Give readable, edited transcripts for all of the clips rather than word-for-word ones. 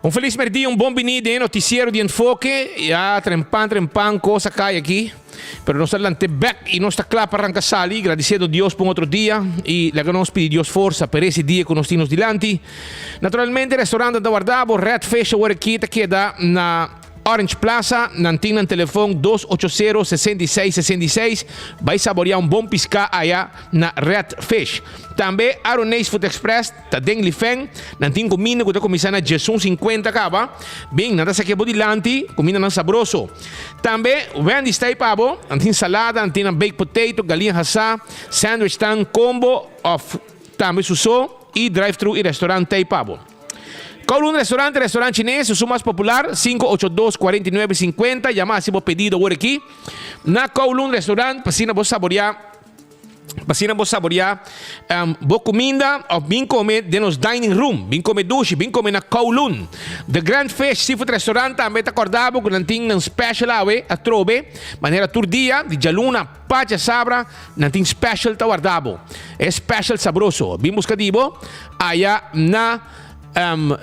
Um feliz mercado, bom venida em noticiero de enfoque. Ya, trempan, cosa cae aquí. Pero nos adelante back y no está claro para arrancar sali. Agradeciendo a Dios por otro día. Y le ganamos pedir Dios forza per ese día con nos tinos dilanti. Naturalmente, il ristorante da guardavo, Red Fish, que queda na Orange Plaza, nantinan telefone 280-6666. Vai saborear bom pisca allá na Red Fish. Também Aronês Food Express, tá deng lifeng, nantin comida que tá começando a Jesus 50 cava. Bem, nada se quebra de lanti, comida não sabroso. Também Wendy's Thai Pabo, nantin salada, nantin baked potato, galinha assá, sandwich tan combo of também suso e drive-thru e restaurante Thai Pabo. Kowloon Restaurante chinês, o mais popular, 582-4950. Llama se vos pedido por aqui. Na Kowloon Restaurante, pasina vos saborear. Vos comida, ou bem comer de nos dining room, bem comer duche, bem comer na Kowloon. The Grand Fish Seafood Restaurant, também tá acordado com nanting um special a trobe, maneira tur dia, de jaluna, pacha sabra, nanting special tá guardado. É special sabroso. Bem buscativo, allá na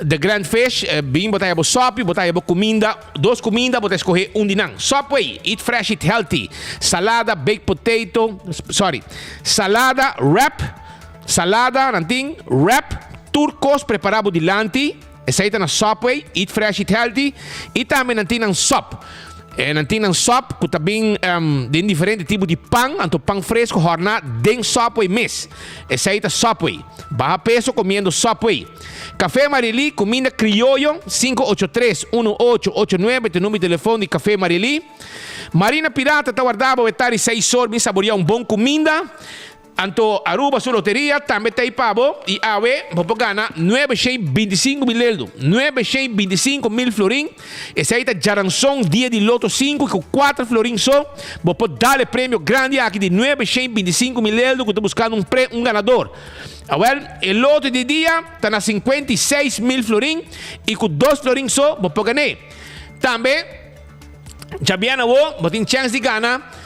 The Grand Fish, bem botar a sopa, botar a comida, duas comidas, botar escolher dinang. Subway, eat fresh, eat healthy. Salada, baked potato, salada, nanting, wrap, turcos preparado de lanti. Essa aí tá na Subway, eat fresh, eat healthy. E também nanting ng sop. Nanti ng sop, que também de diferente tipo de pão, anto pão fresco, horna, den Subway mes. Essa aí tá Subway. Baja peso comendo Subway. Café Marili, comida criollo, 583-1889, tem número de telefone de Café Marili. Marina Pirata, tá guardado, etari 6 horas, me saborear bom comida. Anto Aruba su loteria, também tem pavo e ave, vou ganhar 925 mil euros, 925 mil florim. Esse aí tá Jaranson, dia de loto 5, com 4 florim só. Vou dar o prêmio grande aqui de 925 mil euros, que estou buscando um ganador. Well, o loto de dia está na 56 mil florim e com 2 florim só, vou ganhar. Também, já viana vou ter chance de ganhar.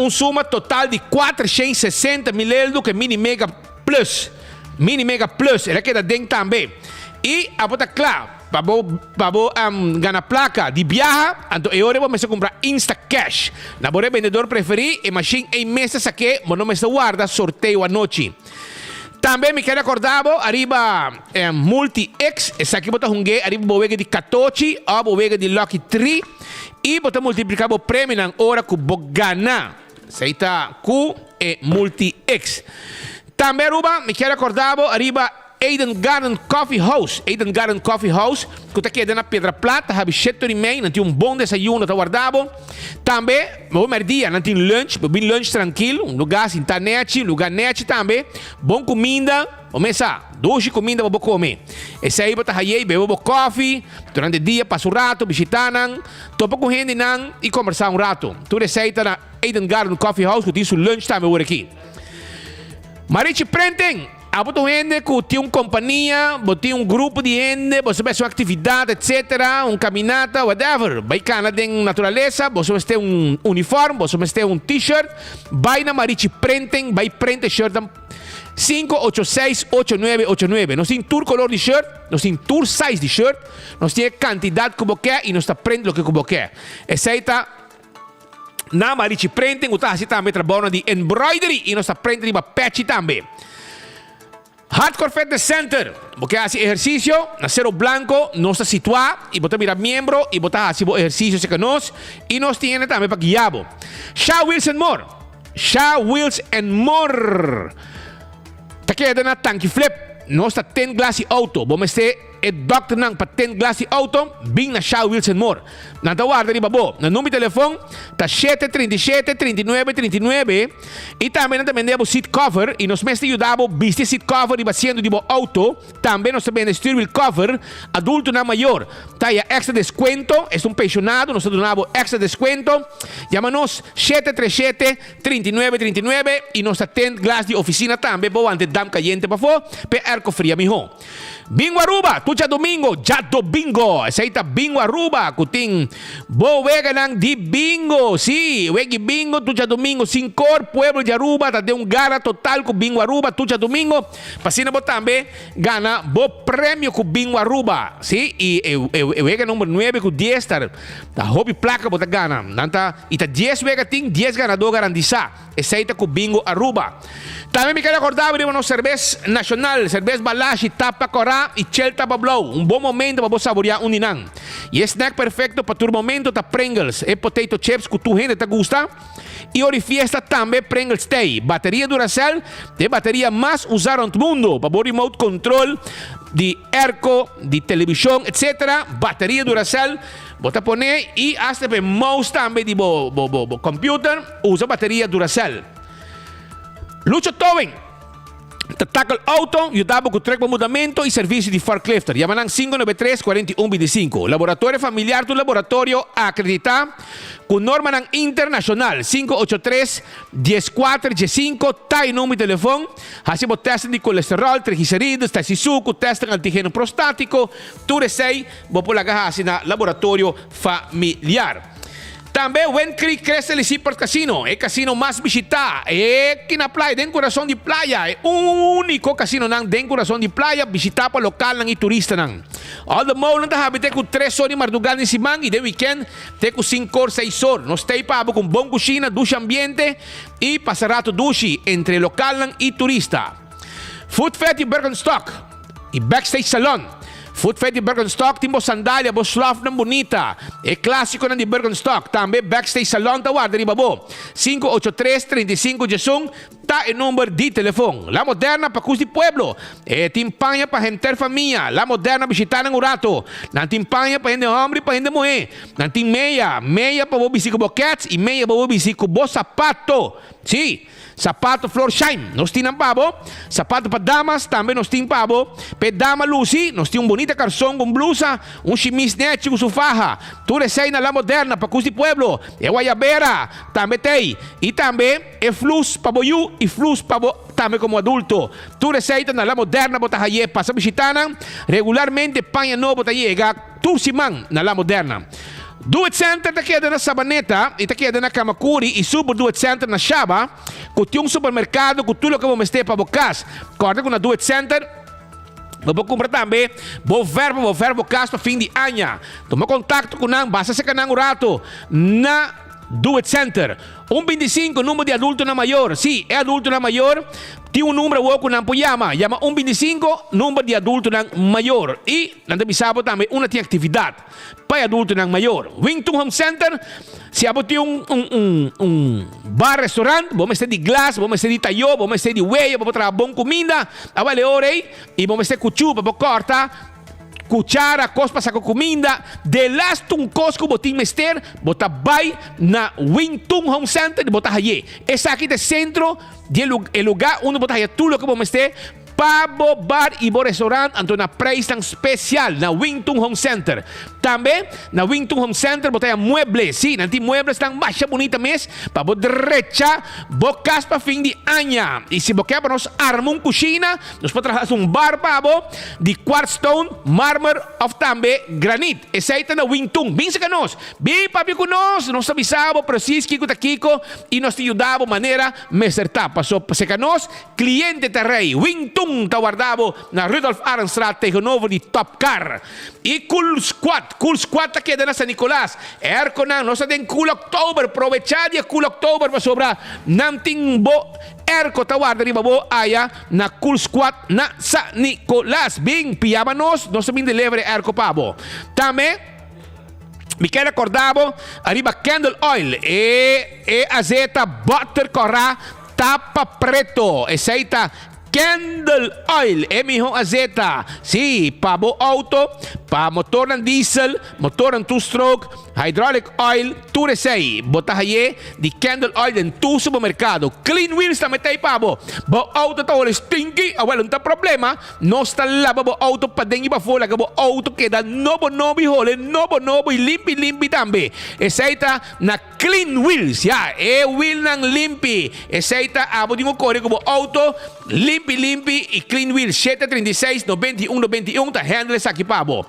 Suma total de 460 mil euros que Mini Mega Plus. Mini Mega Plus, ela queda dentro também. E a bota claro, para ganhar placa de viagem, então eu vou começar a comprar Insta Cash. Na bora vendedor preferido, e machine em meses aqui, mas não me guarda sorteio à noite. Também me quero acordar, arriba Multi-X, essa aqui bota hungue, arriba bovega de 14, ou bovega de Lucky 3, e bota multiplicar o prêmio na hora que vou ganhar. Essa aí tá Q e Multi-X. Também, arriba, me quero acordar, arriba Eden Garden Coffee House. Eden Garden Coffee House, que está aqui na Pedra Plata, have cheto de mei, não tem bom desayuno, tá guardado. Também, vou merdia, não tem lunch, bem lunch tranquilo, lugar assim, tá net, lugar net também, bom comida, começa, doce comida vou comer. Esse aí, bota aí, bebo coffee, durante o dia, passo rato, visitanan, topo com gente nan e conversar rato. Tudo receita na Eden Garden Coffee House, que tem seu lunch também por aqui. Marichi Prenten. A botar gente que tem companhia, botar grupo de gente, você vai fazer uma atividade, etc., caminhada, whatever. Vai cana de natureza, você vai ter uniforme, você vai ter t-shirt, vai na Marichi Prenten, vai prender shirt 586-8989. Nós temos tour color de shirt, nós temos tour size de shirt, nós temos quantidade que você quer e nós está prendendo o que você quer. Essa aí está na Marichi Prenten, está assim também trabalhando de embroidery e nós está prendendo de patch também. Hardcore Fitness Center, porque hace ejercicio, na Cerro Blanco, nos está situado, y botar mira miembro, y botar hace ejercicio que nos, y nos tiene también para guiarlo. Shaw Wheels and More. Shaw Wheels and More. Está quedando na tanque flip, nos está 10 glassy auto, vamos este doctor nang para 10 glassy auto, bing na Shaw Wheels and More. Nanta guarda di babo, na número de telefone, tá 737-3939, e também nós vendemos seat cover, e nos mestre ajudamos vestir seat cover e baseando de auto, também nós vendemos steering wheel cover, adulto na maior, tá aí extra descuento, é pensionado, nós donamos extra descuento, chama-nos 737-3939, e nós tem glass de oficina também, vou antes dam caliente para fora, per Erco Fria miho. Bingo Aruba, tu domingo, bingo. Aceita bingo Aruba, kuting bo wega ng di bingo. Si, wegi bingo, tu domingo, Sincor, Pueblo de Aruba, tade un gara total ku bingo Aruba, tu domingo. Pasina bo tambe, gana bo premyo ku bingo Aruba. Si, wega número 9 ku 10, ta hobby placa bota gana. Nanta, ita 10 wega ting, 10 ganador garantiza. Aceita ku bingo Aruba. Também me quero acordar de uma cerveja nacional, cerveja Balashi, Tapa Corá e Chelta Bablow. Um bom momento para você saborear um ninang. E snack perfeito para o momento da Pringles e potato chips que tu gente te gusta. E Orifiesta também Pringles Day. Bateria Duracell, de bateria mais usada no mundo para o remote control de Erco, de televisão, etc. Bateria Duracell. Bota poner e hasta para mouse também de computer usa bateria Duracell. Lucho Towing, tackle auto, ajudava com treco mudamento e serviço de forklifter. Yamanang 593-4125. Laboratório familiar do laboratório acreditado com norma ng internacional 583-1415. Tayo número de telefone. Hasibo testing de colesterol, triglicéridos, tesisuco, testing antígeno prostático. Turesei, bopolagahasi na laboratório familiar. Também o Creek Cresce Resort Casino, é casino mais visitado, é aqui na praia, dentro do coração de praia, é o único casino dentro do coração de praia, visitado para local e turista. All the mall não habite com 3 horas de madrugada nesse mangue e de weekend tem com 5 ou 6 horas. Nós temos para com bom cozinha, ducha ambiente e passarato duche entre local e turista. Food Fest e Bergenstock e Backstage Salon. Food Fest de Bergenstock, timbo sandália, bo slof ng bonita. E clássico na di Bergenstock. Também Backstage Salon, tawad rin babo. 583-35 ta e number di telefone. La Moderna, Pacus di Pueblo. E timpanya pa henter família. La Moderna, bisita ng urato. Nan timpanya pa hindi hombre, pa hindi moe. Nan meia pa bo bisiko bo cats, e meia pa bo bisiko bo sapato. Si. Sapato floor shine, nos tinang pabo. Sapato para damas, também nos tinang pabo. Pe dama Lucy, nos tinang bonita calção com blusa, chemise net com sufaja. Tudo é na La Moderna, para Cus de Pueblo. É Guayabera, também tem. E também é flus para boyu e flus para também como adulto. Tudo é na La Moderna, bota haye, passa visitana. Regularmente, panha no bota yega, tursimang na La Moderna. Do It Center ta queda na Sabaneta e ta queda na Kamakuri e subo Do It Center na Shaba com um supermercado com tudo que vamos ter para bocas. Corta com na Do It Center. Vou comprar também vou ver bocas para fim de ano. Toma contato com nang basta sa kanang urato na Do It Center. 125 número de adulto na maior. Sim, é adulto na maior. Tem número woku ng Puyama. Llama 125, número de adulto ng mayor. E, nandabisabo também, una tem atividade para adulto ng mayor. Wington Home Center, se abot yung bar-restaurant, vamos ter de glass, vamos ter de tayo, vamos ter de weia, vamos ter bom comida, avale ore, e vamos ter kuchu, vamos corta, cuchara, cospa sa comida, de last tung cosco boting mester, bota bay na Wington Home Center, bota haye. Esa aqui de centro, el lugar onde bota haye tudo que vamos ter, pabo, bar e bo restaurant, anto na price ng special na Wington Home Center. Também, na Wington Home Center, botaya muebles. Sí, nanti muebles ng masya bonita mes, pabo derecha, bocas pa fin di anya. E se boquea pa nos armong kusina, nos patrahas un bar pabo, di quartz stone, marmor of tambe, granite. Esaita na Wington. Binsa ka nos. Bi papi ko nos avisabo, presiski ko takiko, e nos tiyudabo manera meserta. Paso, se ka nos, cliente terrey. Wington tawardabo na Rudolf Arenstraat tegenover die Top Car. E Cool Squad ta queda na San Nicolas. Erko na, no sa den Cool October, provechad ya Cool October pa sobra namting bo Erko tawarda ni babo aya na Cool Squad na San Nicolas. Bing, piyamanos, no sa bin delivery Erko pabo. Tame, Michele Cordavo, arriba Candle Oil e azeta butter corra tapa preto. Esaita Candle Oil, miho azeta. Si, pabo auto, pa motor ng diesel, motor ng two-stroke, hydraulic oil, turesay. Botahaye di Candle Oil din tu supermercado. Clean wheels na tayo pabo. Bo auto ta wala stinky, awal unta problema. No sta laba bo auto pa dengi ba fola ka bo auto queda nobo hole, nobo limpi tambe. Esaita na clean wheels. Ya, wheel ng limpi. Seita abo dingo corre como auto limpi e clean wheels. 736 91 91 ta handle sa kipabo.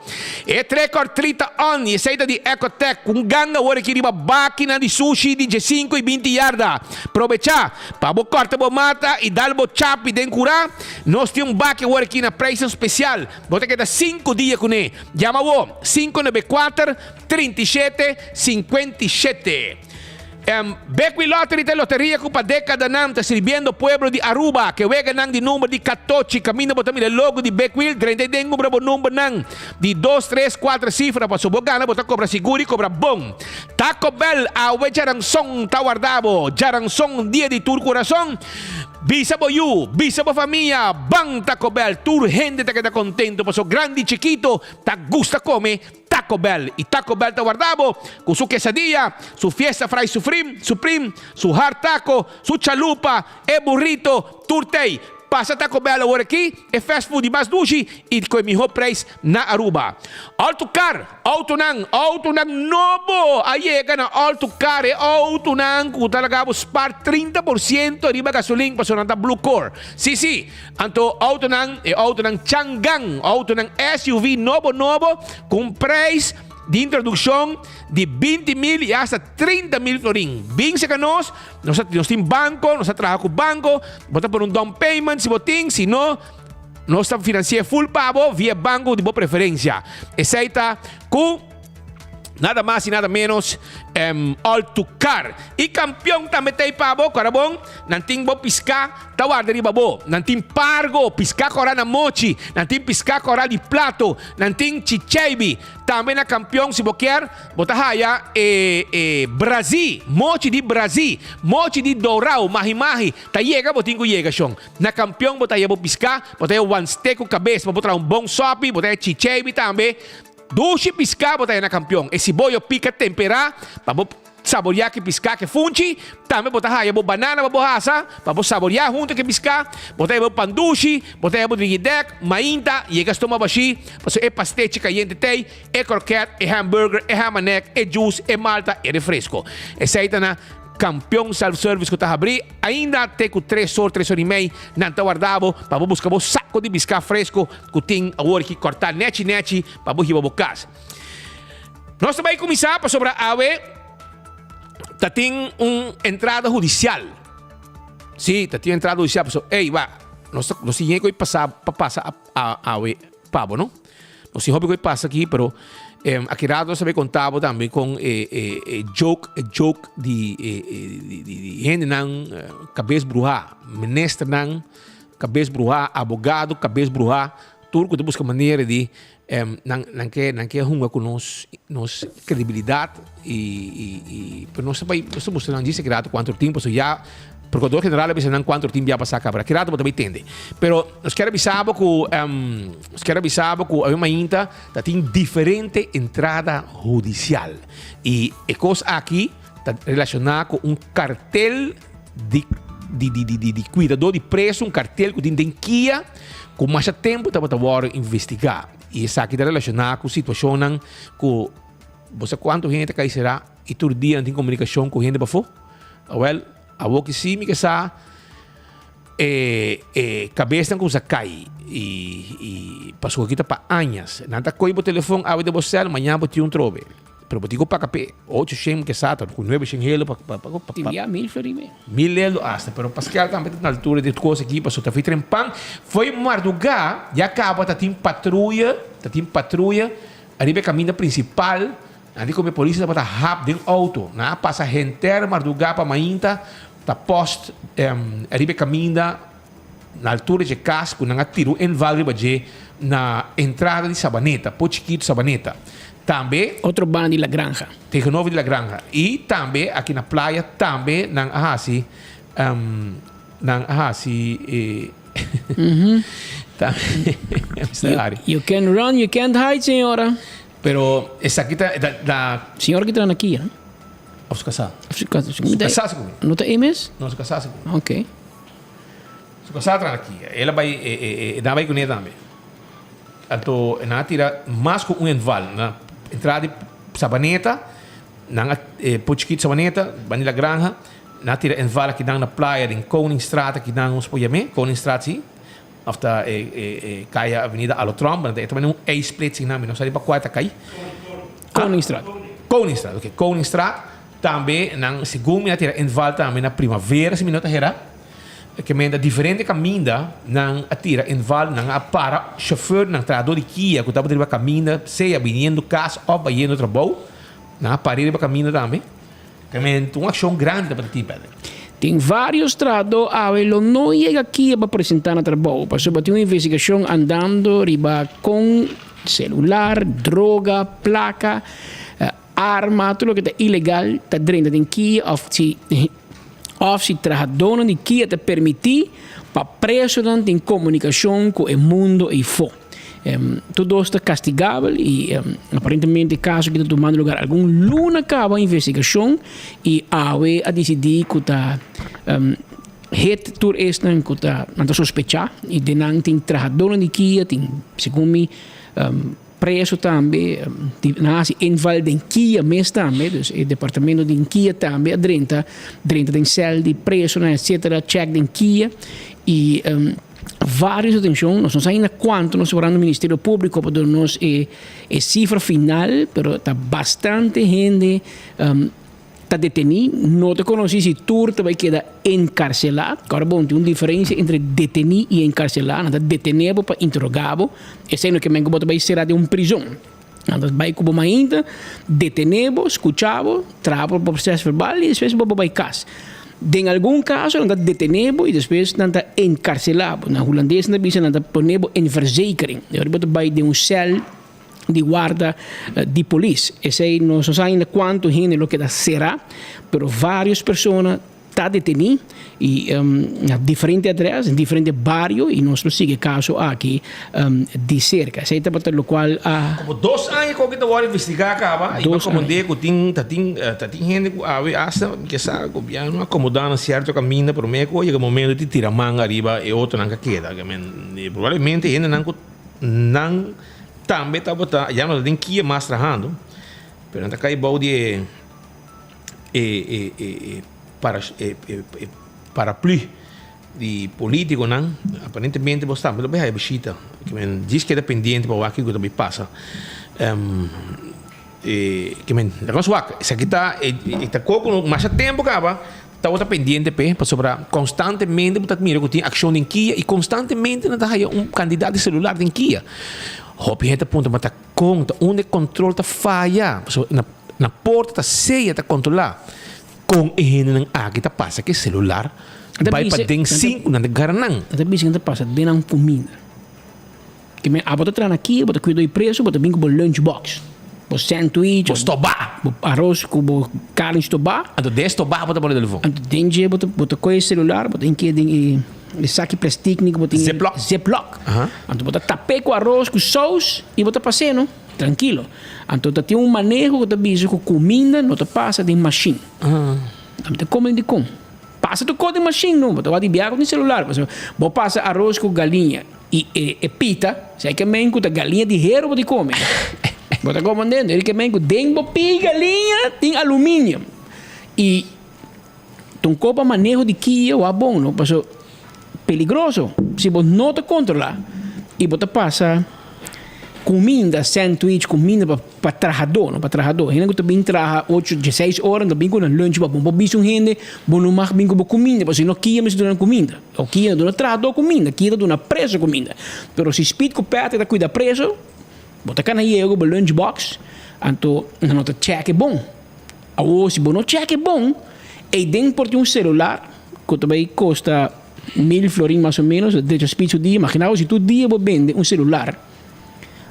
Trecor 30 on. Seita di Ecotech kung ganga wala kiriba máquina de sushi de 5 e 20 yarda. Provecha, pabo corta bo mata e dalbo chap e dencura. Nós temos baque aqui na preço especial. Bota que dá 5 dias com ele. Chama o 594 37 57. Becqui Lottery te loteria cupa década nam ta sirviendo pueblo de Aruba que wega nang di número de 14 camino botami el logo de Becqui 30 dengo bravo número nang di 2 3 4 cifra pa subogana bota cobra seguro cobra bom. Taco Bell awe Jaransong Tawardabo Jaransong dia di Tur Corazon. Visa po you, visa po familia, Bang Taco Bell, tour gente te queda contento, paso grande y chiquito, te gusta come Taco Bell. Y Taco Bell te guardabo con su quesadilla, su fiesta fry supreme, su hard taco, su chalupa, burrito, turtei. Passa Taco Bell agora aqui, fast food mais dushi e com o melhor preço na Aruba. Autocar, auto nang novo. Aí é na Autocar, auto nang, que talaga vos spar 30% riba gasolina para sonanta Blue Core. Sim. Anto auto nang Changgang, auto nang SUV novo, com preço de introdução de 20 mil e hasta 30 mil florin. Bem se nós temos banco, nós trabalhamos com o banco, bota por down payment, se botin, se não, nós estamos financiando full pago via banco de boa preferência. Aceita com nada mais e nada menos Autocar. E campeão também tem pabo, carabong, nanting bo pisca, tawar dari babo, nanting pargo, pisca cora na mochi, nanting pisca cora di plato, nanting chichebi. Também na campeão, se boquer, botahaya Brasil, mochi di dorau, mahi, ta yega botingo yega shong. Na campeão botaya bo pisca, botaya one steak com cabeça, botaya bom sopi, botaya chichebi também. Dushi pisca botaya na campeão. E se boyo pica temperar, para saborear que pisca que funchi, também botaya bo banana bo hasa, para saborear junto que pisca, botaya bo pandushi, botaya bo rigidek, mainta, e gastoma bashi, para pastete caliente tei, croquete, hamburger, hamanek, juice, malta, refresco. Essa aí tá na campeão self-service que está abrir, ainda tem com 3 horas e meia, não está guardado, para buscar um saco de bisca fresco, que tem agora que cortar neti, para buscar o casa. Nós também começar para sobre a AWE, tem uma entrada judicial. Sim, tem entrada judicial, nós temos que passar a AWE, Pabo, não? Nós temos que passar aqui, pero aqui nós também contamos também com joke de gente não cabeça bruxa, ministro não cabeça bruxa, advogado cabeça bruxa, tudo que busca maneira de não quer runga com nos credibilidade e nós também estamos não dizer que quanto tempo já Procurador General avisa não quanto tempo já passar a cabra. Querado também entende. Pero nós quero avisar que a uma inta tem diferente entrada judicial e coisa aqui está relacionada com um cartel de cuidador de preço, um cartel que tem que com mais tempo para investigar. E isso aqui está relacionado com a situação que você quanto gente que será e todo dia não tem comunicação com gente para fora. Well, a que sim que sa cabeça com sa cai e passou aqui para anos nada coi o telefone ave de você amanhã bote trove pero botigo para capé 800 que sa com 900 helo para tibia 1000 florime 1000 helo hasta pero Pascal também na altura de coisa aqui passou tá feito trempan foi madrugada já acaba tá tem patrulha arriba caminho principal ali como a polícia para rap de auto na passa gente madrugada para mainta ta post arriba caminha na altura de casco na tiro em Vale Baje na entrada de Sabaneta, Pochiquito Sabaneta. Também outro bando de La Granja. Tegenovo de La Granja e também aqui na praia também na Ahasi You can run, you can't hide, senhora. Pero essa aqui da senhora que está aqui, né? Os casar. Casar comigo. Não tem mês? Não, os casar comigo. Ok. Os casar aqui. Ela vai com ele também. Então, ela tira mais com um enval. Na entrada de Sabaneta, nang Puchkit Samaneta, Banila Granja, natira invala ki nang na playa din Koningsstraat ki nang ons pojame, Koningsstraat si. After kaya Avenida Alotrom, dan ito man yung A-splitsing namin, no? Sa iba kwata kay Koningsstraat. Koningsstraat, okay. Koningsstraat, tambe nang sigumi natira invala tambe na primavera si minota hera. Que men da diferente caminda nang atira inval nang para chauffeur nang trado de Kia que tava deriva caminda seja vindo casa ou vindo trabalho na parede para caminda também que men uma ação grande para ti pedra. Tem vários trados, ele não chega aqui para apresentar no trabalho, porque tem uma investigação andando riba com celular, droga, placa, arma, tudo que é ilegal, está dentro de Kia, of se trabalhador de Kia te permitir para preso em comunicação com o mundo e fora. Tudo está castigável e aparentemente caso que está tomando lugar algum luna acaba a investigação e a decidir que está het tur este que está a sospechar e de não tem trabalhador de Kia tem segundo preso também nasi inval de Kia mes também dus o departamento de Kia também dentro de cel de preso etc check de Kia e várias atenção nós não sabemos quanto nós separando o Ministério Público para darmos a cifra final pero está bastante gente está detenido não te conheci se tu vai quedar encarcelado agora bom tem uma diferença entre detenido e encarcelado está detenido para interrogá-lo e sendo que mengo vai ser de uma prisão então vai como ainda detenido escuchado trava o processo verbal e depois vai casa em algum caso não está detenido e depois não está encarcelado na holandês não está ponível em verzekering agora vai de um cel de guarda de polícia. Esse aí não sabemos quanto gente lo que será, pero várias pessoas estão detenidas e em diferentes adresas, em diferentes bairros e nós seguimos caso aqui de cerca. Esse aí está para o qual como 2 anos que eu vou investigar acaba e como de que tem gente que acha que sabe o governo acomodando certo caminho para o meio que o momento de tirar manga arriba e outro não queda. Provavelmente ainda não também está já não tem que ir mais trabalhando, mas não cai bom de paraplu de político não aparentemente você também vai a visita que men diz que é dependente para o aqui que também passa que men da coisa essa aqui está com mais tempo acaba está pendiente para sobre constantemente você mira que tem ação em Kia e constantemente não está candidato de celular em Kia. Hopi gente ponto mas tá conta onde controle tá falha na porta tá cheia tá controlar com ele não aqui tá passa que celular vai para den 5 na garanang tá bisa tá passa de não comida que me abota trana aqui bota cuidado do preço bota bem com lunchbox o sandwich o stobá arroz com carne stobá ando de stobá bota bola de levão ando dengue bota coisa celular bota em que de saque plástico que botem Ziploc. Então bota tapé com arroz com sauce e bota passeio, tranquilo. Então tem um manejo que bisa com comida não te passa de machine. Então te come de com. Passa tu com de machine não, bota de biago no celular, mas vou passa arroz com galinha e pita, sei que men com galinha de hero bota come. Bota comandando, ele que men com dengo pi galinha tem alumínio. E então copa manejo de Kia ou bom, não passou peligroso se você não te controlar e você passa comida, sandwich, comida para trabalhador, não para trabalhador. Ele também trabalha 8, 16 horas, também com lunch, para bom bicho gente, bom não mais bem com comida, porque não Kia mas dona comida, ou Kia dona trabalhador comida, Kia dona preso comida. Pero se speed com perto da cuida preso, você cana eu com lunchbox, então não te check é bom. Ou se você não check é bom, e dentro por um celular que também custa 1.000 florins mais ou menos, de speed dia, imagina se tu dia você vende um celular,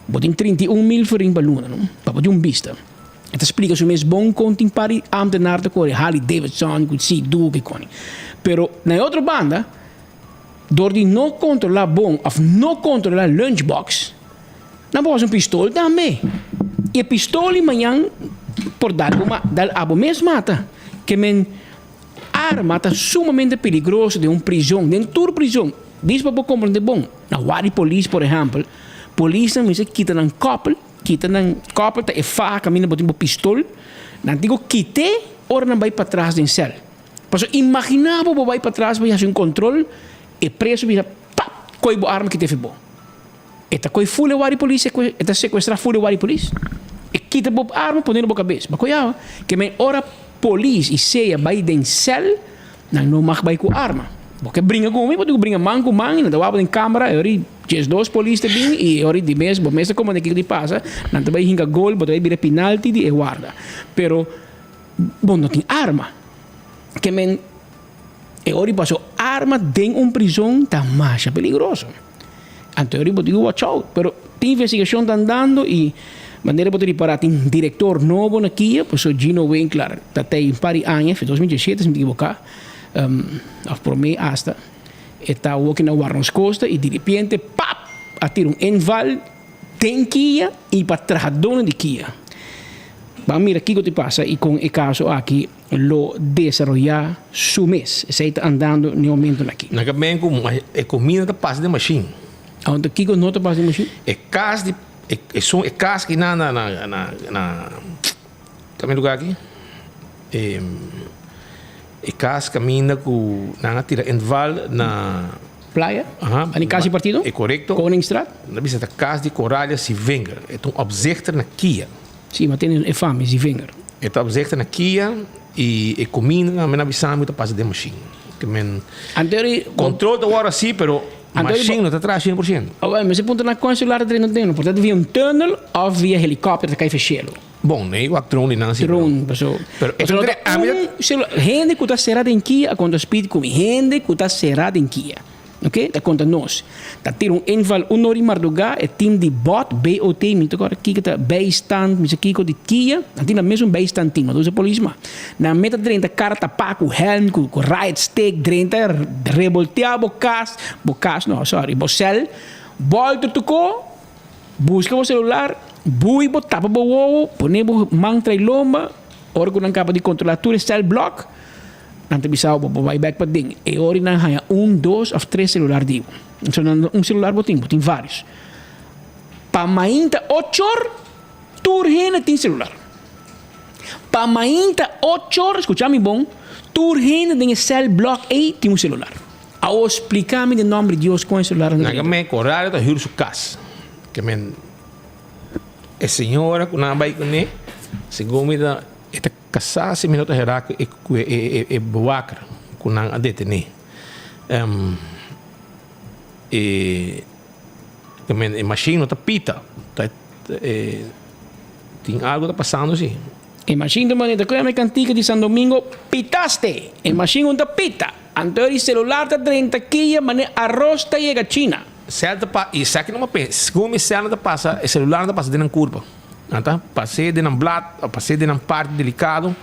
você tem 31.000 florins para luna, não? Para fazer vista. Então explica se mesmo bom conta em pari ambtenaar te corre, Harley Davidson, que se do que cone. Pero na outra banda, door die não controlar bom, of não controlar lunchbox, não pode um pistola também. E a pistola amanhã por dar abo mesmo mata, que men arma está sumamente perigoso de uma prisão, de uma prisão. Diz para você compreender bom. Na Wari Police, por exemplo, polícia me diz que quita um copo, tá e faca, caminha botar uma pistola, Não digo quite, ora não vai para trás do céu. Mas imaginava que vai para trás, vai fazer um controle, e preso vai pá, coi a arma que teve bom. Eta coi full wari polícia, eta sequestrar full wari polícia. E quita a arma, põe na boca cabeça. Mas coiava, que men ora polícia e ceia vai den céu, não mag vai com arma. Porque brinca com mim, porque brinca man com man, não dá em câmera, e just dois polícias bem e ora de mesmo, mesmo como é que ele passa, não vai hinga gol, botar aí vira penalti e guarda. Pero bom, não tem arma. Que men e ora passou arma dentro prisão tá mais peligroso. Então eu digo watch out, pero tem investigação tá andando e maneira para reparar tem diretor novo na Kia, por isso Gino Winkler tá tem pari anos, 2017 se me equivocar, por mim hasta está walking na Warnos Costa e de repente pap atira enval tem Kia e para trajadona de Kia. Vamos mira aqui o que passa e com o caso aqui lo desarrollar su mês. Você está andando no momento aqui. Na caminho com a comida da passa de machine. Onde aqui com nota passa de machine? É casa de é casa que na também lugar aqui. É casa caminha com na tira enval na Playa? Em casa partido? É correto. Koningsstraat? Na visita casa de Coralha Sivenger. É um objeto na Kia. Sim, mas tem é fama, Sivenger. É um objeto na Kia e comida na visão muito passa de machine. Que men controle da hora sim, pero machine não está atrás 100%. Mas você ponta na consular de não tem, portanto via um túnel ou via helicóptero que cai fechado. Bom, nem o drone não se. Drone, pessoal. Pero gente que está cerrada em Kia, quando speed com gente que está cerrada em Kia. Ok? Da conta nós. Da ter inval Nori Marduga, é time de BOT, me agora aqui que está bijstand, mas aqui com de Kia, tem na mesmo bijstand team, mas usa polícia. Na meta dentro cara tapar com helm, com right stick, dentro revoltear bocas, não, sorry, bocel, volta tocou, busca o celular, bui botar para o põe mantra e lomba, ora com a capa de controlatura, cell block. Nanti bisa vai back para ding. E ori na haya 1, 2 ou 3 celular digo. Então celular boting vários. Pa mainta 8 horas, turhena tem celular. Pa mainta 8 horas, escucha-me bom, turhena tem cell block aí tem celular. Ao explicar-me de nome de Deus com o celular. Na me correr da hiru su casa. Que men é senhora com na vai com ne, segundo da esta casa se minutos era é boacra com a detene também a machine tá pita tem algo tá passando assim Imagina maneira que a cantica de São Domingo pitaste imagina onde pita então o celular tá 30 quilos maneira arroz tá chega China certo e sabe que não pensa como o celular passa o celular não passa dentro da curva. Então, passei de um blado, passei de uma parte delicado.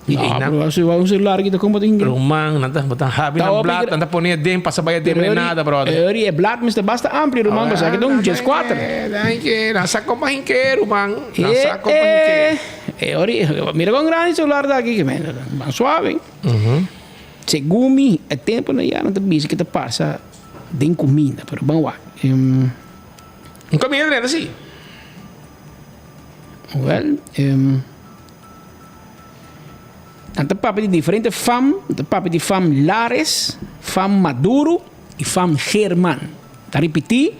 Não, se vai um celular que está como tem. Romang, não está havendo um blado, não está ponendo dentro, passa para dentro nada, brother. É blado, mas basta amplo, Romang, mas aqui tem um G4. Não sabe como é que Romang. Não sabe como é que mira com grande celular daqui, que é suave. Segundo é tempo, não é nada bicho que te passa de comida, mas vamos lá. Comida dentro assim. Well, ante papo de diferente fam, ante papo de fam Lares, fam Maduro e fam Germán. Tá repetir,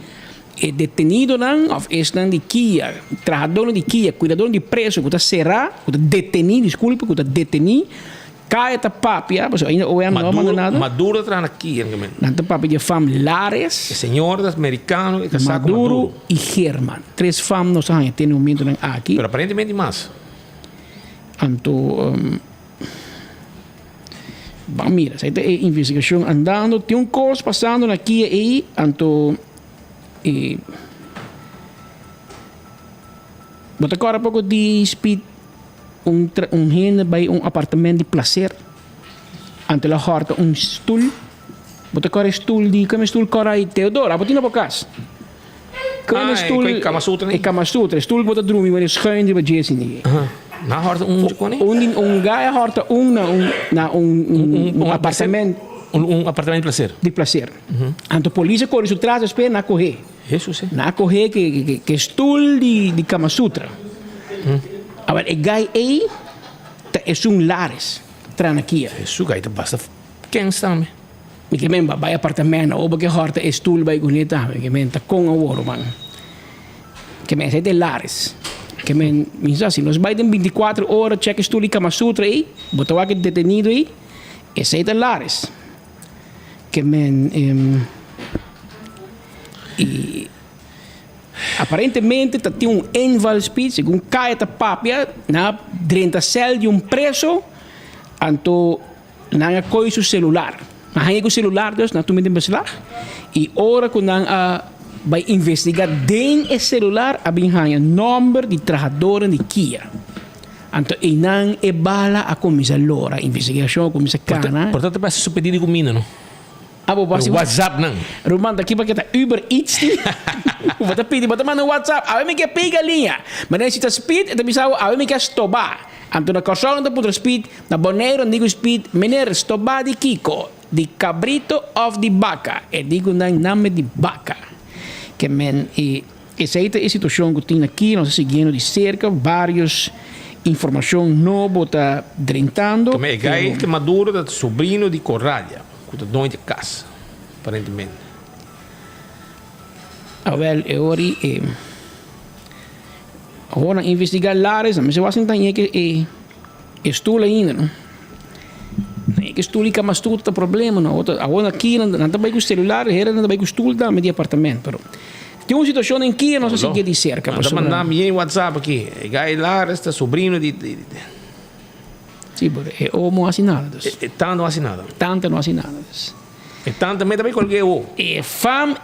é detenido não, of estão de Kia, trajador de Kia, cuidador de preso, que está será, que está detenido, desculpe, que está detenido, cai esta papo, já, mas ainda ou é não manda nada. Maduro está aqui, ante papo de fam Lares, senhor americano, que Maduro e Germán. Três fam não sabem, tem um momento aqui. Pero aparentemente mais. Anto vamos mira, essa é a investigação andando, tem um coisa passando aqui aí, anto bota agora pouco de speed gente vai apartamento de prazer ante la horta stoel bota agora stoel de como stoel corai Teodora botina bocas como stoel Kama Sutra stoel bota drumi wanneer schuin die bij Jason nie na horta guy horta na apartamento apartamento de prazer. De prazer. Anto polícia corre su trás espera na correr. Isso sim. Na correr que stoel de Kama Sutra. Agora, o guy aí é lares tranakia. Isso aí basta. Quem está me? Que men vai apartamento ou porque horta é stoel vai gunita, que men tá com a woro man. Que men de lares. Que men minsa assim, nós vai 24 horas check stoel e Kama Sutra aí, botou aqui detenido aí, esse é de lares. Que men e aparentemente tem um enval speed, segundo cai a papia na 30 cel de um preso, anto na coisa celular. Mahangin ko celular dos na tumindin basla. E ora ko nang vai investigar den e celular abing hanya number di trabajador ni Kia. Anto inang e bala a komisa lora investigação komisa kana. Portanto basta su pedido de comida, não? Abo basi WhatsApp não. Roman daqui para kita Uber Eats ni. Bota pedi bota manda WhatsApp. Ave me que pega linha. Mas se tá speed, eta bisa ave me que stoba. Anto na corção da putra speed, na boneiro digo speed, mener stoba di Kiko. De cabrito of de vaca. E digo na nome de vaca. Que men e essa é a situação que tem aqui, nós seguindo de cerca, vários informação nova está drentando. Como é que maduro da sobrinho de Corralha, que está dono de casa, aparentemente. Well, agora investigar lares, mas eu acho que estuda ainda, não? Que estudo que mais tudo tá problema não agora aqui não tá bem com o celular era não tá bem com o estudo da meio apartamento pero tem uma situação em que nós seguir de cerca para mandar me WhatsApp aqui gai lá está sobrinho de sim é homo assinado tanto assinado é tanto também qualquer o fam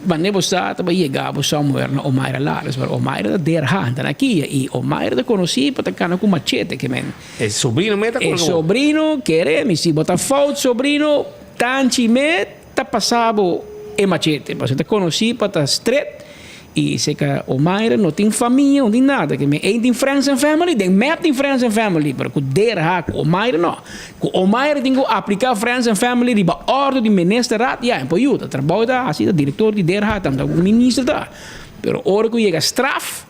mas nem você também chegava somewhere na Omaira Lares, mas Omaira da der hand aqui e Omaira da conheci para tocar com machete que men. É sobrinho meta com. É sobrinho querer me se botar foto sobrinho tanti me tá passado e machete, mas te conheci para tá straight e se que Omaira não tem família, não tem nada que me tem friends and family, tem map tem friends and family, pero com der hand Omaira não. Com Omaira tem que aplicar friends and family riba ordem de ministerat, ja, en po juta, trabalha assim, o diretor de der hand, tam o ministro da. Pero hora que chega straf,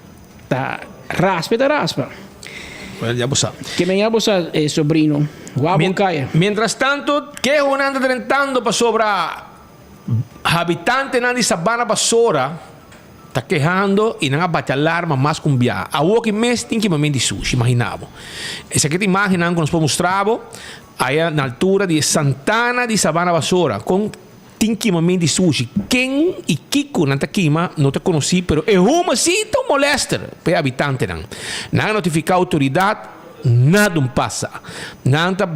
tá raspa. Well, ya bosa. Que me bosa sobrino. Mientras tanto, que una anda tentando para sobra habitante na di Sabana Basora está quejando e não bate alarma mais com bia. A o que mês tem que momento de sushi, imaginavo. Essa aqui te imaginando que nós podemos mostrar aí na altura de Santana de Sabana Basora com tem que momento de sushi. Quem e Kiko na Takima não te conheci, pero é uma sim tão molesta para habitante não. Não notificar a autoridade, nada passa. Não tá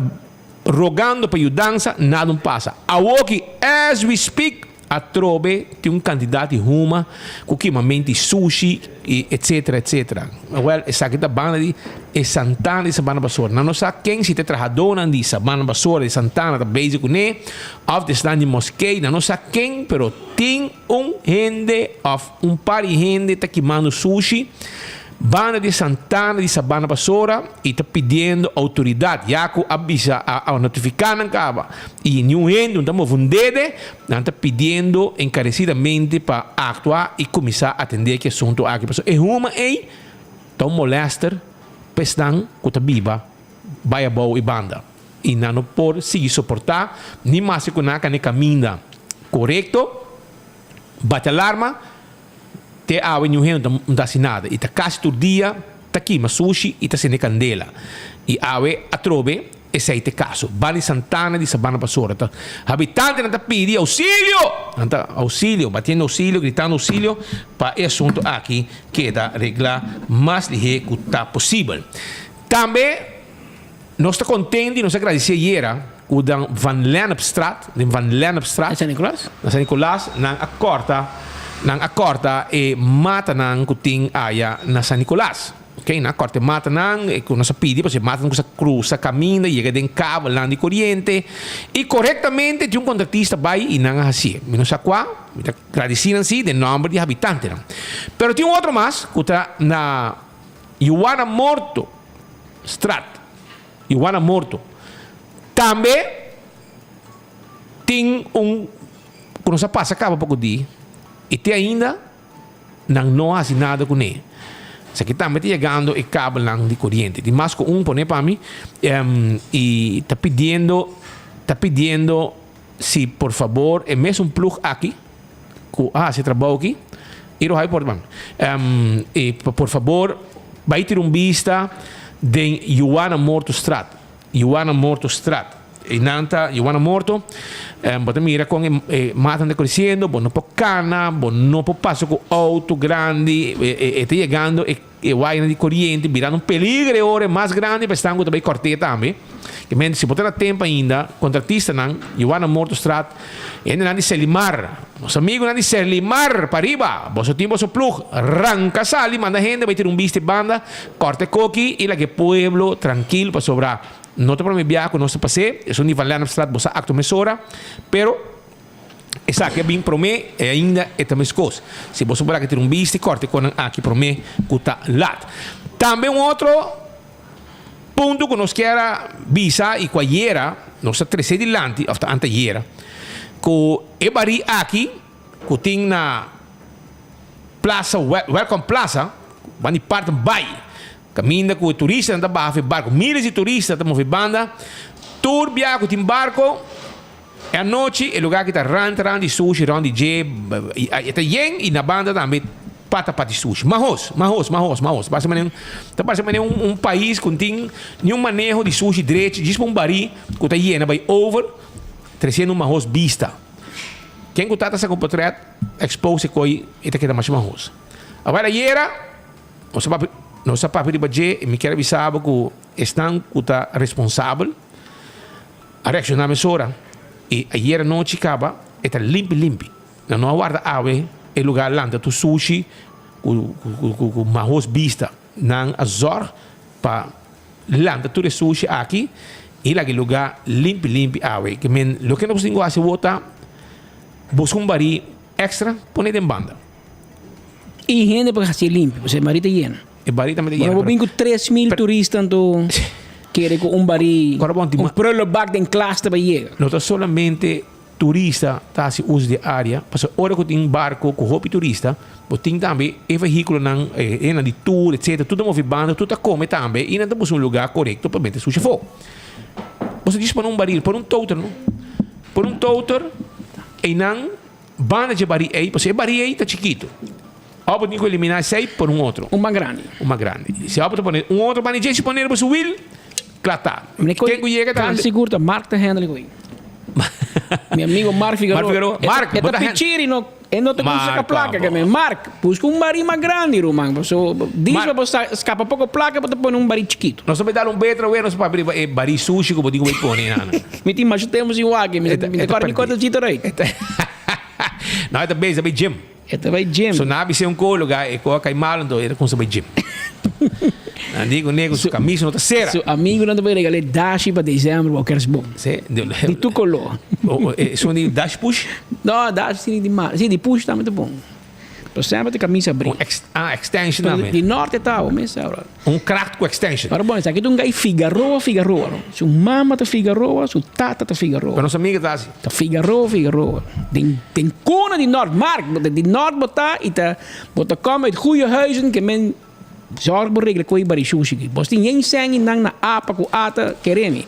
rogando para ajudança, nada passa. A o que as we speak a trove tem um candidato em Roma com que momento sushi e etc. Well, essa aqui da banda de Santana de Sabana Basora. Não sabe quem se te trabalhador de Sabana Basora de Santana da base com ele, of the stand de mosqueia, não sabe quem, pero tem gente of par de gente tá queimando sushi. Banda de Santana de Sabana Basora e está pedindo autoridade, já que avisa a notificar na cava e nenhum gente não estamos vendendo, está pedindo encarecidamente para actuar e começar a atender que assunto aqui. É uma tão molester, pestan que está viva, vai a boa e banda e não pode seguir suportar nem mais se conhecer nem caminho correto, bate alarma. Te ave nenhum gente não dá nada. E tá quase todo dia, tá aqui, mas sushi e tá sendo candela. E ave a trove, esse aí é o caso. Bani Santana de Sabana Basora. Tá, habitante não tá pedindo auxílio! Não tá auxílio, batendo auxílio, gritando auxílio, para esse assunto aqui, que é regla mais ligeira que tá possível. Também, nós estamos contentes, nós agradecemos hier, o dan Van Lennepstraat, Na San Nicolas? Na San Nicolas, na acorta e mata nang kuting aya na San Nicolas. Okay, na acorta mata nang e kung nasa pidi pa si mata nang sa cruza camina llega den cabo lang di corriente e correctamente de um contratista vai e nang hasi. Menos a qua, agradeciam si de número de habitantes. Pero tem outro mais que está na Ioana Morto Strat. Ioana Morto. Também tem quando se passa acaba pouco dia e te ainda não assinado com ele. Se que está llegando el cable de corriente. Y más con un pone para mí y está pidiendo si por favor es un plug aquí. Se trabaja aquí. Y lo hay por y por favor, vai ter vista de Joana Morto Strat. Joana Morto Strat. E nanta Joana Morto, você mira com matando crescendo, não por cana, não por passo com auto grande, está chegando e vai de corrente, virando peligro ora mais grande, para estar também corte também. Que se botar a tempo ainda, contratista não, Joana Morto Strat, e ainda não de Selimar, nosso amigo não de Selimar para riba, você tem o plug, arranca sali, manda gente, vai ter vista de banda, corte coqui, e lá que pueblo tranquilo para sobrar. Não te prometo viajar, não se passe, é um nível lá na estrada, você acto mesora, pero essa que é bem promê e ainda é também coisa. Se você para que ter vista, corte com aqui promê, cuta lá. Também outro ponto que nós quer visa e qualquer nós três adiante, ou anteira, que é bari aqui, que tem na Plaza Welcome Plaza, vai de parte vai. Caminha com o turista, anda para barco. Milhares de turistas estão movendo banda. Tour viaja com barco. E à noite, o lugar que está rando de sushi, rando de jeb. E está yen e na banda também pata de sushi. Mahos. Parece um país que não tem nenhum manejo de sushi direito. Diz para um bari que está yen, vai over, trazendo mahos vista. Quem está essa comportamento, expose coi e está mais mahos. Agora, nossa papo de budget, me quero avisar que estão responsável a reaccionar a mesura. E ayer noite acaba, está limpo. Não aguarda ave, o lugar lá, tu sushi, com mahos vista, não azor, para lá, tu sushi aqui, e lá que lugar limpo ave. Que men, lo que nós temos a fazer, buscar bari extra, põe em banda. E gente para ser limpo, você marita llena. E bari também llena. Mas eu 3.000 turistas, então querem com bari, prolo back de classe para chegar. Não é somente turista tá se usa de área, porque hora que tem barco com roupa turista, você tem também veículo de tour, etc. Tudo movimento, tudo come também, e não temos lugar correto para meter sushi fogo. Você diz para baril, para toter, não? Para toter, e não banda de baril aí, porque baril aí está chiquito. Ou tem que eliminar 6 por outro. Uma grande. Se você põe outro, para ninguém se põe para o will, claro. Quem chega tá seguro, tá Mark tá handling com ele. Meu amigo Mark Figueroa. Mark, é pichiri no não te consegue a placa que Mark, busca baril mais grande, Román. So, diz para você escapa pouco placa para pôr baril chiquito. Nós vamos dar betro, nós vamos abrir baril sushi como digo, vai pôr, Me tem mais temos igual que me tem quanto dito aí. Não, é bem gym. Ito vai gym. So nabi siya ko lugar e ko kay malon do era kung sa gym. Andigo nego su camisa no terceira. So amigo não vai regalar dash para dezembro ou queres bom. Sim, de tu color. So ni dash push? Não, dash sim de mar. Sim, de push tá muito bom. Então sempre tem camisa branca. Extension também. De norte tá, o mês agora. Crack com extension. Agora bom, aqui tem um gai Figueroa. Su mama tá Figueroa, su tata tá Figueroa. Para nossa amiga tá assim. Tá Figueroa. Tem cona de norte, Mark, de norte botar e tá komen uit goede huizen que men zorg beregelen kon je bari sushi. Bos tem yen sangue na apa com ata queremi.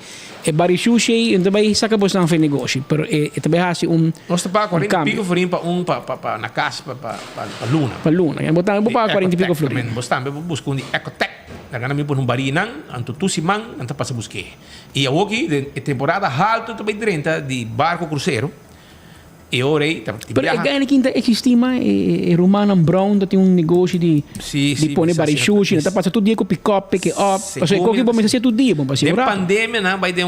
E bari sushi e também saca bos não faz negócio, pero e também há nós tá para 40 pico florin para na casa para Luna. Para Luna, eu botar 40 pico florin. Bos também buscar um ecotec. Nagana mi por um bari nang anto tusimang anta passa busque. E a aqui de temporada alta também 30 de barco cruzeiro. E ora aí, pero eigenlijk ainda existe mais Romana Brown dat tem negócio de pôr bari sushi, então passa todo dia com pick-up, pick-up. Parce que qualquer momento você todo dia, bom para na pandemia na vai ter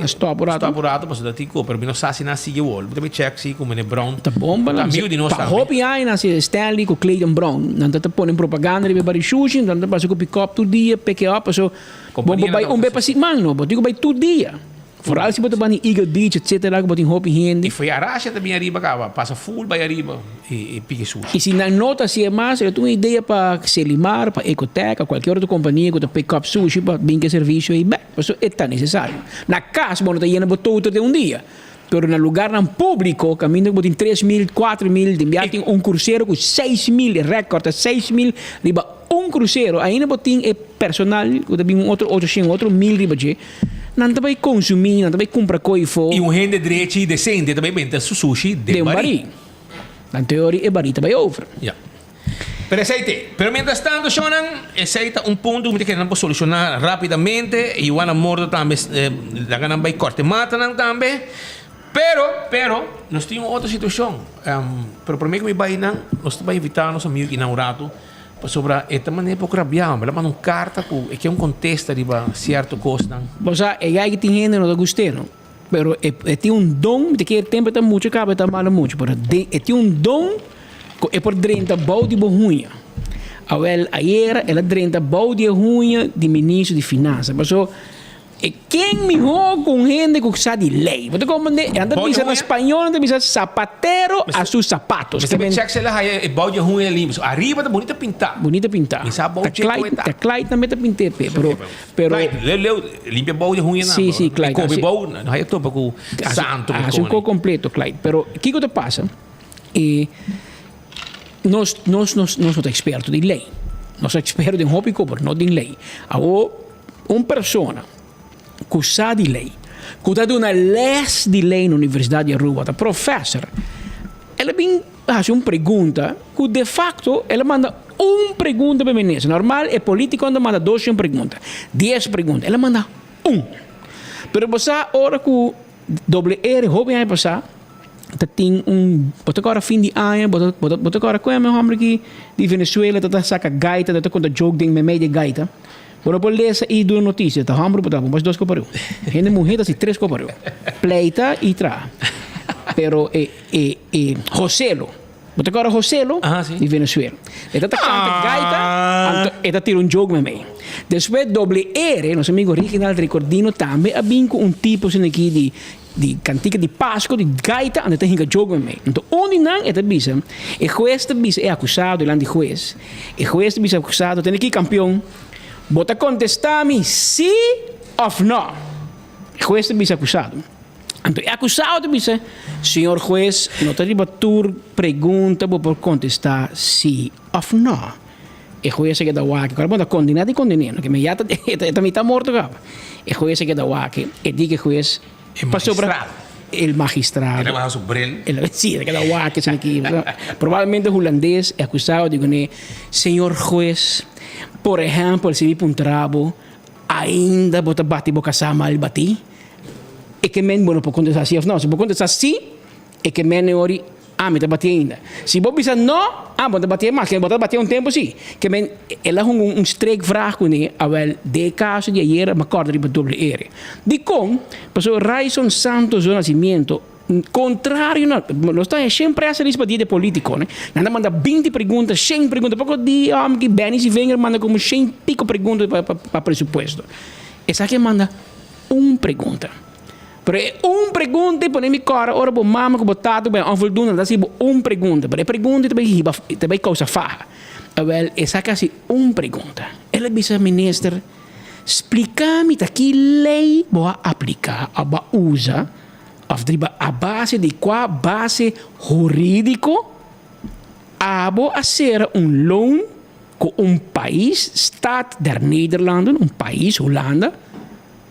stop burato, mas dati ko, pero não sabe na sige wall. Também check se como ne Brown. Tá bom, bala. Amigo de nós também. Hopi aí na Stanley com Clayton Brown, não tá pondo propaganda de bari sushi, não tá passa com pick-up todo dia, pick-up, so bom vai bem para si mano, bom digo vai todo dia. Vooral se você vai em Eagle Beach, etc., lá que você tem roupa higiene. E foi a racha também arriba, cara, passa full vai arriba e pique sushi. E se não nota se é mais, eu tenho uma ideia para Selimar, para Ecotec, qualquer outra companhia que tem pick-up sushi, para bem que serviço aí, bem, isso é tão necessário. Na casa, você está indo para todo de dia. Pero no lugar não público, caminho que tem 3.000, 4.000, tem um cruzeiro com 6.000, recorde 6.000, riba um cruzeiro, ainda botin é personal, que tem um outro 800, outro 1000 ribaje, não também consumir, não também comprar coisa. E gente direito e decente também vende sushi de um bari. bari. Na teoria, é bari também over. Yeah. Pero mientras tanto, Shonan, aceita un punto que queremos solucionar rápidamente y van a morder también, la ganan by corte matan también. Pero, nós temos outra situação. Pero para mim que me vai nós vai invitar nosso amigo inaugurado para sobre esta maneira para rabiar, mas manda carta que é contesta de certo coisa. Você é aí que tem gente não gostei, não? Pero tem dom de que tempo está muito caro, está mal muito, pero tem dom é por dentro bom de ruim. Ayer ela dentro bom de ruim de ministro de finanças, mas quem me com gente que sabe de lei? Você compreende? Anda pensando em espanhol, anda pensando zapatero a seus sapatos. Você checa se ela é bom de ruim ali, arriba está bonita pintar. Bonita pintar. Está Clyde também está pintar, pero limpa bom de ruim não. Sim, Clyde. Come bom, não é todo com santo. É um pouco completo, Clyde. Pero o que te passa? Nós somos expertos de lei. Nós somos expertos em hobby, não de lei. Uma pessoa que sabe de lei, que está dando uma les de lei na Universidade de Aruba, a professora, ela faz uma pergunta que, de facto, ela manda uma pergunta para a menina. Normal, é político quando manda 12 perguntas, 10 perguntas. Ela manda uma. Mas você, a hora que o WR, hobby, vai passar, tem bota agora fim de ano, bota agora com meu homem aqui de Venezuela, tá saca gaita, tá conta jogo de meio de gaita. Bora por ler e duas notícias, tá homem botar, mas 2 copareu. Gente morreu assim 3 copareu. Pleita e tra. Pero Joselo. Bota agora Joselo de Venezuela. Ele tá canta gaita, ele tira jogo meio. Depois WR, nosso amigo original Ricordino também, havia tipo assim aqui de cantica de Páscoa, de gaita, onde tem que jogar meio. Então, onde não é bisa, o juiz é acusado, ele é juiz. O juiz é acusado, tem aqui campeão, bota contestar-me sim ou não. O juiz é acusado. Então, é acusado, bisa, senhor juiz, não tem batur pergunta para contestar sim ou não. O juiz é que dá o aqui, agora bota condenado e condenado, que me já está morto, cara. O juiz é que dá o aqui, e diz que o juiz el magistrado. Ele vai sobre ele. Sí, de cada guaque que aqui. Provavelmente o holandês é acusado de que, senhor juiz, por exemplo, se me puntrabo, ainda bota bate boca mal bati. E que men bueno por contestar assim, não, se por contestar sim, é que men ori me tá bati ainda. Se vou pensar não, bota bati mais, que bota bati tempo sim. Que men ela streek vraag né, awel de caso de ayer me acordo de WR. De com, passou Raison Santos do Nascimento, contrário, não está sempre essa disputa de político, né? Nada manda 20 perguntas, 100 perguntas, pouco de que Benny Wenger manda como 100 pico perguntas para presupuesto. Essa aqui manda uma pergunta. Pero pergunta para mim cara, ora bo mama que botado bem voldoende, dat is pergunta. Pero pergunta também causa farra. Wel, essa quase pergunta. Ela vice-minister explica-me que lei boa aplicar, aba usa, a base de qual base jurídico abo a ser loan com país, Staat der Nederlanden, país, Holanda,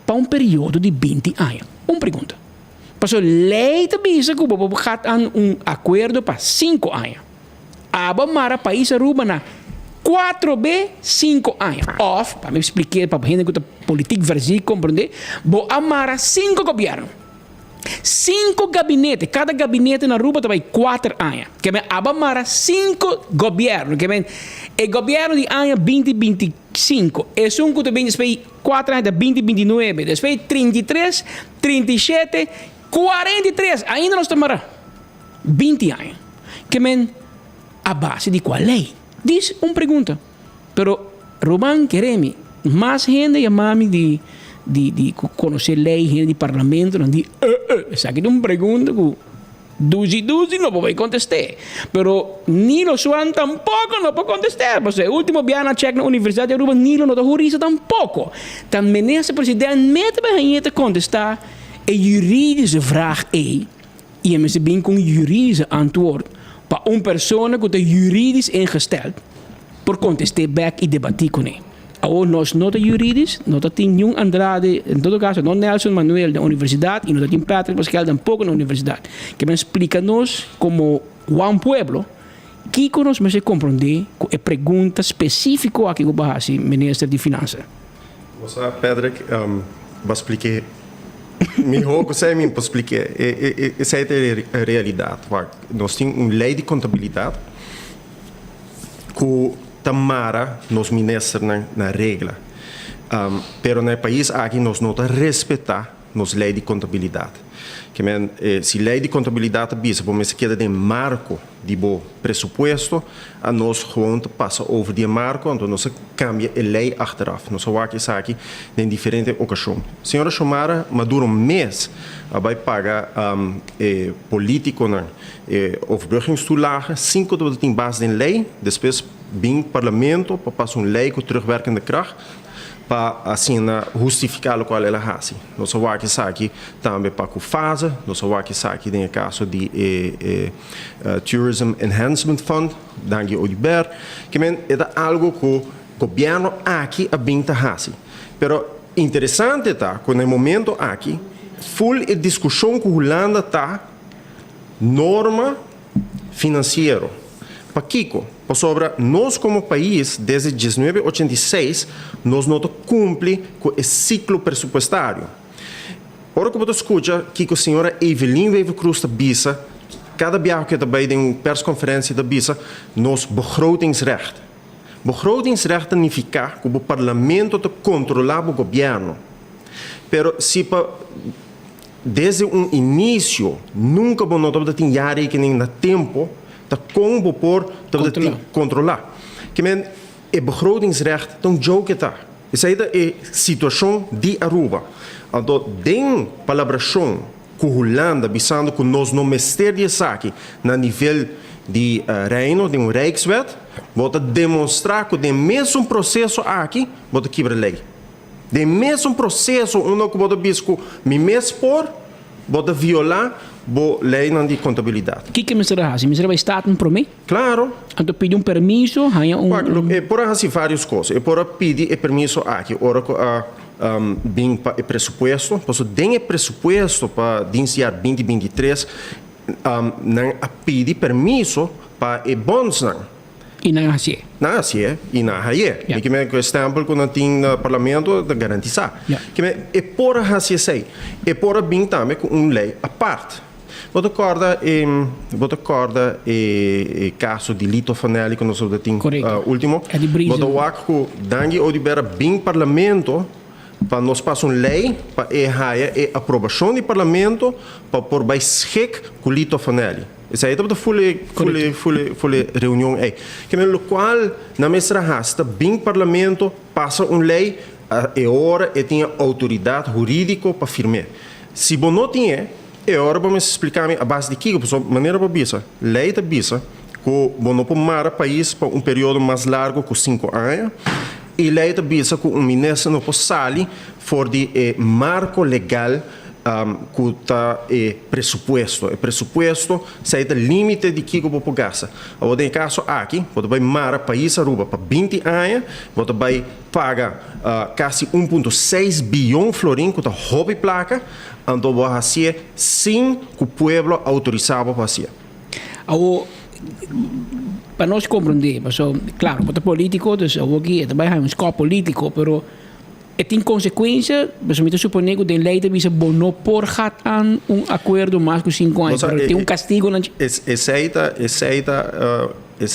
para período de 20 anos. Pergunta. Passou lei de bisa que o gaat aan acordo para 5 anos. Aba mara país Aruba na 4B 5 anos. Of, para me explicar para a gente que a política versículo compreender, bo amara 5 governos. 5 gabinetes, cada gabinete na Aruba também 4 anos. Que me abamara 5 governos, que me o governo de ano 2025 é um que também depois 4 anos de 2029, depois 33, 37, 43, ainda não estamos 20 anos. Que me a base de qual lei? Diz pergunta. Pero Roman quereme mais gente chamar-me de conhecer lei, gente de parlamento, não de essa aqui é uma pergunta que duzi não vou contestar. Pero Nilo Swan tampouco não pode contestar. Porque o último viagem check na Universidade de Aruba, Nilo não está jurista tampouco. Também esse presidente mete para a contestar a juridische vraag e je bent com juridische antwoord para uma pessoa que está juridisch ingesteld. por contestar back e debatir com ele. Ou nós nota jurídicos, nota tem nenhum Andrade, em todo caso, não Nelson Manuel da universidade e nota tem Patrick Pascal tampouco na universidade, que me explica-nos como um pueblo que nós mas compreender com a pergunta específica aqui o Bahasi, ministro de Finanças. Você, Patrick, vai explicar. Melhor que você me explicar. Essa é a realidade. Nós temos uma lei de contabilidade que tamara nos ministros na regra. Pero no país aqui nós não respeitar nos lei de contabilidade. Que se lei de contabilidade visa, como se queda de marco de bo presupuesto, a nós gewoon passa over die marco, então nós cambia a lei achteraf. Nós aqui aqui em diferentes ocasiões. Senhora Chomara, maduro mês, vai pagar político na overbruggingstoelage, 5 dat tem base em lei, depois bem parlamento para passar uma lei com terugwerkende kracht. Para assim justificar o qual ela faz. Nós vamos aqui também para a fase, nós vamos aqui no caso de Tourism Enhancement Fund, danke Oliver, que é algo que o governo aqui a bem faz. Pero interessante está que no momento aqui, full a discussão que a Holanda está norma financeira. Para Kiko, sobre nós como país, desde 1986, nós não cumprimos com esse ciclo pressupostário. Ora que você escuta, que a senhora Evelyn Wever Cruz da Bisa, cada viagem que também tem uma persconferência da Bisa, nos begrotingsrecht. Begrotingsrecht significa que o parlamento controla o governo. Pero se desde início, nunca vamos notar que tem no tempo, como por controlar. Que é begrotingsrecht dan joke tá. Essa é a situação de Aruba. Então, tem palabração com a Holanda, visando que nós não mestemos aqui na nível de reino, de Rijkswet, vou demonstrar que o mesmo processo aqui, vou quebrar a lei. O mesmo processo, onde eu vou bisco, me por, vou violar a lei de contabilidade. O que você faz? Você vai estar para mim? Claro. Então, pedir permisso? Por fazer várias coisas. Por pedir permisso aqui. Ora que bem para o pressuposto, porque tem o pressuposto para iniciar 2023, não pedir permisso para o bons. E na Ásia. Na Ásia e na Haie. E que o stempel que não tem no parlamento de garantizar. Que é por Ásia sei. É por bem também com uma lei à parte. Vou acordar o caso de Lito Fanelli que nós temos último. Vou dar que Dangi Odibera bem parlamento para nós passar uma lei para a aprovação do parlamento para por baixar com Lito Fanelli. Isso aí é uma full reunião aí. Que no qual na mesma rasta bem parlamento passa uma lei é hora e tem autoridade jurídica para firmar. Se não tem é hora para me explicar a base de que, de maneira para bisa, lei da bisa, que não pode mar país para período mais largo que 5 anos, e lei da bisa que ministro não pode sair fora de marco legal que está pressuposto. O pressuposto sai do limite de que eu vou gastar. Agora, em caso aqui, você vai mar país Aruba para 20 anos, você vai pagar quase 1,6 bilhão florim que está hobby placa, então vai fazer sem que o povo autorizava para fazer. Para nós compreender, claro, para político, então aqui também é um escopo político, mas tem consequência, mas suponer que tem lei de visa não por aan acordo mais que 5 anos, tem castigo. Essa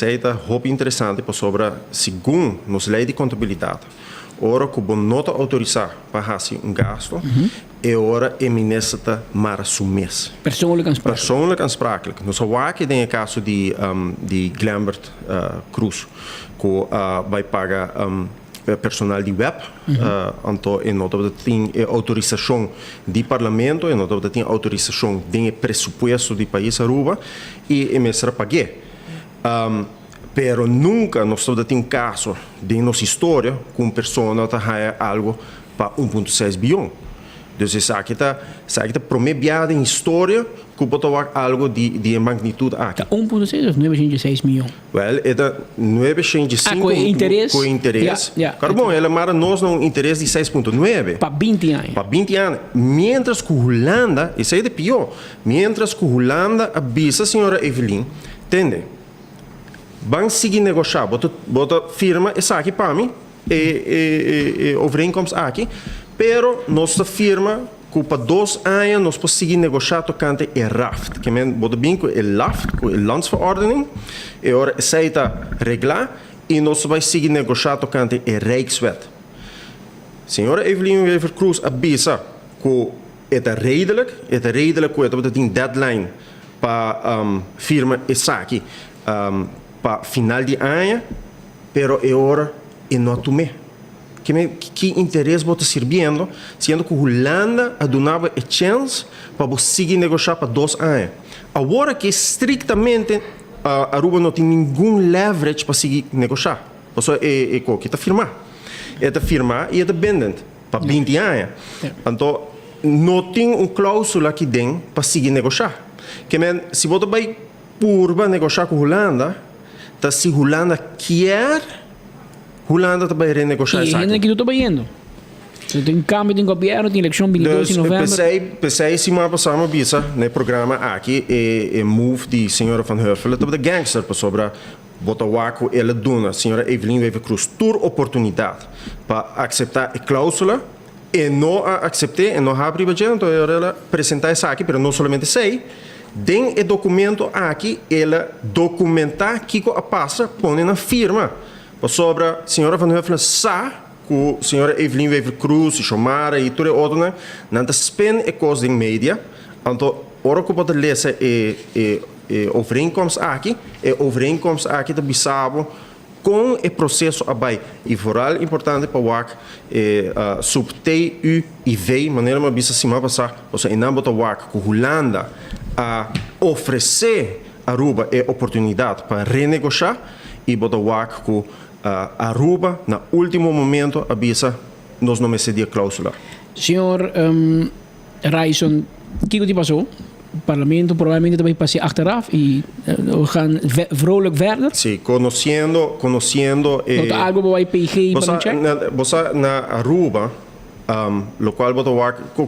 é roupa interessante sobre segundo nos lei de contabilidade. Ora que o nota autorizar para fazer gasto, é hora o ministro mar mês. Persoonlijk aansprakelijk. Nós aqui tem o caso de Glambert Cruz, que vai pagar personal de web, então nota tem autorização do parlamento, nota tem autorização do pressuposto do país Aruba e o mestre paguei. Pero nunca nós temos caso de nossa história com uma pessoa que ganha algo para 1,6 bilhão. Dus essa aqui tá promediada em história que pode ter algo de magnitude aqui. 1,6 ou 906 milhões? Well, é 905 com interesse? Com interesse. Yeah. Claro, bom, ela mara nós um interesse de 6,9. Para 20 anos. Para 20 anos. Mientras que Holanda, isso é de pior, mientras que Holanda avisa a senhora Evelyn, entende? Vão seguir negociar, bota firma essa aqui para mim, overeenkomst aqui, pero nossa firma, que para 2 anos nós podemos seguir negociar tocante e raft, que men bota bem com o LAFT, com a landsverordening, e ora aceita reglar, e nós vamos seguir negociar tocante e Rijkswet. Senhora Evelyn Wever Cruz avisa que é redelijk que é tem deadline para firma essa aqui, para final de ano, pero é hora e não tomei. Que interesse você servindo, sendo que a Holanda donava a chance para você seguir negociar para 2 anos. Agora que estritamente a Aruba não tem nenhum leverage para seguir negociar. Você é que está firmar. Está firmar e está bindend para 20 anos. Então, não tem uma cláusula aqui dentro para seguir negociar. Se você vai por negociar com a Holanda, tá se Holanda quer, Holanda vai renegociar isso. E ainda que tu está indo. Você tem cambio de governo, tem eleição 22 de novembro. Pensei semana passada uma visa no programa aqui e move de senhora Van Huffelen sobre gangster para sobre Botawaco ela dona senhora Evelyn Wever Cruz ter oportunidade para aceitar a cláusula e não a aceitar e não abrir o budget, então ela apresentar isso aqui, mas não somente sei. Den o documento aqui, ela documentar que a passa põe na firma. Sobre a senhora Van Huffelen sa, com a senhora Evelyn Wever Cruz, Xomara e tudo outro, não está spend e coisa em média. Então, ora que pode ler overeenkomst aqui, overeenkomst aqui da Bissau com o processo abai. E vooral importante para o sub TUIV, maneira uma bisa semana passada, ou seja, em nambota WAC, com Holanda, a oferecer a Aruba a oportunidade para renegociar e botar WAC com a Aruba, no último momento, avisa, nós não me cedia cláusula. Senhor Raison, o que passou? O parlamento provavelmente também passei achteraf e gaan vrolijk verder. Sim, conhecendo algo para o IPG para na Aruba, lo qual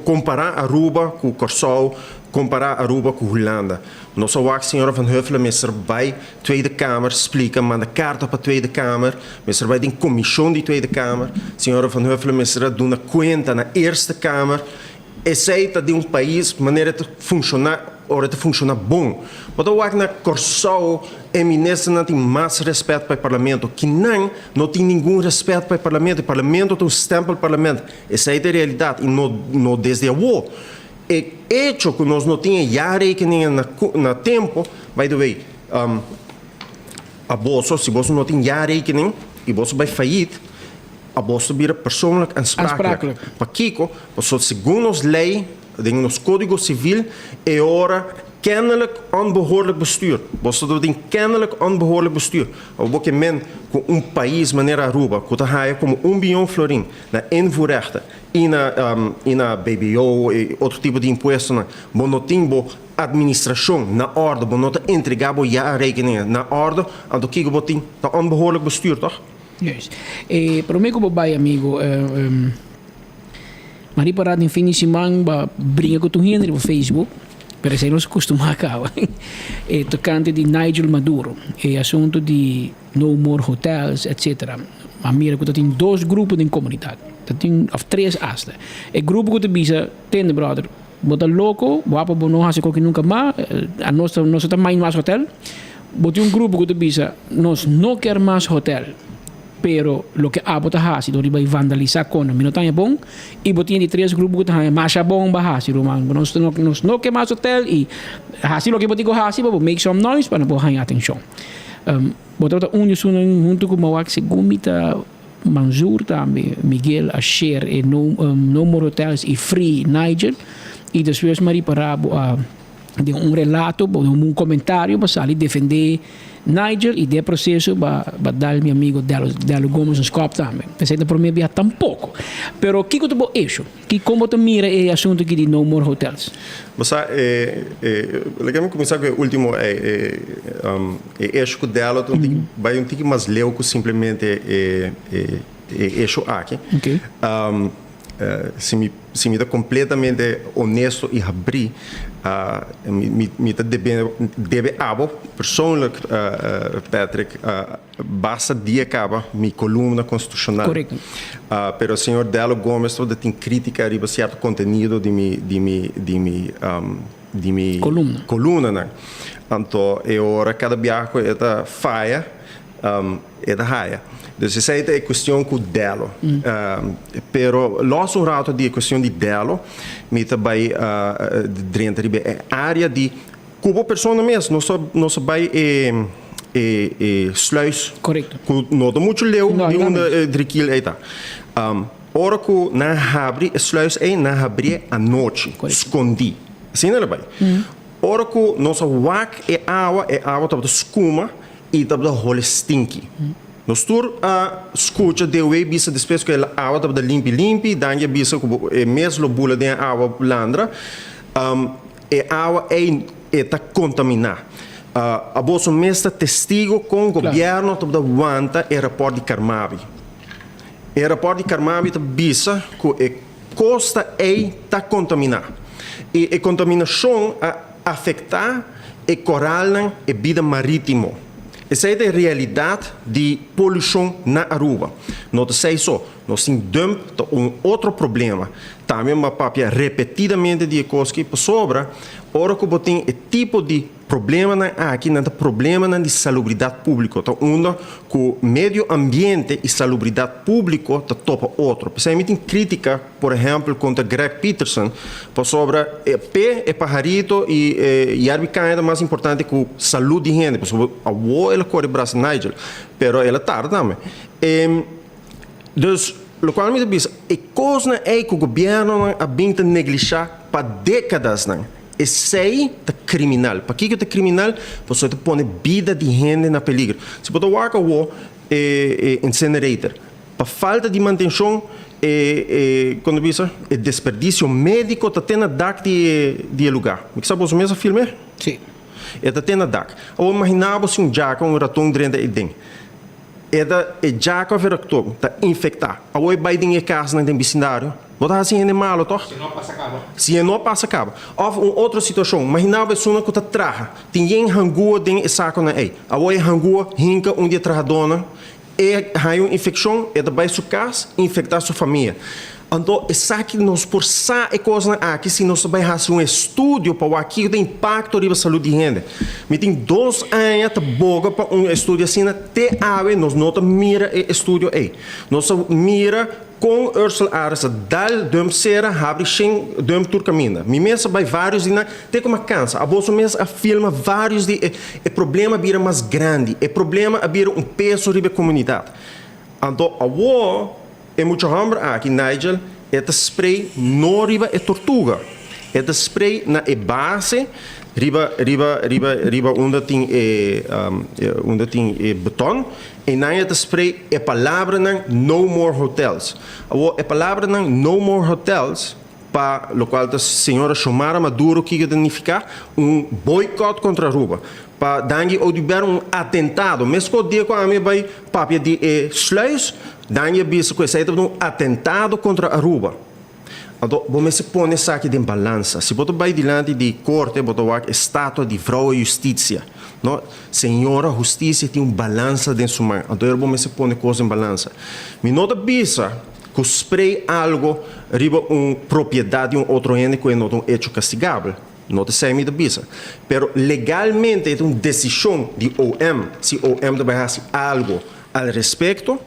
comparar Aruba com Curaçao, comparar Aruba com Holanda. Nossa senhora Van Huffelen, minister bij Tweede Kamer, explica, manda carta para a Tweede Kamer, minister bij de comissão de Tweede Kamer, senhora Van Huffelen, minister doa conta na Eerste Kamer, aceita de país maneira de funcionar, hora de funcionar bom. Mas eu na Curaçao, o ministro não tem mais respeito para o parlamento, que não tem nenhum respeito para o parlamento tem um stempel do parlamento. Essa é a realidade, e não desde agora. E hecho que nós não tínhamos já rekening na tempo, by the way, a bolsa, se você não tem já rekening e você vai falir, a bolsa vira persoonlijk aansprakelijk. Para Kiko, segundo as leis, nos código civil, é hora kennelijk onbehoorlijk bestuur. Você tem kennelijk onbehoorlijk bestuur. Porque men com país maneira Aruba, que está como 1 bilhão florim na invoerrechten e na BBO e outro tipo de imposto, não tem administração na ordem, não está entregado já a rekening na ordem, então que você tem onbehoorlijk bestuur, toch? Yes. Para mim, como vai, amigo, Maria Parada em fim de semana, brinca com o Henry no Facebook, para ser nós costumamos acabar. Tocante de Nigel Maduro, assunto de no more hotels, etc. A mira que tem 2 grupos de comunidade, tem 3 hasta. O grupo que tem tende brother, bota louco, guapa não hace que nunca mais, a nossa também mais hotel. Bota grupo que tem nós não quer mais hotel. Pero lo que abo ta hasi do riba vandalizar con no tanya bom e botinha de 3 grupos que tá mais bom ba hasi roman nós não que mais hotel e hasi lo que botigo hasi para make some noise para não hang atenção botar junto com o Mawak Segumita Manzur também Miguel Asher e no more hotels e free Nigel e depois Maria Parabo a de um relato, de um comentário para sair defender Nigel e de processo para dar meu amigo Delo Gomes um scope também. Pensei que por mim havia tampouco. Pero que tu bo eixo? Que como tu mira o assunto aqui de No More Hotels? Mas legal começar com o último eixo que dela vai um tique mais leu que simplesmente eixo aqui. Okay. Se me dá completamente honesto e abrir, me deve abo persoonlijk, Patrick, basta dia acaba minha coluna constitucional. Correto. Pero o senhor Delo Gomes toda tem crítica a certo conteúdo de mi coluna, né? Então, ora cada biaco é faia, é da raia. Então, essa é questão com Delo. Pero, logo um rato de questão de Delo, me também dentro da área de como pessoa mesmo, não só vai sluis. Correto. Não dá muito leu, de onde driquil aí tá. Ora que na abre sluis na abre à noite, escondi. Assim não é bem. Ora que nossa wak é água tá da escuma e tá da role stinky. Nós tur escuta de wei bisa depois que a água tá da limpi, daí bisa que mesmo bula de água landra, água tá contaminada. A bolsa mesmo testigo com o governo tá da wanta aeroporto de Carmabi. Aeroporto de Carmabi tá bisa que costa tá contaminada. E a contaminação afeta o coral e vida marítimo. Essa é a realidade de poluição na Aruba. Não sei só, nós temos outro problema. Também uma papia repetidamente de coisas que sobra. Ora que tem o tipo de problema aqui, não problema de salubridade pública. Então, que o meio ambiente e salubridade pública topa outro. Você tem crítica, por exemplo, contra Greg Peterson, sobre pé e pajarito e arbicana mais importante que saúde de gente. Porque a voz ela corre braço Nigel, pero ela tarda também. Dus, lo qual me diz, e coisa é que o governo a binta negligenciar para décadas, e sei é criminal. Para que é criminal? Porque você põe vida de gente na peligro. Se você worka o incinerator, para falta de manutenção, quando diz, desperdício médico, está tendo DAC de lugar. Me sabe o mesmo filme? Sim. Está tendo DAC. Eu imaginava se jaca, ratão dentro de dentro. Jaca ratão está infectado. Eu vai dentro de casa, no vecindário. Você assim é malo, tá? Se não passa acaba. Ou outra situação, imaginava se uma coisa traja, tem rangua dentro de saco na ei. A oi rangua hinca dia trajadona, e há uma infecção, e daí sua casa, infectar sua família. Então, essa que nós por sa e coisa aqui se nós vai fazer um estudo para o aqui o impacto na saúde de gente. Me tem 2 anos de boga para um estudo assim, até ave nós não mira e estudo aí. Nós mira com Ursula Ares dal dum sera abre sem dum turcamina. Me mesa vai vários e tem como cansa. A bolsa mesa filma vários de problema vira mais grande, problema vira peso riba comunidade. Então, é muito hambre aqui, Nigel, spray não riba tortuga. Spray na base, riba onde tem beton, e na spray palavra no more hotels. A palavra no more hotels, para o qual a senhora Xiomara Maduro que significa boicot contra a Aruba. Para dangue ou de atentado, mesmo que com a minha vai papia de sluis, dangue bisa que esse atentado contra a Aruba. Então, vamos se pôr nessa aqui de balança. Se você vai diante de corte, você vai estátua de vrouw e justiça. Não? Senhora justiça tem balança dentro sua mão. Então, vamos se pôr coisa em balança. Me nota bisa que spray algo riba propriedade de outro ente que não é hecho castigável. Não te sei me da bisa. Pero legalmente é uma decisão de OM. Se OM vai fazer algo al respeito,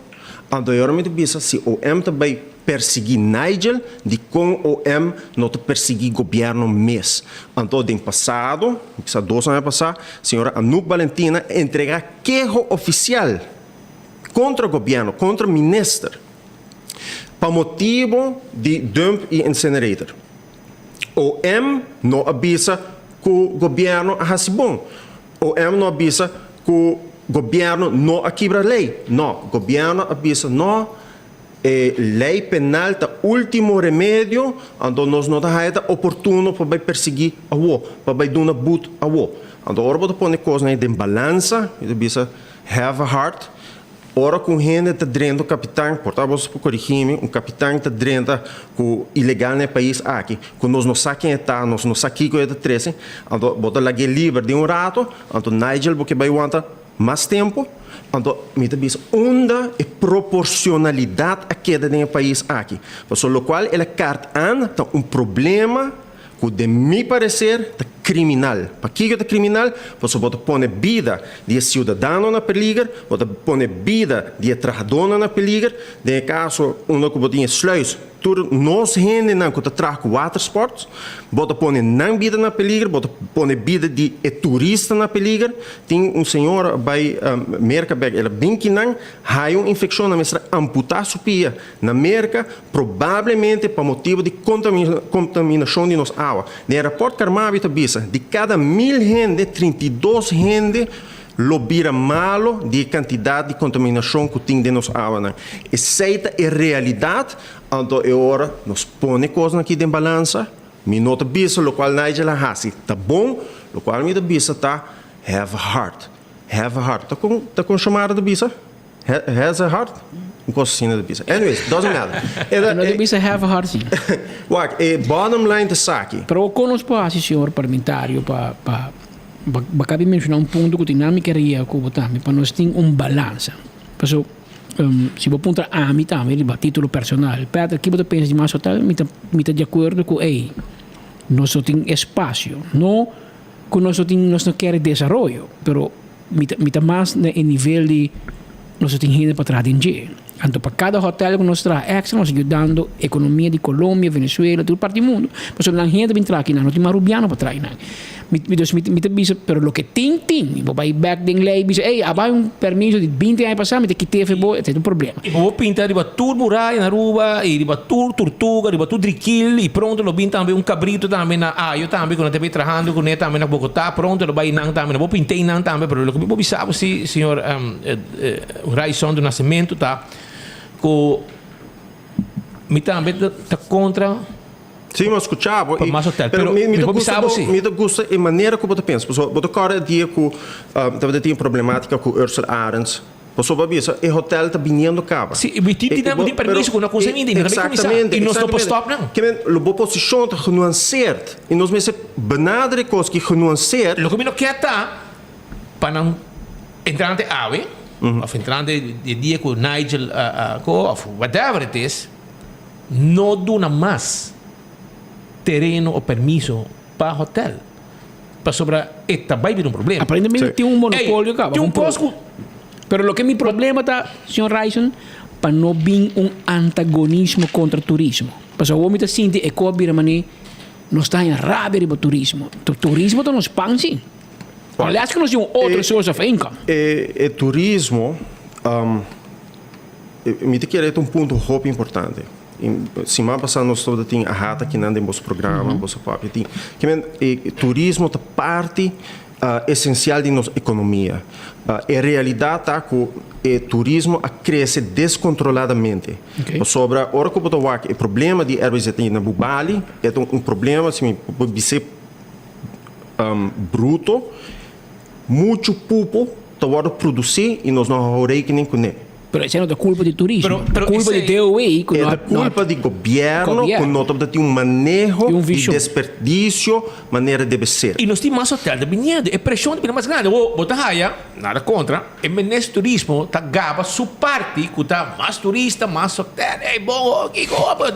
então eu me bisa se OM vai perseguir Nigel, de com OM não te perseguir governo mês. Então, no passado, 2 anos passados, a senhora Anouk Valentina entrega queijo oficial contra o governo, contra o ministro, para motivo de dump e incinerator. OM não avisa que o governo faz bom. Ou não avisa que o governo não quebra a lei. Não, o governo avisa, não, lei penal é o último remédio, então nós não é oportuno para perseguir a o, para dar uma boot a o. Então, agora você põe coisas em balança, e avisa, have a heart. Ora com gente está dentro do capitão, portanto, você pode corrigir-me, capitão está dentro com ilegal no país aqui, que nós não sabemos quem está, nós não sabemos quem é o 13, então, bota lá livre de rato, então, Nigel, porque vai aguentar mais tempo, então, me diz, onde é proporcionalidade a queda no país aqui? Por lo qual, ela carta tem problema que, de meu parecer, é criminal. Para que é criminal? Você pode pôr a vida de cidadão na peligro, pode pôr a vida de trabalhador na peligro. De caso, onde que pode sluis, nós gente não que traz watersports, pode pôr a vida na peligro, pode pôr a vida de turista na peligro. Tem senhor vai Mercabeg, ela bem que não, há uma infecção na mestra amputar sua pia na Merca, provavelmente por motivo de contaminação de nossa água. No aeroporto Carmabi de cada 1000 gente, 32 gente lobira malo de quantidade de contaminação que tem de nossa água. Essa é a realidade, então é hora nós põe coisas aqui de balança, me nota bisa, o qual Nigel hasi, tá bom, o qual me da bisa tá have a heart, tá com chamada de bisa, has a heart. Não gosto assim da bisa. Anyways, doesn't matter. Não deve ser have a heart, sim. Bottom line de saque. Pero conosco assim, senhor parlamentário, para cabe mencionar um ponto que dinâmica queria que botar, para nós ter balança. Se você aponta a mim também, a título personal, Pedro, aqui você pensa de mais hotel, me está de acordo com nós temos espaço, não que nós não queremos desenvolvimento, mas me está mais no nível de nós temos gente para trás de então, para cada hotel que nós traz extra, nós ajudando a economia de Colômbia, Venezuela, todo parte do mundo. Mas a gente vem aqui, não tem marubiano para trás. Me diz, pero o que tem, vai back den lei, diz, há permisso de 20 anos passar, me tem que ter, é um problema. E vou pintar de tur muralha na Aruba, e de tur tortuga, de tur driquil, e pronto, lo pinta também cabrito também na eu também, quando eu estou trabalhando com ele também na Bogotá, pronto, lo vai não também, vou pintar não também, pero o que eu sabe, se senhor Raison do Nascimento, tá? Me também está contra. Sim, mas escutava. Mas hotel, pero me gusta a maneira que você pensa. Você cara dia que estava tendo problemática com Ursula Arens. Você vai ver, o hotel está vindo cava. Sim, e temos de permisso com a coisa ainda, exatamente. E nós não podemos stop não. Que a boa posição está genuanceerd. E nós mesmo benaderen coisas que genuanceerd. O que eu quero para não entrar na AWE, of entrar de dia com Nigel, of whatever it is, não dona mais terreno ou permisso para hotel. Para sobre esta vai vir problema. Aparentemente tem monopólio, cara. Tem posto. Pero o que meu problema está, senhor Raison, para não vir antagonismo contra o turismo. Porque o homem está sentindo que a Birmania não está em rabia para o turismo. O turismo está nos pansi. Aliás, que nós temos outra source of income. O turismo, me te quero ponto muito importante. Semana passada nós todos tínhamos a rata que não tem nosso programa, nosso papo. Que turismo é parte essencial de nossa economia. A realidade é que o turismo cresce descontroladamente. Sobre a hora que eu estou aqui, o problema de ervas na Bubali é problema, assim, pode ser bruto. Muito pouco está produzir e nós não reconhecemos com ele. Pero essa não é culpa de turismo. Culpa de DOE. É culpa de governo, que não tem manejo de desperdício, maneira deve ser. E nós temos mais hotel de vinhedo, a pressão é mais grande. Bota raia, nada contra, e menos turismo, tá gaba sua parte, que tá mais turista, mais hotel, bom,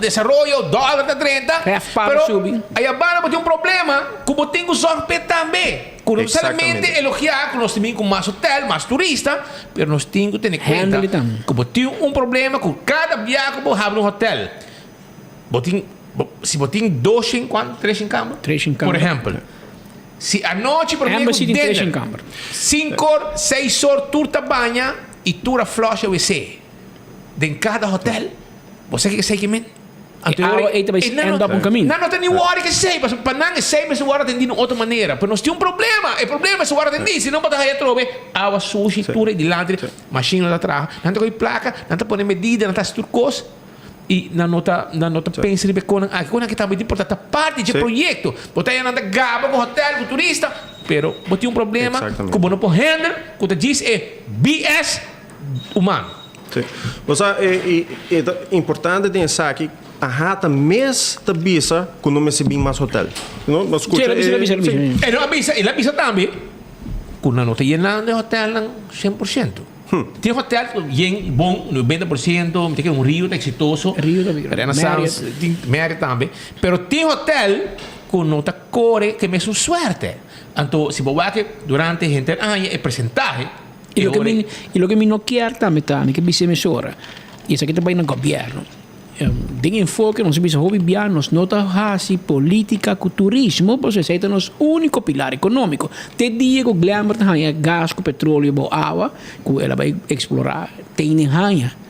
desenvolvimento, dólar da 30. Pero aí agora tem problema, como tem os orpes também. Que não necessariamente elogiar que nós temos mais hotel, mais turista, mas nós temos que ter em conta que tem problema com cada viagem que abre hotel. Se você tem 2 em quanto? 3 em câmara? 3 em câmara. Por exemplo, se a noite, por exemplo, 5 horas, 6 horas, tu banha e tu flush o WC. De cada hotel, você que sei que Agora ele vai andar por um caminho. Não tem nem hora que sei, mas para não sei, mas agora tem de outra maneira. Mas nós temos um problema. O problema é agora tem de, se não pode aí trobe, água sushi, tudo de lá, máquina lá atrás, não tem placa, não tem medida, não tem turcos. E na nota pensa de quando que está muito importante, a parte do projeto. Você aí anda gaba com hotel, com turista, pero você tem um problema que você não pode handle, que você diz é BS humano. Sim. Mas é importante pensar que a rata mês da bisa quando me se bem mais hotel. Não, mas escuta. Ele avisa também. Quando não tem nada de hotel, 100%. Tem hotel bem bom, 90%, tem um Rio exitoso. Rio também. Marriott também. Pero tem hotel que não está core que me sua sorte. Então, se você durante a gente é apresentar. E lo que me não quer também que vice mesora. Isso aqui também no governo. Tem enfoque, nós precisamos hobby nós não assim política com turismo, porque esse é o nosso único pilar econômico. Te digo, glamour tem gás, com petróleo, com água, que ela vai explorar, tem em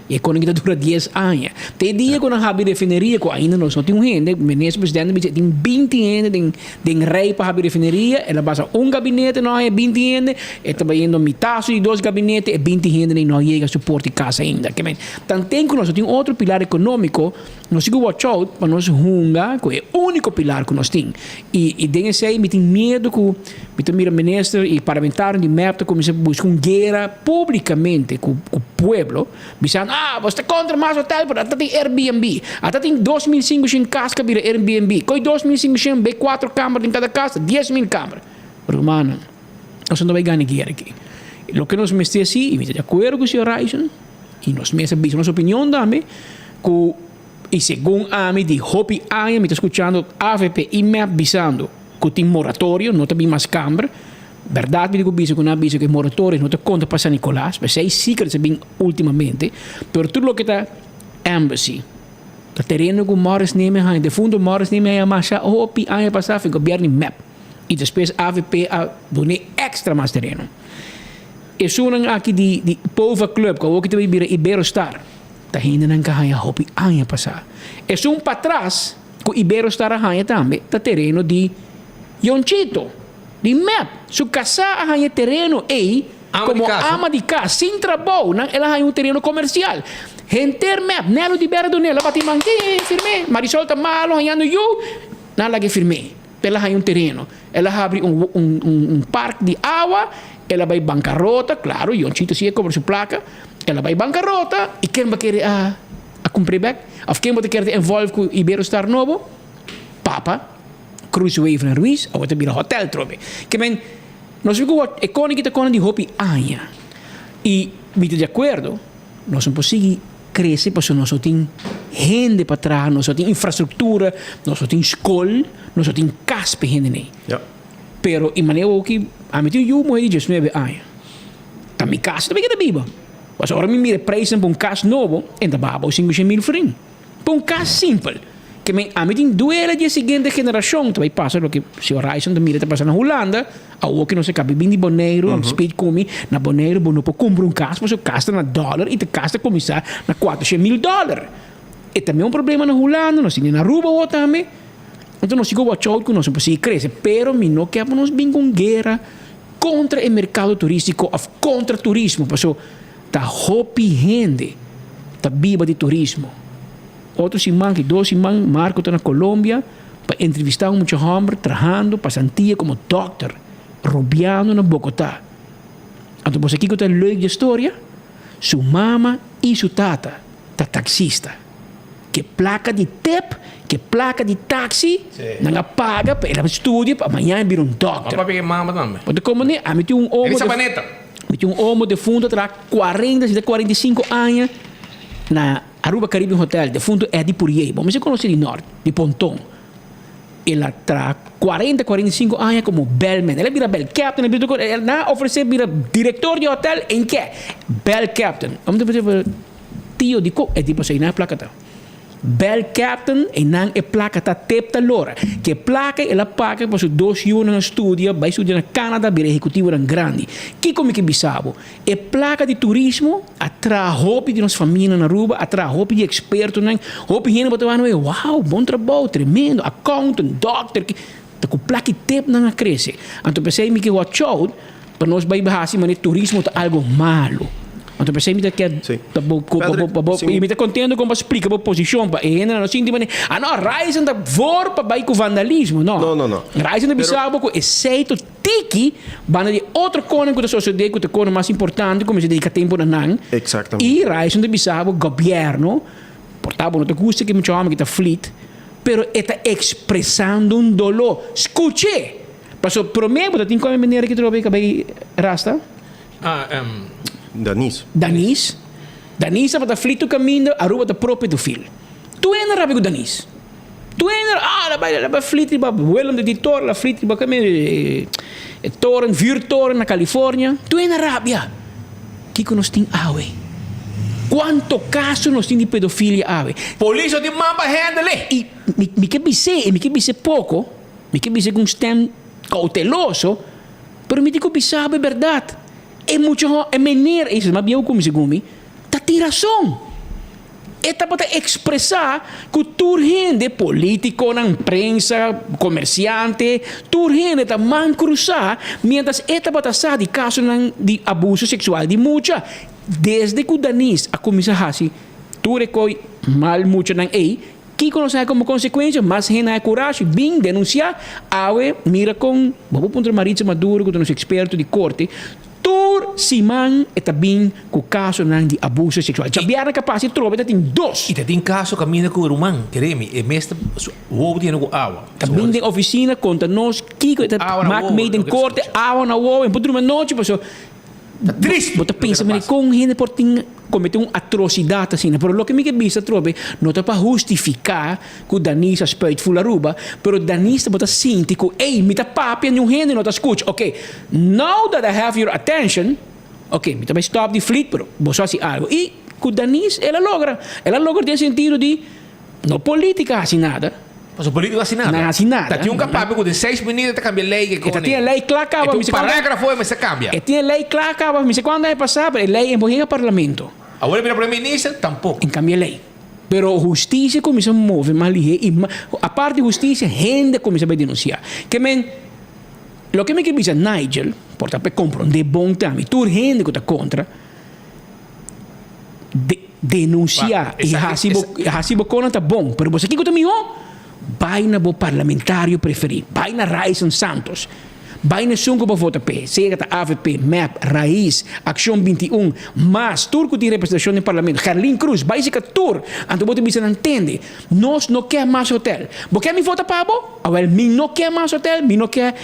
e a economia dura 10 anos. Te digo que na refineria, que ainda nós não temos gente, o ministro presidente tem 20 gente, tem rei para a refineria, ela passa um gabinete, não é 20 gente, e está indo metade de 2 gabinetes, e 20 gente não chega a suporte casa ainda. Então, tem que nós temos outro pilar econômico, nós temos que watch out para nós hunga, que é o único pilar que nós temos. E tem esse aí, me tem medo que o ministro e parlamentar de MEP começam a buscar uma guerra publicamente com o povo, dizendo, você está contra mais hotel, mas até tem Airbnb. Até tem 2.500 casas que vira Airbnb. Com 2.500 B 4 câmaras em cada casa, 10.000 câmaras. Pero, mano, nós não vai ganhar guerra aqui. O que nós mexemos assim, e de acordo com o Sr. Ryson, e nós mexemos a nossa opinião também, e segundo a mim, de Hopi Aya, me está escutando AVP e me avisando que tem moratório, não tem mais câmara. Verdade, digo bicho que não bicho que moratório não te conta para San Nicolás, mas sei sim que se bem ultimamente, pero tudo o que está embassy, o terreno que Morris Neme ha, de fundo Morris Neme ha marcha Hopi Aya passar o governo map e depois AVP a donar extra mais terreno. E sunan aqui de Pova Club, que o que te vai vir Iberostar, tá ainda não kahaya Hopi Aya passar. E sun para trás, que Iberostar a também, tá terreno de Yonchito. De map, su casa hanya terreno como ama de casa, sem trabalho, ela hanya um terreno comercial. Henter map, nelo de beira do nela, bati mangue, firme, Marisol tá malo, hanyando eu, nada que firme. Ela hanya um terreno, ela abre parque de água, ela vai bancarrota, claro, e um chito se cobra sua placa, ela vai bancarrota, e quem vai querer a cumprir back? Of quem vai querer envolver com o Iberostar novo? Papa. Cruiseway van Ruiz, ou até hotel trobe. Que men, nós ficamos econômica de Hopi Aya. E, de acordo, nós não conseguimos crescer, porque nós só temos gente para trás, nós só temos infraestrutura, nós só temos escola, nós só temos casa para gente. Pero, em maneira que, a mim eu morri de 19 anos. Também casa também é biba. Mas agora me mira preço para casa novo, ainda babo 5.000 francs. Para casa simples. Que a mim tem duela de seguinte geração, também passa o que o Sr. Ryson também está passando na Holanda, a que não se cabe bem de Bonaire, a speed come, na Bonaire, não pode comprar casa, porque gasta na dólar e te gasta começar na $400,000. E também um problema na Holanda, nós temos na Aruba ou também. Então nós ficamos watch out que nós não podemos crescer, pero não queremos bem com guerra contra o mercado turístico, contra o turismo, porque está Hopi gente, está viva de turismo. Outro irmão, que 2 irmãos, Marco está na Colômbia, para entrevistar muitos homens, trabalhando, passantia como doctor, roubando na Bogotá. Então, você aqui que tem leuk de história, sua mama e sua tata, tá taxista. Que placa de TEP, que placa de táxi, não paga, para ela estudia, para amanhã vir doctor. Vamos pegar mama também. Porque como né, a mim tem homem... Elisabaneta. Tem homem de fundo, terá 45 anos, na Aruba Caribbean Hotel, de fundo é de Purier, mas você conhece de norte, de Pontão. Ela traz 45 anos como bellman. Ela vira bell captain, ela oferece vira diretor de hotel em que? Bell captain. Vamos dizer, tio de co, é tipo assim, na placa tá. Bel captain e nan e placa ta tepta lora. Que placa e la paga para 2 anos na studia, vai studiar na Canada, bira executivo ran grande. Que como que bisabo? E placa de turismo atra hopi de nossa família na Aruba, atra hopi de experto nan, hopi hene botar no wow, bom trabalho, tremendo, accountant, doctor, que ta com placa tep nan cresce. Então pensei me que watch out, para nós vai bahasi mas turismo tá algo malo. Então pensei me que e me tá contendo como explica a posição para e não assim de maneira não Ryzen da vor para vai com vandalismo não Ryzen da bisabo com exceito tiki bana de outro cone que a sociedade que o cone mais importante como se dedica tempo na nan exatamente e Ryzen da bisabo governo portava não te custa que me chama que tá fleet pero está expressando um dolor escute passo prometo tem como maneira que trobe que vai rasta Danis para tá flito caminho, Aruba tá próprio do filho. Tu ainda rabi com Danis. Tu ainda la flito ba vuelam de editor, la flito ba caminho toren, vuurtoren na Califórnia. Tu ainda rabia. Kiko nos tem awe. Quanto caso nos tem de pedofilia awe. Polícia de mamba handle. E me que bise pouco, me que bise com stem cauteloso, pero me digo bisabe verdade. É muito é maneira isso mas eu como segumi tá tiração é para expressar que tur gente político na imprensa comerciante tur gente tá man cruzar mientras eta para sa de caso de abuso sexual de mucha desde que o Danis a começar assim tur coi mal muito nan que conosce como consequência, mas gente é coragem, bem denunciar, mira com, vamos pôr Maritza Maduro, que é nosso experto de corte, tur siman eta bem com o caso de abuso sexual. Já biara capaz de trocar, tem 2. E tem caso caminho com o rumão, queremos, e mesmo o ovo tem com água. Também tem oficina contra nós, que está mac made em corte, água na ovo, em pouco uma noite, pessoal. Triste. Você pensa, mas com gente por cometer uma atrocidade assim, mas o que me vista trobe não é para justificar que o Danis a spuit full Aruba, pero Danis bota sinti que ei, me tá papi e um gente não tá escuta. Okay, now that I have your attention, okay, me também stop the fleet, pero você assim algo. E que o Danis ela logra tem sentido de não política assim nada. Mas o político assim nada. Não assim nada. Tinha capaz de 6 meninas que cambia lei que tinha lei claca, mas parágrafo mas se cambia. Tinha lei claca, mas quando é passar, lei em o parlamento. Agora vira primeiro-ministro tampouco. Em cambia lei. Pero justiça começa a mover mais ligeiro e a parte de justiça gente começa a denunciar. Que men lo que me que dice Nigel, porta per compreender bom time, tu gente que está contra denunciar e hasibo con tá bom, pero você que também vai na bo parlamentário preferido, vai na Ryzen Santos, vai na Sunco para votar P, seja da AVP, MAP, Raiz, Ação 21, mas turco de representação no parlamento, Carlin Cruz, vai ser que tur, então você precisa entender, nós não quer mais hotel, porque me vota para bo, agora me não quer mais hotel, me não quer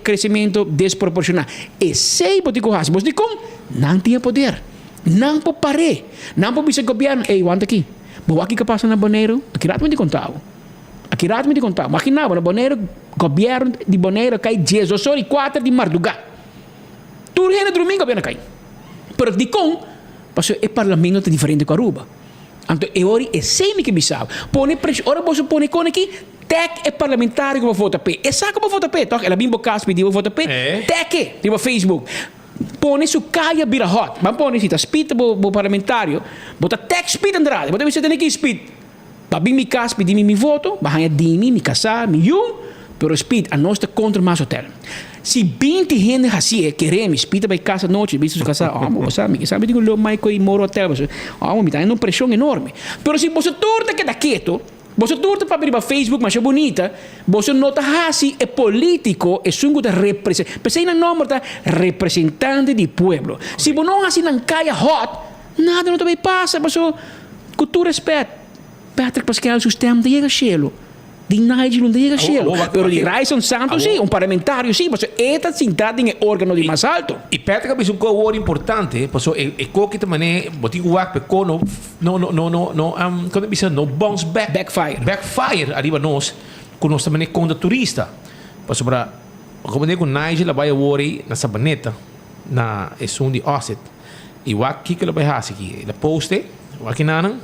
crescimento desproporcional, e sei você digo, não tinha poder, não pode parar, não pode ser governo, ei, aguanta aqui. Bo aqui que passa na Bonaire, aqui me contava. Imaginava na Bonaire, governo de Bonaire cai 4 de madrugada. Tudo é domingo bem cai. Pero de com, passou o parlamento é diferente com Aruba. Então é hora é sempre que bisava. Pone pressão, ora você põe com aqui, tec é parlamentário que vai votar P. É saca para votar P, toca, ela bimbo caspi de votar P. Tec, tipo Facebook. Pone su caia bira hot. Mas pone se tá speed bo parlamentário, bota tech speed andrade. Bota você tem que speed. Para bim mi cas pedi mi voto, bahaya dimi mi casa mi yum, pero speed a nós tá contra mais hotel. Se 20 gente assim queremos speed para casa noite, visto casa, sabe digo lo mai coi moro hotel, me tá uma pressão enorme. Pero se você torta que dá quieto, você torta para abrir para Facebook, mas é bonita, você nota assim é político, é sungo de representante, pensei na nome da representante do pueblo. Se você não assim não caia hot, nada não também passa, mas cultura respeito. Patrick Pascal sistema de chega chelo. De Nigel não chega chelo. Pero de Ryson Santos sim, parlamentário sim, mas esta sentada em órgão de mais alto. E Patrick é um coisa importante, porque é coisa que também botigo wak pecono quando bisa no bounce backfire arriba nós com nós também contra turista. Porque para como digo Nigel vai worry na sabaneta na é de asset. E wak que ele vai fazer aqui, ele poste, wak nanan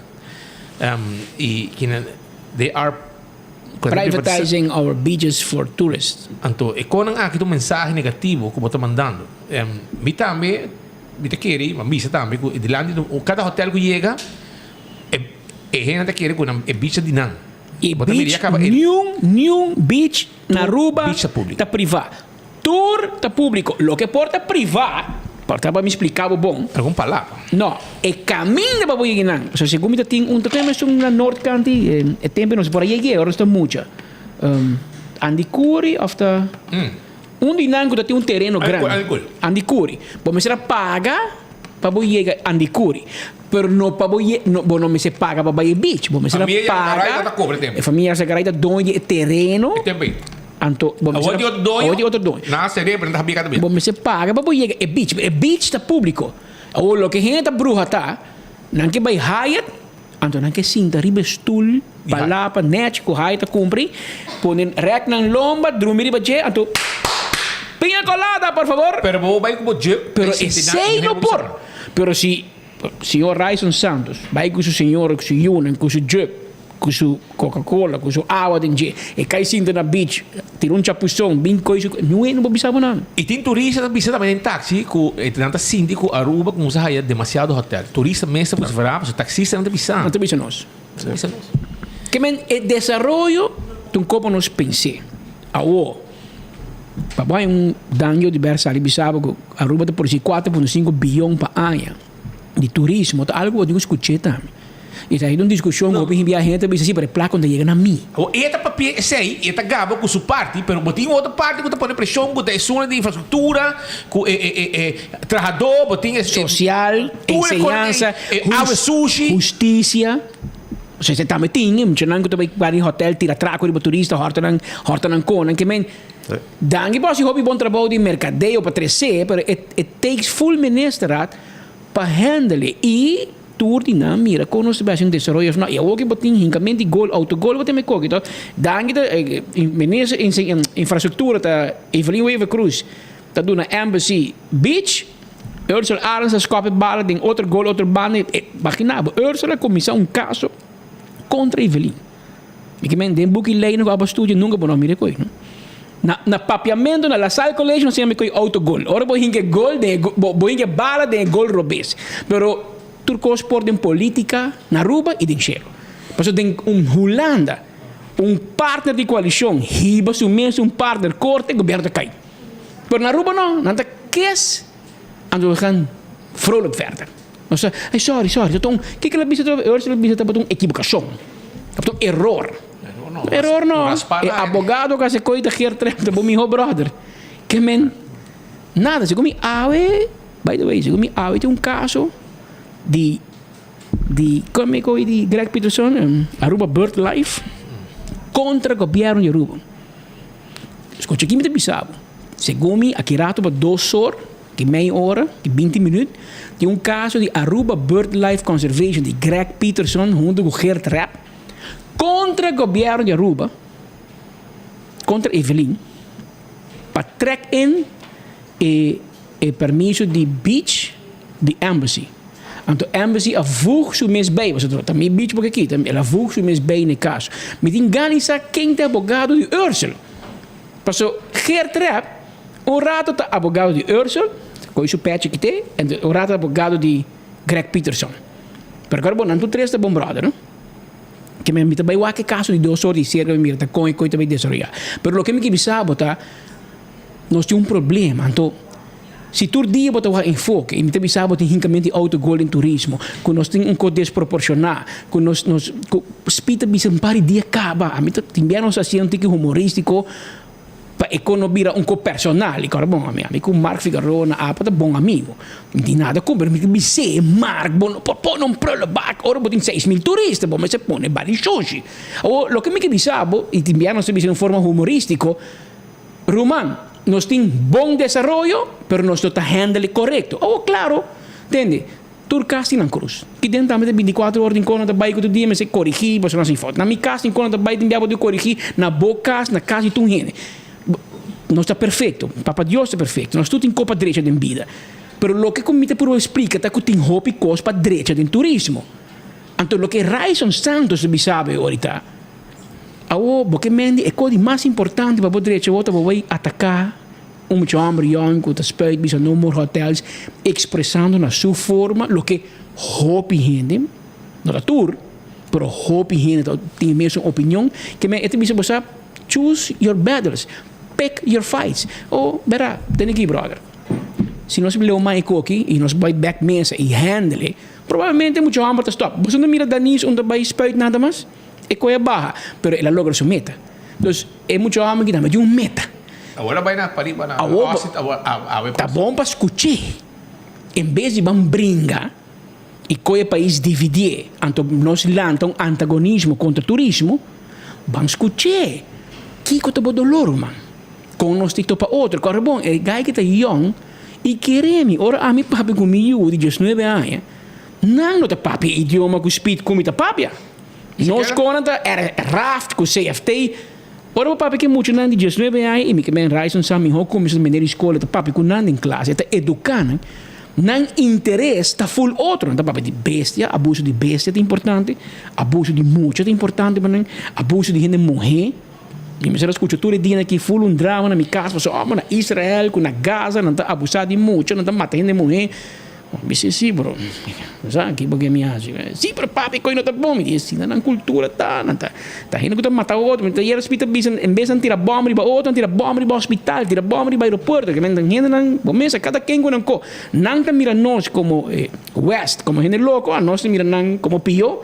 They are Privatizing our beaches for tourists. Anto, e con anche un messaggio negativo che sta mandando. Mi tambe, mi te chiedi, ma mi sa tambe, di landi, cada hotel che llega, e gente chiede con e beach di nan. E beach, new beach na Aruba, beach público. ta privato. Tour ta público. Lo que porta privato, para me explicar bom. Algum palavra. No, e caminho para poder ganhar. So, se comida tem tema na norte canti, e tempo não se pode chegar, agora está muito. Andicuri of the dinango tem terreno grande. Andicuri. Bom, será paga para poder chegar Andicuri. Pero no para poder não me se paga para poder beach. Bom, será paga. A família se garanta donde terreno. Também. Anto, bom, outro dono. Na serie prende a bica também. Bom, você paga para poder é beach tá público. Ou lo que gente bruxa tá, não que vai Hyatt, anto não que sinta riba stool, palapa net com Hyatt cumpre, ponen rek na lomba, dormir riba je, anto pinha colada, por favor. Pero vou vai com je. Pero sei no por. Pero si senhor Raison Santos, vai com o senhor, com o Yunan, com o je, com su Coca-Cola, com su água dentro e cai sinta na beach, tira chapução, bem coisa, não bisava nada. E tem turista que bisa também em táxi, com tanta síndico Aruba com usa aí demasiado hotel. Turista mesmo por verá, o taxista não te bisa. Não te bisa nós. Que men o desenvolvimento um copo nós pensei. Awo. Papai dano diverso ali bisava que Aruba tem por si 4,5 bilhão para ano de turismo, algo que eu escutei também. E aí uma discussão com a gente diz assim, para placa quando chega na mim. O eta papel sei, eta gaba com sua parte, pero botinho outra parte que tá põe pressão com a zona de infraestrutura, com trabalhador, botinho social, ensinança, sushi, justiça. Você também tem, mas não que tu vai em hotel tira traco de turista, horta não conan, que men. Danke posso hobby bom trabalho de mercadeio para 3C, pero it takes full ministerat para handle e tour dinam mira com nós bem desenvolver não eu que botin hincamento de gol autogol botem me coque então danke minister in infraestrutura tá Evelyn Weaver Cruz tá do na Embassy Beach Ursula Arens escape bala tem outro gol outro bane imaginava Ursula comissão caso contra Evelyn e que men den book lei no aba studio nunca bom mira coi na papiamento na La Salle College não se chama coi autogol ora bo hinge gol de bo hinge bala de gol robes pero Turcos portam política na Aruba e em Chelo. Por isso tem Holanda, partner de coalição, hiba su mesmo partner corte, governo cai. Pero na Aruba não, nada kes, ando gaan vrolijk verder. Dus sorry, então que ela bisa tá equivocação. Então error. Error não. É advogado que se coita quer trepta pro meu brother. Que men nada, se comi ave, by the way, se comi ave tem caso di come coi di Greg Peterson Aruba BirdLife contra o governo de Aruba. Escuta aqui me bisabo. Segundo a kirato para 2 horas, que meia hora, que 20 minutos, tem caso de Aruba BirdLife Conservation de Greg Peterson junto com Gert Rapp contra o governo de Aruba, contra Evelyn, para track in e permisso de beach de Embassy. Então, a embassy voeg zo mis bij. Was het também beach porque aqui, ela voeg zo mis bij no caso. Met engana quem é advogado de Ursula. Passou Gert Rapp, rato tá advogado de Ursula, com isso patch que tem, e rato advogado de Greg Peterson. Pero agora bom, não tu três tá bom brother, não? Que me mita vai que caso de 2 horas de cerca me tá com também desarrollar. Pero lo que me que bisabo tá nós tem problema, então se tu dia bota o enfoque, e me também sabe tem rincamento de autogol em turismo, que nós tem costo desproporcional, que nós spita bisa um par de dia acaba, a mim também nós assim um tique humorístico para economia personal, e cara bom, a mim com Mark Figueroa na apa tá bom amigo, não tem nada com, mas me bise Mark, bom, pô não prole back, ora botem 6.000 turistas, bom, mas se põe bali sushi. O lo que me que sabe, e também nós bisa em forma humorístico, Roman nós temos bom desenvolvimento, mas nós estamos handling correto. Oh, claro, entende? Turcas na cruz. Que dentro também 24 horas em conta da bairro do dia, mas se corrigir, você não se foto. Na minha casa em conta da bairro tem diabo de corrigir, na boa casa, na casa de tum gente. Nós está perfeito. Papa Deus está perfeito. Nós tudo em copa direita de vida. Pero lo que comite por explica tá que tem roupa e coisa para direita de turismo. Então, lo que Raison Santos se sabe ahorita, porque mendi é coisa mais importante para poder direito outra vai atacar muito homem jong com os spuit bisa número hotels expressando na sua forma lo que hopi gente não é tour, pero hopi gente tem mesmo opinião que me este bisa você choose your battles, pick your fights. Verá, tem aqui brother. Se nós leu mais aqui e nós vai back mesa e handle, provavelmente muito homem está stop. Você não mira danis onde vai spuit nada mais. É coisa barra, pero ela logra sua meta. Então, é muito homem que dá de meta. Agora vai na pariba na. Tá bom para escutar. Em vez de vamos brincar e coisa país dividir, então nós lançamos antagonismo contra o turismo, vamos escutar. Que coisa boa dolor, man. Com nós tito para outro, corre bom. É gai que tá young e queremos. Ora a mim papi comigo de 19 anos. Não tá papi idioma com speed comida papi. Nós conta era raft com CFT. Ora o papi que muito não de 19 anos e me que men Raison sami ho como se menere escola tá papi com nada em classe, tá educando. Não interesse tá full outro, tá papi de bestia, abuso de bestia é importante, abuso de muito é importante, mas abuso de gente morrer. E me será escuta todo dia aqui full drama na minha casa, só na Israel com na Gaza, não tá abusado de muito, não tá matando gente morrer. Disse, sim, bro. Sabe, porque me acha. Sim, pero papi, coisa não tá bom. Me disse, na cultura tá, não tá. Tá rindo que tá matar outro. Tá ir ao hospital, em vez de tirar bomba para outro, tirar bomba para o hospital, tirar bomba para o aeroporto. Que me gente não, bom, cada quem com não tá mira nós como West, como gente louco, a nós mira não como pio.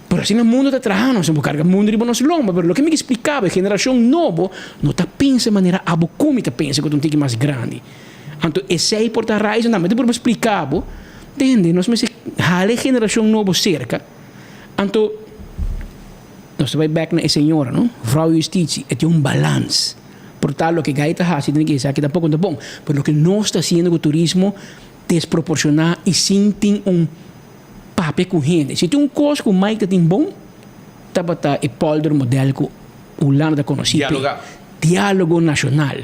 Pero assim no mundo está trabajando, se carga o mundo de nos lomba. Pero o que me explicava, a geração nova não tá pensa de maneira abocúmica, pensa que é um tique mais grande. Então, esse é por a raiz, não, mas por me explicar, entende? Nós me a geração nova cerca. Então, nós vai back na senhora, não? Vrouw Justitie, é balance. Portanto, o que gaita ha, se tem que dizer que tampoco tá bom, pero o que nós está fazendo com o turismo desproporcionar e sim tem papel com gente. Se tem coisa com mais que tem bom, tá bata e polder modelo que o lado da conhecido. Diálogo nacional.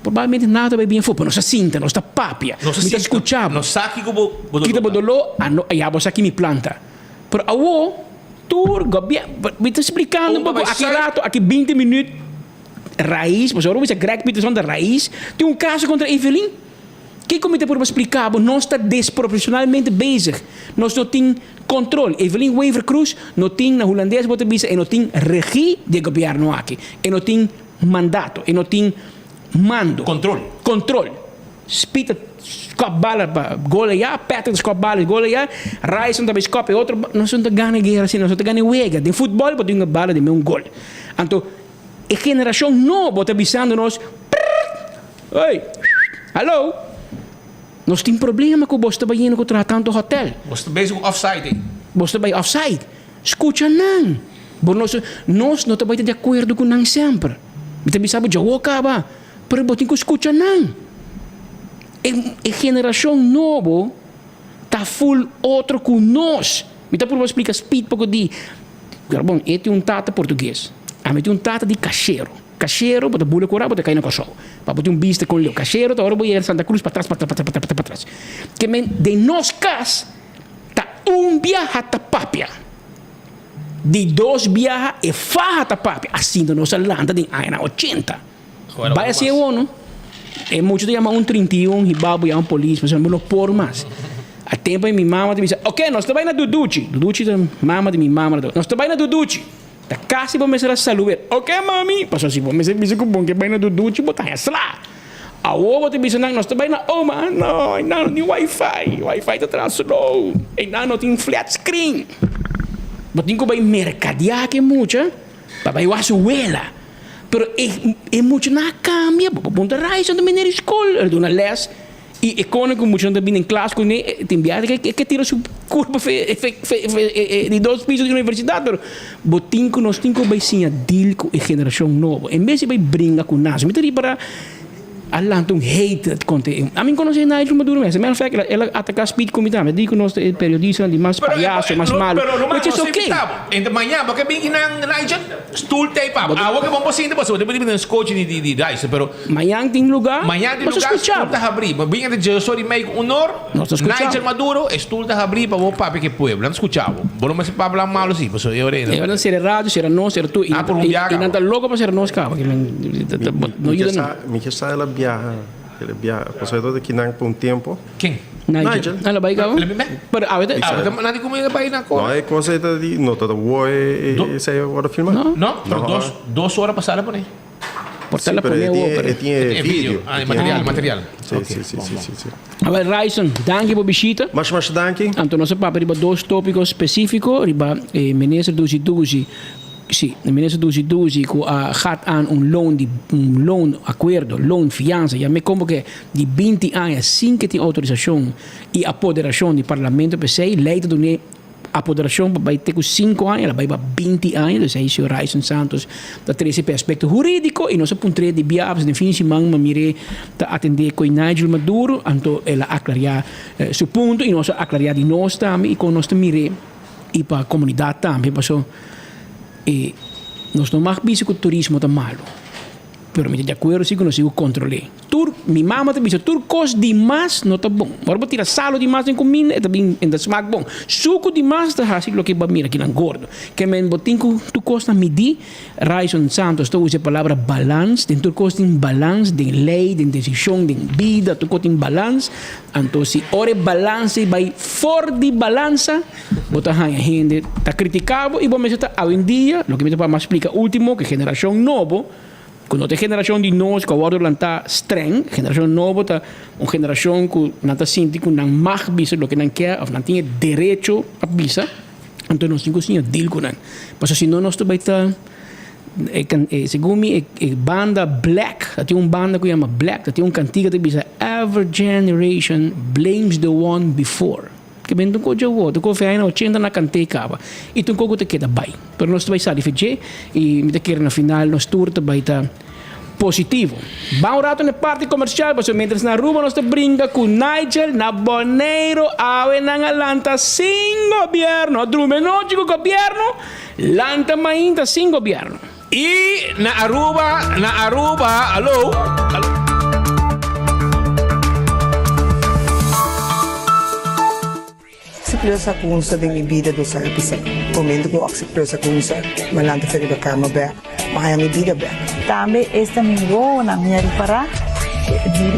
Provavelmente nada vai bem fora, nossa cinta, nossa papia. Nossa cinta escuchamos. Nossa aqui como kita bodolo, ya vos aqui me planta. Pero tour, governo, me está explicando aqui rato, aqui 20 minutos, raiz, mas agora você Greg Peterson da raiz, tem caso contra Evelyn. Que como te por explicar, nós está desproporcionalmente bezig. Nós não tem controle. Evelyn Wever Cruz não tem na holandês bota bisa e não tem regie de governo aqui. E não tem mandato, e não tem mando. Controle. Spita skop bala para golear, Patrick skop bala golear, Raison também skop e outro, nós não ganha guerra assim, nós não ganha wega. De futebol pode uma bala de um gol. Então, a geração nova está avisando nós. Oi, alô? Nós temos problema com você vai indo contra tanto hotel. Você bezig com offside. Você vai offside. Escuta não. Nós não estamos de acordo com não sempre. Você sabe já o acaba. Pero botin ko escuta não. A geração nova está full outro com nós. Me está por explicar speed pouco de. Bom, este é tata português. A mim tem tata de cacheiro. Cacheiro, bota bula corar, bota cair no cachorro. Para botar bista com o cacheiro, agora vou ir a Santa Cruz para trás. Que de nós cas, tá viaja ta papia. De 2 viaja e faja ta papia. Assim da nossa landa de anos 80. Vai ser não? É muito de chamar 31, e babu e polícia, mas não por mais. A tempo minha mama me disse, ok, nós estamos na Duduchi. Duduchi é mama de minha mama. Nós estamos na Duduchi. Tá quase para começar a saludar. Ok, mami. Passou assim, vamos dizer que bom que vai na Duduchi, botar essa lá. A ovo te disse, nós estamos na Oma. Não, não tem Wi-Fi. Wi-Fi está atrás, não. E não tem flat screen. Botinho que vai mercadear que muito, para vai a suela. Pero é muito na cambia, ponta raiz da menina escola, de uma les. E quando que muito também em classe com ele, tem viagem que tira sua curva de 2 pisos de universidade, pero botinho nós tem que vai sim a deal com a geração nova. Em vez de vai brincar com nós, me teria para Atlanta hate conte. A mim conhece Nigel Maduro mesmo. Mas fact ela ataca speed comida, mas digo nós periodista de mais palhaço, mais malo. Which is okay. E de manhã, porque bem que Nigel stool tape up. Ah, que bom assim depois, depois de coach de Dice, pero Manhã tem lugar. Manhã tem lugar, stool tá abrir. Mas bem de sorry make honor. Nigel Maduro, stool tá abrir para o papi que pueblo. Não escuchava. Bom, mas para falar mal assim, pues eu orei. Era ser rádio, ser nós, ser tu. E não tá louco para ser nós, cara. Não ajuda não. Me que sai ela viaja, passou todo aqui não por tempo. Quem? Nigel. Ela vai cá. Pero a ver, nada comida para ir na cor. Não é coisa de não tá o sei agora filmar. Não, duas horas passaram por aí. Portala por meu tinha vídeo. Material. Sim. A ver, Raison, danke por visita. Mas danke. Então, nós vamos para dois tópicos específicos. Riba, ministro Duzi. Sim, o ministro Duzi que gaat aan loan acordo, loan fiança. Já me como que de 20 anos, sem que tenha autorização e apoderação do parlamento, per se, leida do apoderação vai ter 5 anos, ela vai para 20 anos, então aí o senhor Raison Santos da esse aspecto jurídico e nós apontamos de biabs, definitivamente, mas mire, tá atender com Nigel Maduro, então ela aclarar seu ponto e nós aclarar de nós também e com nós também e para a comunidade também, passou. E nós não mais visto que o turismo está malo. Pero me de acordo com nós sigo controle. Mi mama te dice, tur cost demais não está bom. Agora vou tirar salo demais em comida, é também ainda smaak bom. Suco demais está assim lo que vai mira aqui na gordo. Que men botinco tu costa medir, Raison Santos tu usa a palavra balance, den tu costa em balance, den lei, den decisão, den vida, tu costa em balance. Então se ore balance vai fora de balança, bota a gente está criticado e vamos estar hoje em dia, lo que me para mais explica último que geração novo. Quando tem geração de nós que agora está streng, geração nova está uma geração que não está sentindo que não mais bisa o que não quer, ou não tem direito a bisa, então nós temos que deal com ele. Porque senão nós também está, segundo mim, banda Black, tem uma banda que chama Black, tem uma cantiga que diz Every generation blames the one before. Que bem tu coisa o tu confia na 80 na canteca e tu coisa te queda bem. Pero nós vai sair fije e me te quer na final nós tour te vai estar positivo. Vamos rato na parte comercial, mas mientras na rua nós te brinca com Nigel na Boneiro ave na Atlanta sem governo, drume no chico governo, Lanta mainda sem governo. E na Aruba, alô? Oxiplusa kunsa din ibida do sa episa. Momento ko oxiplusa kunsa, malanta sa riba kama ba, makayang ibida ba. Tambe esta mingo na minha para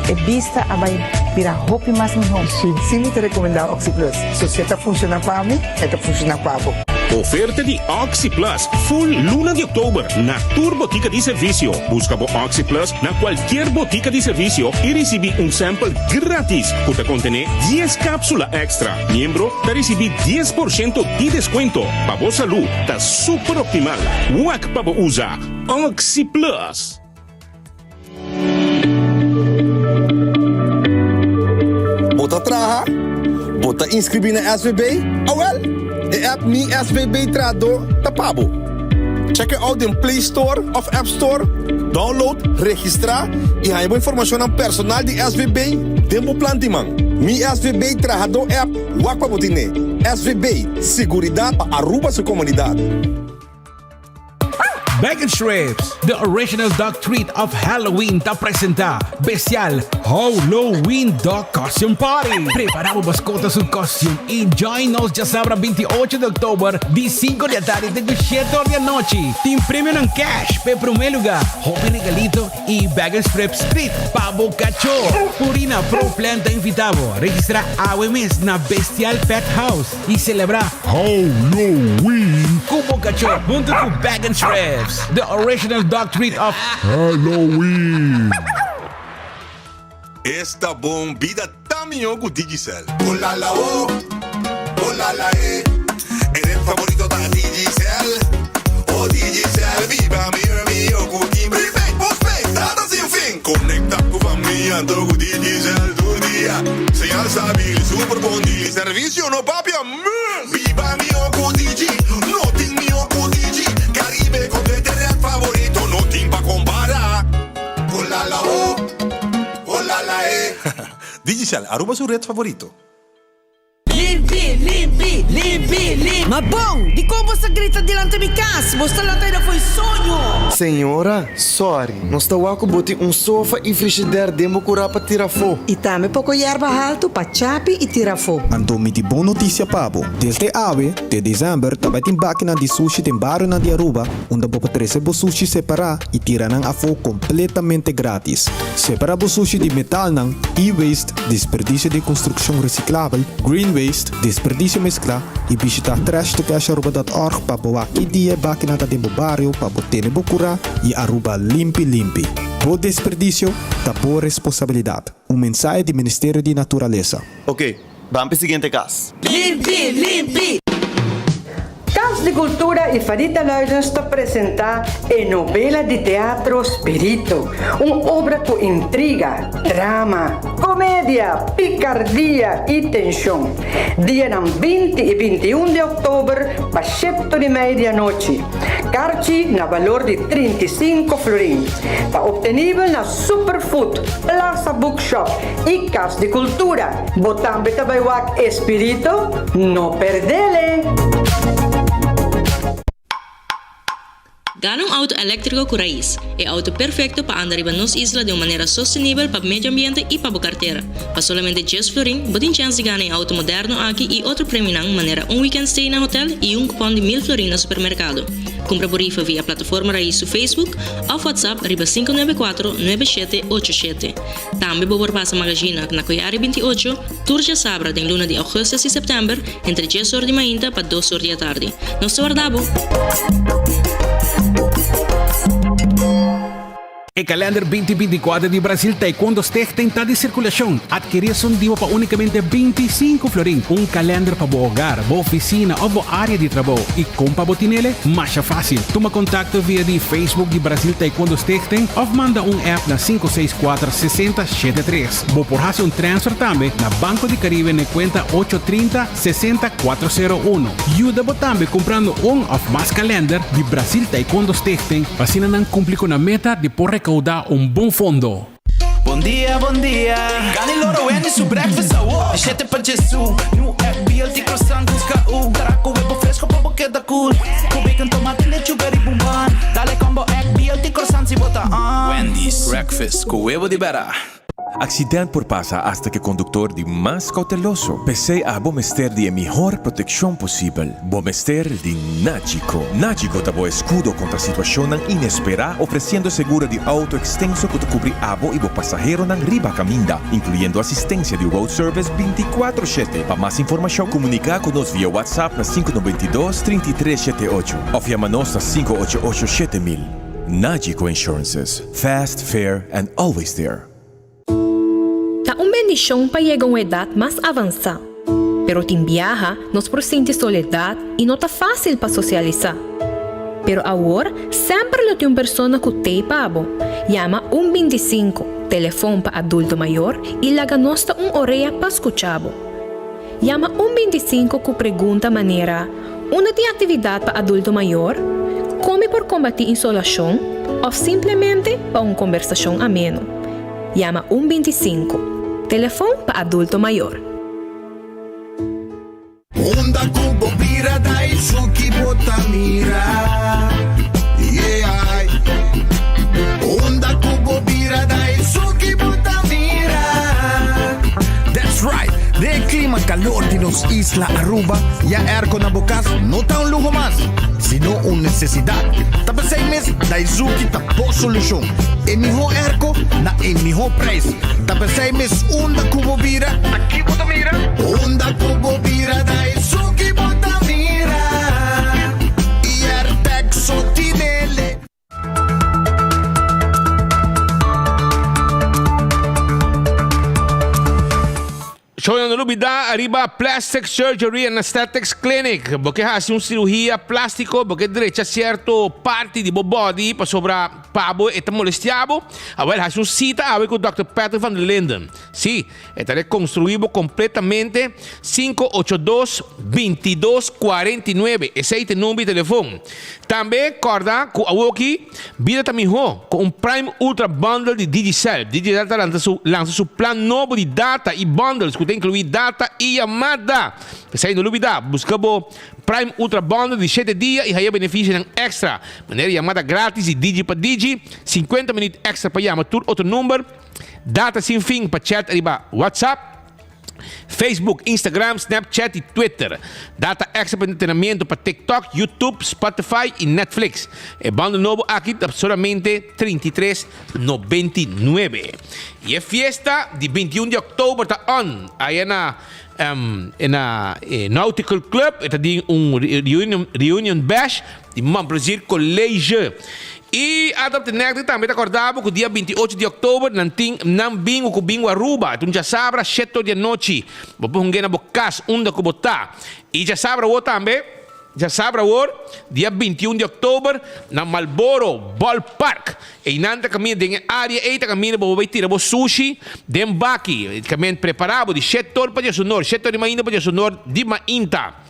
e vista abay pira hopi mas mi home. Sino te recomenda Oxiplusa? So se esta funciona para mim, esta funciona para ako. Oferta de Oxy Plus Full Luna de October na Tour Botica de Servicio. Busca por Oxy Plus na qualquer botica de servicio e recibi un sample gratis que te contém 10 cápsulas extra. Miembro te recibi 10% de descuento. Para vossa salud, tá super optimal. Wak para usar Oxy Plus. Bota traha, bota inscrever na SVB, de app Mi SVB Trado Tapabo. Check out in Play Store of App Store. Download, registra e há informação aan personal de SVB. Demo plantimang. Mi SVB Trado app. Wakpa botine. SVB, seguridade para Aruba sua comunidade. Bacon Strips, the original dog treat of Halloween, te presenta Bestial Halloween Dog Costume Party. Preparamos mascotas su costume y join-nos ya sábado 28 de octubre, de 5 de la tarde de 7 horas de la noche. Team premium en cash, pe primer lugar, hobby regalito y Bacon Strips Street, pavo cacho. Purina pro planta invitado, registra AWMS na Bestial Pet House y celebra Halloween. Cubo cacho, junto con Bacon Strips, the original dog treat of Halloween. Esta bombida también con Digicel. Hola la o, hola la e. Eres favorito de Digicel. Oh Digicel, viva mi cuti. Prepaid, postpaid, nada sin fin. Conecta con familia, todo con Digicel todo día. Señal stabil, super bondi. Servicio no papia. Viva mi Digi, no ting mi Digi. Caribe con tu internet favorito, no ting pa' comparar. Hola la o. Digicel, Aruba su red favorito. Ma bom, di como você grita delante de casa? Você lá ainda foi sonho. Senhora, sorry. Nós estamos com sofá e frigideira demo curar para tirar fogo. E também pouco erva alto para chapi e tirar fogo. Ando mi di boa notícia pabo. Desde ave, de dezembro, também tem máquina de sushi tem bairro na de Aruba, onde você pode receber sushi separar e tirar a fogo completamente grátis. Separar o sushi de metal ng e-waste, desperdício de construção reciclável, green waste, desperdício mescla e visitar trashtocash.org para boa que dia máquina da demo barrio para botar bocura e Aruba limpi. Bo desperdício, da boa responsabilidade. Mensagem do Ministério de Natureza. Ok, vamos para o seguinte caso. Limpi. Casa de Cultura e Farita Luijens te apresentar a novela de teatro Spirito, uma obra com intriga, drama, comédia, picardia e tensão. Dia 20 e 21 de outubro, para 7 de meia-noite. Carci na valor de 35 florins. Está obtenível na Superfood, Plaza Bookshop e Casa de Cultura. Botam betabaiwak Espírito, não perdele! Gana un auto eléctrico con raíz. El auto perfecto para andar en nuestra isla de una manera sostenible para el medio ambiente y para tu cartera. Para solamente 10 florín, botin chance de ganar un auto moderno aquí y otro premio de manera un weekend stay en el hotel y un cupón de 1000 florín en el supermercado. Compra por rifa via plataforma Raíz su Facebook o WhatsApp riba 594-9787. También por pasa magazine na Coyari 28, Turja Sabra den luna de agosto y septiembre entre 10 horas de mañana para 2 horas de la tarde. Nos guardamos. El calendar 2024 de Brasil Taekwondo Stichting está de circulación. Adquirir-se diva para únicamente 25 florín. Un calendar para tu hogar, tu oficina o tu área de trabajo. Y compra botinele, más fácil. Toma contacto via de Facebook de Brasil Taekwondo Stichting o manda un app na 564-6073. Vos por hacer un transfer también na Banco de Caribe en cuenta 830-60401. Ayuda vos también comprando un of más calendar de Brasil Taekwondo Stichting. Así no cumplir con la meta de por recaudar un bom fundo. Bom dia. Gani loro en su breakfast awo. Achete pa Jesus. New FBL de croissant busca u. Caraco huevo fresco pa queda cool. Com bacon, tomate, lechuga e bumban. Dale combo FBL de croissant si bota on. Wendy's breakfast com huevo de bera. Accidente por pasa hasta que conductor de más cauteloso. Pese a Bomester de mejor protección posible. Bomester de Nagico. Nagico te escudo contra situación inesperada, ofreciendo seguro de auto extenso que te cubre abo y pasajero en riba caminda, incluyendo asistencia de road service 24/7. Para más información, comunica con nos vía WhatsApp na 592-3378 o llámanos a 588-7000. Nagico Insurances. Fast, fair, and always there. Tá uma bendição para chegar a uma idade mais avançada. Pero tem viaja, nos presente soledade e não tá fácil para socializar. Pero agora, sempre tem uma pessoa que tem pabo. Llama 125, telefone para adulto maior e laga nossa orelha para escuchar. Llama 125 que pergunta maneira, uma de atividade para adulto maior, como por combater insolação ou simplesmente para uma conversação ameno. Llama 125. Telefone para adulto maior. Onda cubo pira dai suki botamira. Yeah. Onda cubo pira dai suki botamira. That's right. De clima calor de nos Isla Aruba, ya aircon na bukas no tá un lujo más, sino una necesidad. Tapa 6 meses, Daisuki tapó solución. El mejor airco na el mejor precio. Tapa 6 meses, onda cubo vira, aquí botamira. Onda cubo vira, Daisuki botamira. Y Airtex sotinele. Show non da arriba Plastic Surgery and Aesthetics Clinic. Porque hasi un cirurgia plástico, porque derecha certo parte di body pa sobra pabo e te molestiabo. Agora hasi un cita ave com Dr. Patrick van der Linden. Sim, está reconstruído completamente 582-2249. Esse é o número de telefone. Também, corda, com a Woki, vida também com um Prime Ultra Bundle de Digicel. Digicel lança seu plano novo de data e bundles, que tem incluído data e chamada. Você não duvida, busca o Prime Ultra Bundle de 7 dias e aí benefício extra. Maneira chamada grátis e Digi para Digi, 50 minutos extra para chamar outro número. Data sem fim para chat arriba WhatsApp, Facebook, Instagram, Snapchat e Twitter. Data extra para entretenimento para TikTok, YouTube, Spotify e Netflix. E bundle novo aqui solamente $33.99. E a fiesta de 21 de outubro está on. Aí na Nautical Club, está de reunion bash de Montplaisir College. E adapte negro também acordava que o dia 28 de outubro não bingo com bingo Aruba. Então já sabe, 7 da noite. Vou pôr na bocas, onde que botar. E já sabe o também. Já sabe o dia 21 de outubro na Marlboro Ballpark. E nanta caminho de área e caminho para tirar o sushi dem baki. Caminho preparado de 7 para sonor, 7 de manhã para sonor de mainta.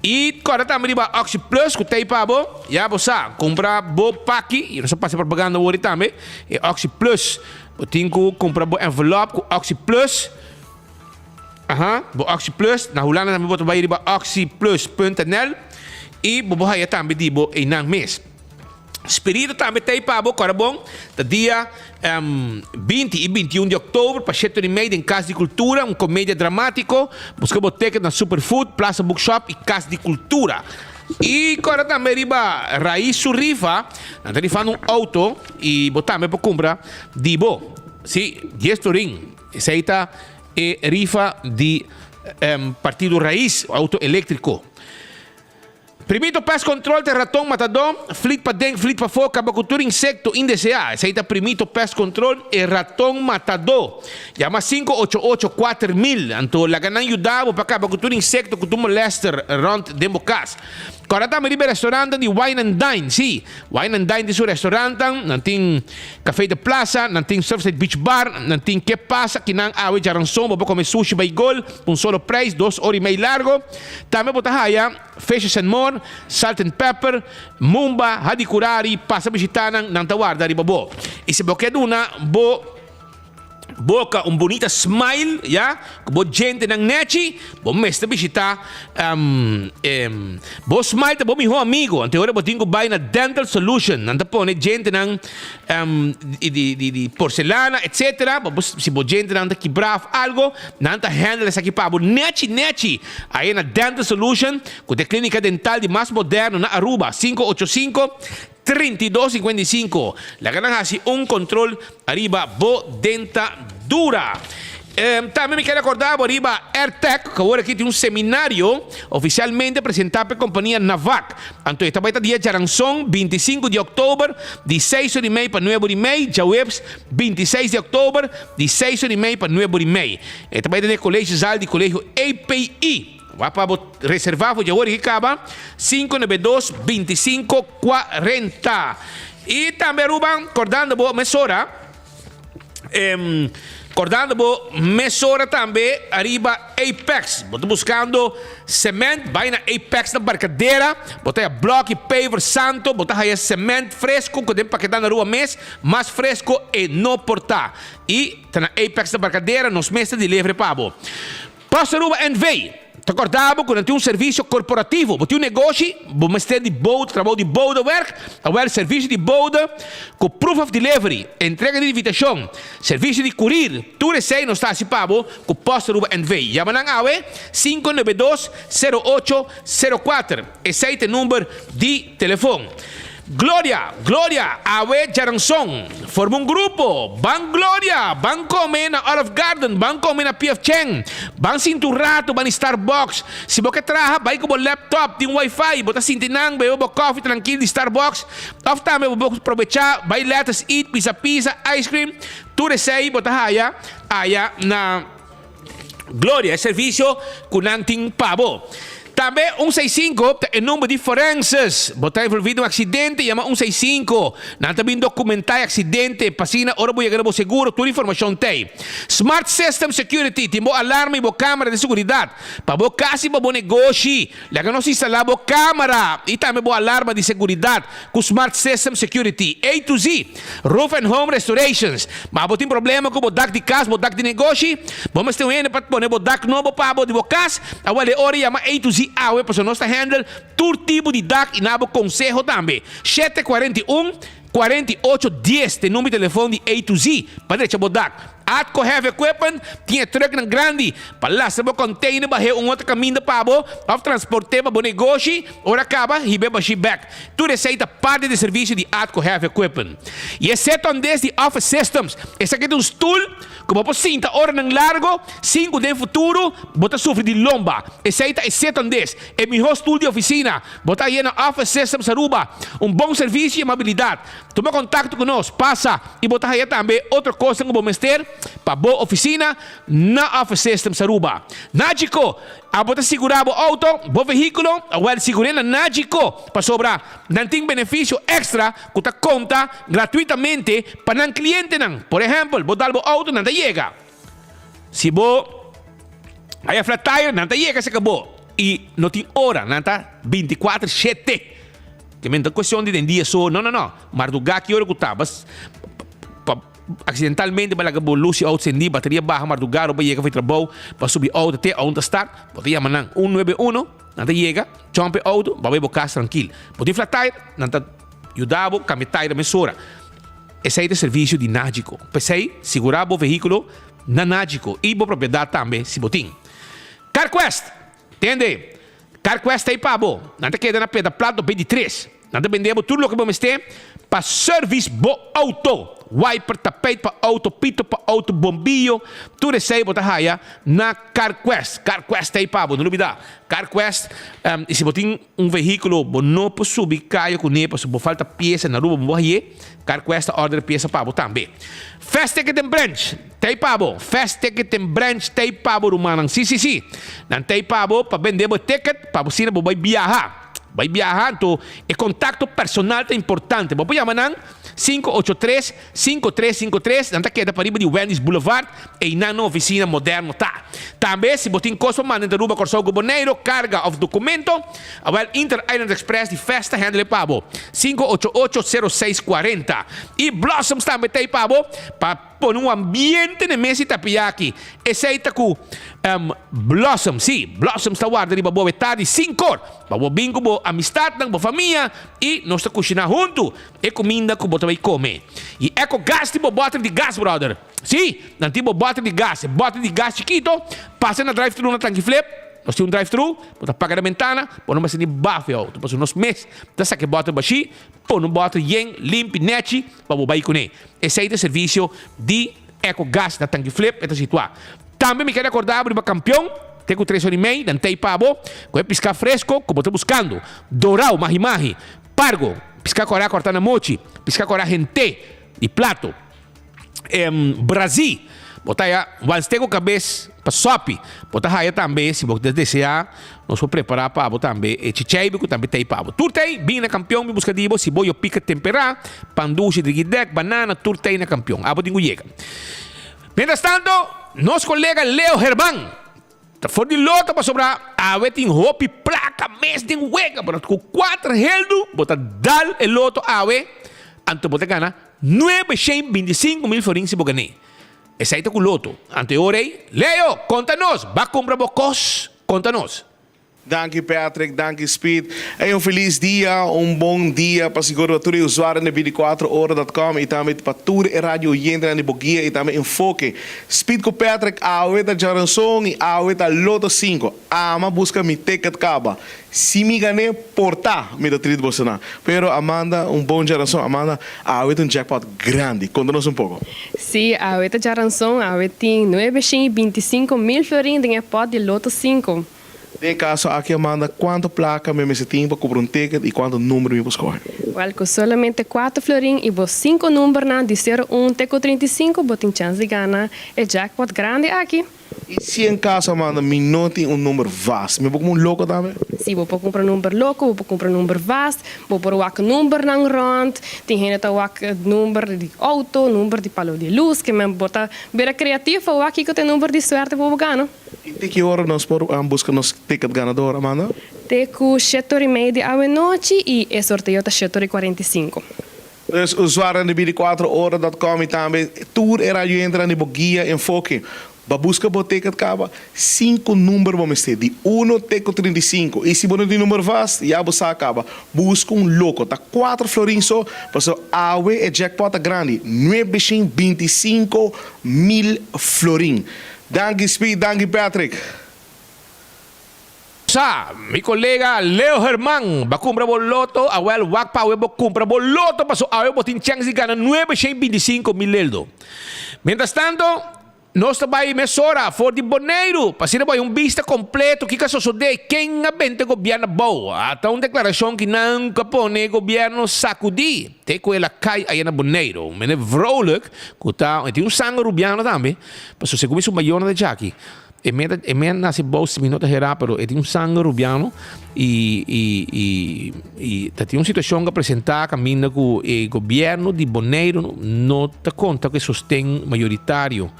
E agora também riba Oxy Plus, que tem para bo, já você compra bo paki, e não só passa propaganda hoje também, e Oxy Plus, você tem que comprar bo envelope com Oxy Plus, bo Oxy Plus, na Holanda também você vai riba oxyplus.nl, e bo aí também de bo em mês. Espírito também tem para bo, agora bom, do dia 20 e 21 de outubro, para 7 e meia, em Casa de Cultura, comédia dramático, busca boteca na Superfood, Plaza Bookshop e Casa de Cultura. E agora também riba Raiz Rifa, nós rifando um auto e botamos para comprar de bo. Sim, 10 turing. Essa aí está rifa de Partido Raiz, auto elétrico. Primito Pest Control de ratão matador, flit para dengue, flit para foca, abacultura insecto indeseado. Esse aí está Primito Pest Control e ratão matador. Chama 588-4000. Então, lá ganham ajudar para abacultura insecto que tu molester around dentro da casa. Agora estamos no restaurante de Wine and Dine. Sim, Wine and Dine de seu restaurante. Não tem café de plaza, não tem Surfside Beach Bar, não tem que passa, que não há de aranção, para comer sushi baigol, um solo preço, 2 horas e meia largo. Também botar aí, Fishes and More, Salt and Pepper, Mumba, Hadikurari, passa visitando, não está guarda, ribabo. E se você quer uma boca bonita smile, ya, bo gente nang nechi, bo mesta bisita bo smile ta bo mi ho amigo, ante ora bo tingo buy na Dental Solution, nanta pone gente nang di porcelana, etc. Bo si bo gente nang ta kibraf algo, nanta handle sa kipabo nechi, aí na Dental Solution, com a clínica dental de mais moderno na Aruba, 585-3255. La ganan así un control arriba bo dentadura. Também me quero acordar arriba AirTech, que agora aqui tem seminário oficialmente apresentado pela companhia Navac. Então, esta vai estar dia de Aranção, 25 de outubro, de 6h30 para 9h30. Jawebs, 26 de outubro, de 6h30 para 9h30. Esta vai estar no Colégio Zal de Colégio API. Vai para reservar, já agora que acaba, 592-2540. E também, Ruban, acordando boa mesora, também, arriba Apex. Estou buscando cimento, vai na Apex na barcadeira, botar bloco e paver santo, botar aí cimento fresco, que tem paquetado na rua mês, mais fresco e não portar. E está na Apex na barcadeira, nos meses de livre pabo. Passa Ruba NV. Te acordava quando tem serviço corporativo, tem negócio, mestre de boda, trabalho de boda work, agora serviço de boda com proof of delivery, entrega de invitação, serviço de curir, tudo isso aí não está assim pabo com posto Ruba NV. Chama na AWE 592-0804. Esse é o número de telefone. Glória, Awe Jaranson, forma um grupo, Ban Glória, Ban comer na Olive Garden, Ban comer na PF Cheng, Ban cinturato, Ban Starbucks. Se você trabalha, vai com o laptop, tem Wi-Fi, bota sintinang, bebe o coffee tranquilo de Starbucks, off time, você aproveitar, vai letras, eat, pizza, ice cream, tudo isso aí, bota aí na Gloria, é serviço com nanting pabo. Também 165 é número de forenses. Botar envolvido em um acidente, chama 165. Não também documentar acidente, passina, ora vou chegar no seguro, toda informação tem. Smart System Security, tem alarme e câmera de segurança. Para bo kasi para bo negócio, laga nós instalar bo câmera e também bo alarme de segurança com Smart System Security. A to Z, Roof and Home Restorations. Mas bo tem problema com bo dak de casa, bo dak de negócio, vamos ter um ene para poner bo dak novo para bo de bo casa, agora hora chama A to Z. Awe para nós handle todo tipo de DAC e nabo consejo também 741-4810 tem número de telefone de A to Z para deixar o DAC. Atco Heavy Equipment tinha truck ng grande para lá se container ba outro caminho para bo of transporte ba negócio ora acaba hibe ba back tu receita parte de serviço de Atco Heavy Equipment e exceto de Office Systems esse aqui é um stool como po sinta ora ng largo 5 de futuro bota sofre de lomba exceto é melhor stool de oficina bota aí na Office Systems Aruba bom serviço e amabilidade toma contato conosco passa e bota aí também outra coisa que vou mostrar para boa oficina na Office Systems Aruba. Nagico, a bota segurar o auto, o veículo, a well segurar na Nagico para sobrar. Não tem benefício extra que te conta gratuitamente para o cliente. Por exemplo, botar o auto não te chega. Se você aí a flat tire, não te chega, se acabou. E não tem hora, não está 24/7. Que é uma questão de dia só. Não. Mas do gato que hora que está. Accidentalmente balaga bo luci auto sendi bateria baja mas do garo ba chega foi trabalho para subir auto até onde está pode chamar nang 191 nada chega jump auto ba bo casa tranquilo pode flat tire nada ajudava cambiar tire mesura esse é o serviço de Nagico pensei segurar o veículo na Nagico e bo propriedade também se botim CarQuest entende CarQuest aí para bo nada queda na peda plato 23 nada vendemos tudo o que vamos ter para serviço bo auto wiper, tapete para auto, pito para auto, bombillo, tudo isso aí botar raia na CarQuest. CarQuest aí para, não duvida. CarQuest, e se você tem veículo, não pode subir, caio com ele, se falta peça na rua, CarQuest order peça para também. Fast Ticket and Branch, tem para Fast Ticket and Branch, tem para rumanang. Sim. Não tem para vender o ticket, para você não vai viajar. Vai viajar, então, o contato personal é importante. Vamos chamar 583-5353, não está queda para riba de Wendy's Boulevard, e na oficina moderna tá. Também, se você tem custo, manda de Aruba Corso Goboneiro, carga of documento, a Inter Island Express de festa, handle pabo, 588-0640. E Blossoms também tem pabo, para pôr ambiente de mesa e tapiaki. Esse aí tá com Blossoms, sim, Blossoms está guarda de boa metade, 5 cor, para o bingo, boa amistade, boa família, e nós está cozinhando junto, e comida que você vai comer. E eco gás, tipo bottle de gás, brother. Sim, não tipo bottle de gás chiquito, passa na drive-thru na tanque flip, nós temos drive-thru, você paga na ventana, põe uma cena de bafo, depois nos meses, dessa que bota baixi, põe um bottle yen, limpo, nete, para o bairro. Esse aí é o serviço de eco gás na tanque flip, é situado. Também me quero acordar para o campeão, tem com 3 horas e meia, não tem pabo, com piscar fresco, como estou buscando, doral, mahi-mahi, pargo, piscar corá, cortar na mochi, piscar corá, gente, de plato, Brasil, botar aí, once tem com cabeça, para sope, botar aí também, se você desejar, nós vamos preparar para botar também, chichaibe, que também tem pabo. Turtei, bem na campeão, me busca dibo, se boio pica temperar, panduche de guidec, banana, turtei na campeão, abo dingo chega. Mientras tanto, nosso colega Leo Herman, for de loto para sobrar, a tem hopi placa mês de hueca, com 4 heldo, bota dal el loto awe, anto bota gana 925 mil florins se bogané. Esse aí tá com loto. Ante orei, Leo, conta-nos, vai comprar bocos, conta-nos. Dank je Patrick, dank je Speed. Hey, feliz dia, bom dia para seguro todo usuário na 24horas.com e também para toda a rádio Yendra na Boguia e também enfoque. Speed com Patrick, a ueta Jaranson e a ueta Loto 5. Ama busca mi ticket caba. Se me ganhei, portar me da trilha de Bolsonaro. Pero Amanda, bom Jaranson, Amanda, a ueta jackpot grande. Conta-nos pouco. Sim, a ueta Jaranson, a ueta tem 925 mil florins em pot de Loto 5. De caso, aqui Amanda, quanto placa me tem para cobrar ticket e quanto número me vou escolher? Well, com solamente 4 florins e 5 números de 01 até 35, você tem chance de ganhar o jackpot grande aqui. E se em casa, mano, me não tem um número vasto, me vou como um louco também? Sim, vou comprar um número louco, vou comprar um número vasto, vou pôr o número na rond, tem gente que tem número de auto, número de palo de luz, que me bota bem criativo, o aqui que tem número de sorte vou ganhar. E tem que hora nós por buscar nos ticket ganador, mano? Tem com 7h30 à noite e é sorteio até 7h45. Dus usuário de 24horas.com e também tour e rádio entra na Boguia Enfoque. Ba busca boteca de caba 5 números vamos ter de 1 até 35 e se você tem número vasto já você acaba busca louco tá 4 florins só passou awe e jackpot grande 925.000 florin. Danke Speed, danke Patrick. Sa, mi collega Leo Herman, va comprar boloto, awel wak pa we compra boloto, paso awe botin chance de ganar 925.000 €. Mientras tanto, nós também mesora for de Boneiro, para vai vista completo que caso de quem abente governo boa. Até uma declaração que não capone governo sacudi. Tem que ela cai aí na Boneiro. Mene vrolijk, que tá, tem sangue rubiano também. Paso se começa uma maior de Jackie. E me nasce bolsa minutos era, pero tem sangue rubiano e tem uma situação que apresentar caminho com o governo de Boneiro não te conta que sostém maioritário